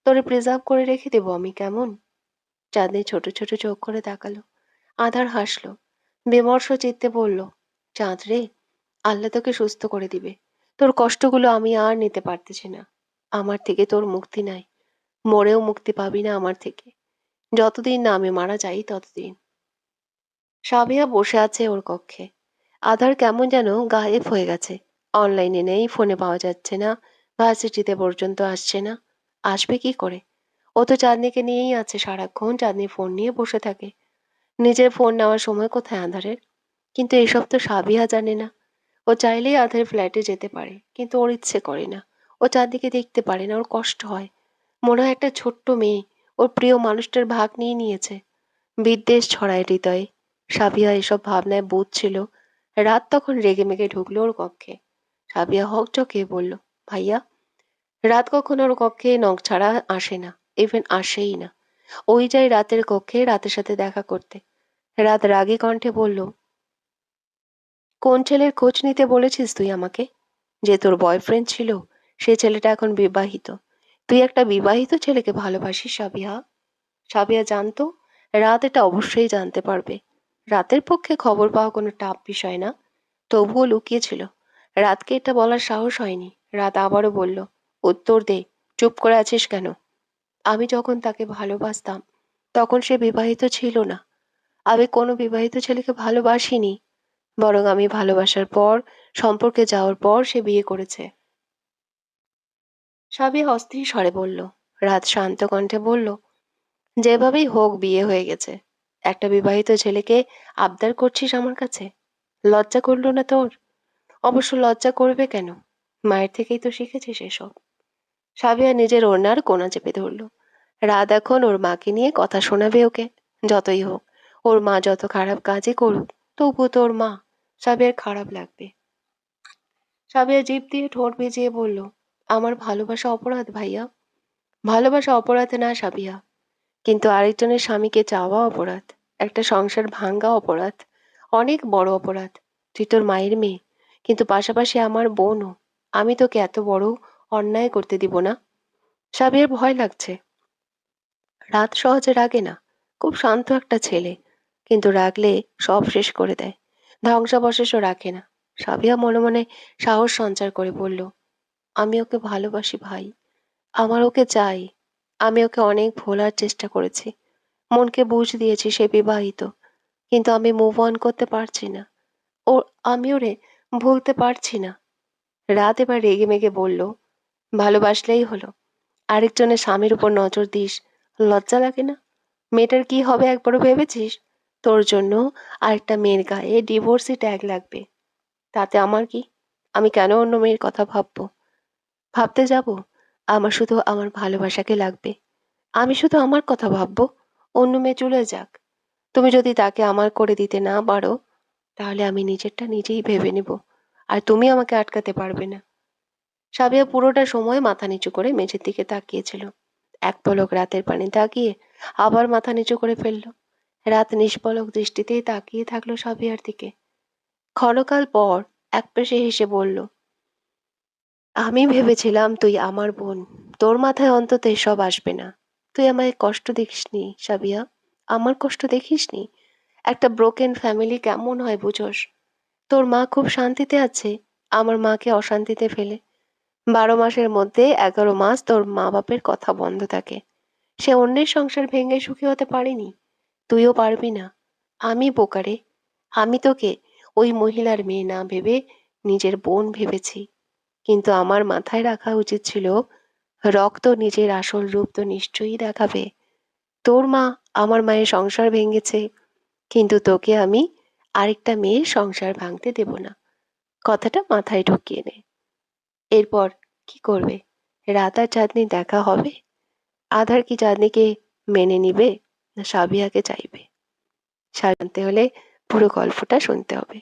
তোরে প্রিজার্ভ করে রেখে দেবো আমি কেমন? চাঁদনি ছোট ছোট চোখ করে তাকালো। আধার হাসলো। বিমর্ষ চিত্তে বলল, চাঁদ রে, আল্লাহ তোকে সুস্থ করে দিবে। তোর কষ্টগুলো আমি আর নিতে পারতেছি না। আমার থেকে তোর মুক্তি নাই। মরেও মুক্তি পাবি না আমার থেকে। যতদিন না আমি মারা যাই ততদিন। সাবিয়া বসে আছে ওর কক্ষে। আধার কেমন যেন গায়েব হয়ে গেছে। অনলাইনে নেই, ফোনে পাওয়া যাচ্ছে না, ভার্সিটিতে পর্যন্ত আসছে না। আসবে কি করে? ও তো চাঁদনিকে নিয়েই আছে সারাক্ষণ। চাঁদনি ফোন নিয়ে বসে থাকে। নিজের ফোন নেওয়ার সময় কোথায় আঁধারের? কিন্তু এসব তো সাবিহা জানে না। ও চাইলেই আঁধারের ফ্ল্যাটে যেতে পারে, কিন্তু ওর ইচ্ছে করে না। ও চাঁদনিকে দেখতে পারে না, ওর কষ্ট হয়। মনে হয় একটা ছোট্ট মেয়ে ওর প্রিয় মানুষটার ভাগ নিয়ে নিয়েছে। বিদ্বেষ ছড়ায় হৃদয়ে। সাবিহা এসব ভাবনায় বুঝছিল। রাত তখন রেগেমেগে ঢুকলো ওর কক্ষে। সাবিহা হকচকিয়ে বলল, ভাইয়া। রাত কখনো ওর কক্ষে নখ ছাড়া আসে না। ইভেন আসেই না। ওই যায় রাতের কক্ষে রাতের সাথে দেখা করতে। রাত রাগী কণ্ঠে বলল, কোন ছেলের খোঁজ নিতে বলেছিস তুই আমাকে? যে তোর বয়ফ্রেন্ড ছিল, সে ছেলেটা এখন বিবাহিত। তুই একটা বিবাহিত ছেলেকে ভালোবাসিস সাবিহা? সাবিহা জানতো রাত এটা অবশ্যই জানতে পারবে। রাতের পক্ষে খবর পাওয়া কোনো টাফ বিষয় না। তবুও লুকিয়েছিল। রাতকে এটা বলার সাহস হয়নি। রাত আবারও বলল, উত্তর দে। চুপ করে আছিস কেন? আমি যখন তাকে ভালোবাসতাম, তখন সে বিবাহিত ছিল না। আমি কোনো বিবাহিত ছেলেকে ভালোবাসিনি। বরং আমি ভালোবাসার পর, সম্পর্কে যাওয়ার পর সে বিয়ে করেছে। সাবিয়া অস্থির স্বরে বলল। রাত শান্ত কণ্ঠে বলল, যেভাবেই হোক বিয়ে হয়ে গেছে। একটা বিবাহিত ছেলেকে আবদার করছিস আমার কাছে? লজ্জা করলো না তোর? অবশ্য লজ্জা করবে কেন? মায়ের থেকেই তো শিখেছিস এসব। সাবিয়া নিজের ওড়নার কোণা চেপে ধরল। রাত এখন ওর মাকে নিয়ে কথা শোনাবে ওকে। যতই হোক, ওর মা যত খারাপ কাজই করুক, তবুও তো ওর মা। সাবিয়ার খারাপ লাগবে। সাবিয়া জিভ দিয়ে ঠোঁট ভিজিয়ে বলল, আমার ভালোবাসা অপরাধ ভাইয়া? ভালোবাসা অপরাধ না সাবিয়া, কিন্তু আরেকজনের স্বামীকে চাওয়া অপরাধ। একটা সংসার ভাঙ্গা অপরাধ। অনেক বড় অপরাধ। তুই তোর মায়ের মেয়ে। কিন্তু পাশাপাশি আমার বোনও। আমি তোকে এত বড় অন্যায় করতে দিব না। সাবিয়ার ভয় লাগছে। রাত সহজে রাগে না। খুব শান্ত একটা ছেলে। কিন্তু রাগলে সব শেষ করে দেয়। ধ্বংসাবশেষও রাখে না। সাবিয়া মনে মনে সাহস সঞ্চার করে বলল, আমি ওকে ভালোবাসি ভাই। আমার ওকে চাই। আমি ওকে অনেক ভোলার চেষ্টা করেছি। মনকে বুঝ দিয়েছি সে বিবাহিত। কিন্তু আমি মুভ অন করতে পারছি না। ও আমি ওরে ভুলতে পারছি না। রাত এবার রেগে মেগে বলল, ভালোবাসলেই হলো। আরেকজনের স্বামীর উপর নজর দিস। লজ্জা লাগে না? মেয়েটার কি হবে একবারও ভেবেছিস? তোর জন্য আরেকটা মেয়ের গায়ে ডিভোর্সি ট্যাগ লাগবে। তাতে আমার কি? আমি কেন অন্য মেয়ের কথা ভাববো? ভাবতে যাব? আমার শুধু আমার ভালোবাসাকে লাগবে। আমি শুধু আমার কথা ভাববো। অন্য মেয়ে চলে যাক। তুমি যদি তাকে আমার করে দিতে না পারো, তাহলে আমি নিজেরটা নিজেই ভেবে নেব। আর তুমি আমাকে আটকাতে পারবে না। সাবিয়া পুরোটা সময় মাথা নিচু করে মেঝের দিকে তাকিয়েছিল। এক পলক রাতের পানে তাকিয়ে আবার মাথা নিচু করে ফেলল। রাত নিষ্পলক দৃষ্টিতেই তাকিয়ে থাকলো সাবিয়ার দিকে। ক্ষণকাল পর একপেশে হেসে বলল, আমি ভেবেছিলাম তুই আমার বোন। তোর মাথায় অন্তত এসব আসবে না। তুই আমায় কষ্ট দেখিসনি সাবিয়া। আমার কষ্ট দেখিসনি। একটা ব্রোকেন ফ্যামিলি কেমন হয় বুঝোস? তোর মা খুব শান্তিতে আছে, আমার মাকে অশান্তিতে ফেলে। 12 মাসের মধ্যে 11 মাস তোর মা বাপের কথা বন্ধ থাকে। সে অন্যের সংসার ভেঙে সুখী হতে পারেনি। তুইও পারবি না। আমি বোকারে। আমি তোকে ওই মহিলার মেয়ে না ভেবে নিজের বোন ভেবেছি। কিন্তু আমার মাথায় রাখা উচিত ছিল, রক্ত নিজের আসল রূপ তো নিশ্চয়ই দেখাবে। তোর মা আমার মায়ের সংসার ভেঙেছে, কিন্তু তোকে আমি আরেকটা মেয়ের সংসার ভাঙতে দেব না। কথাটা মাথায় ঢুকিয়ে নে। এরপর কি করবে? রাত আর চাঁদনি দেখা হবে? আধার কি চাঁদনিকে মেনে নিবে, না সাবিয়াকে চাইবে? জানতে হলে পুরো গল্পটা শুনতে হবে।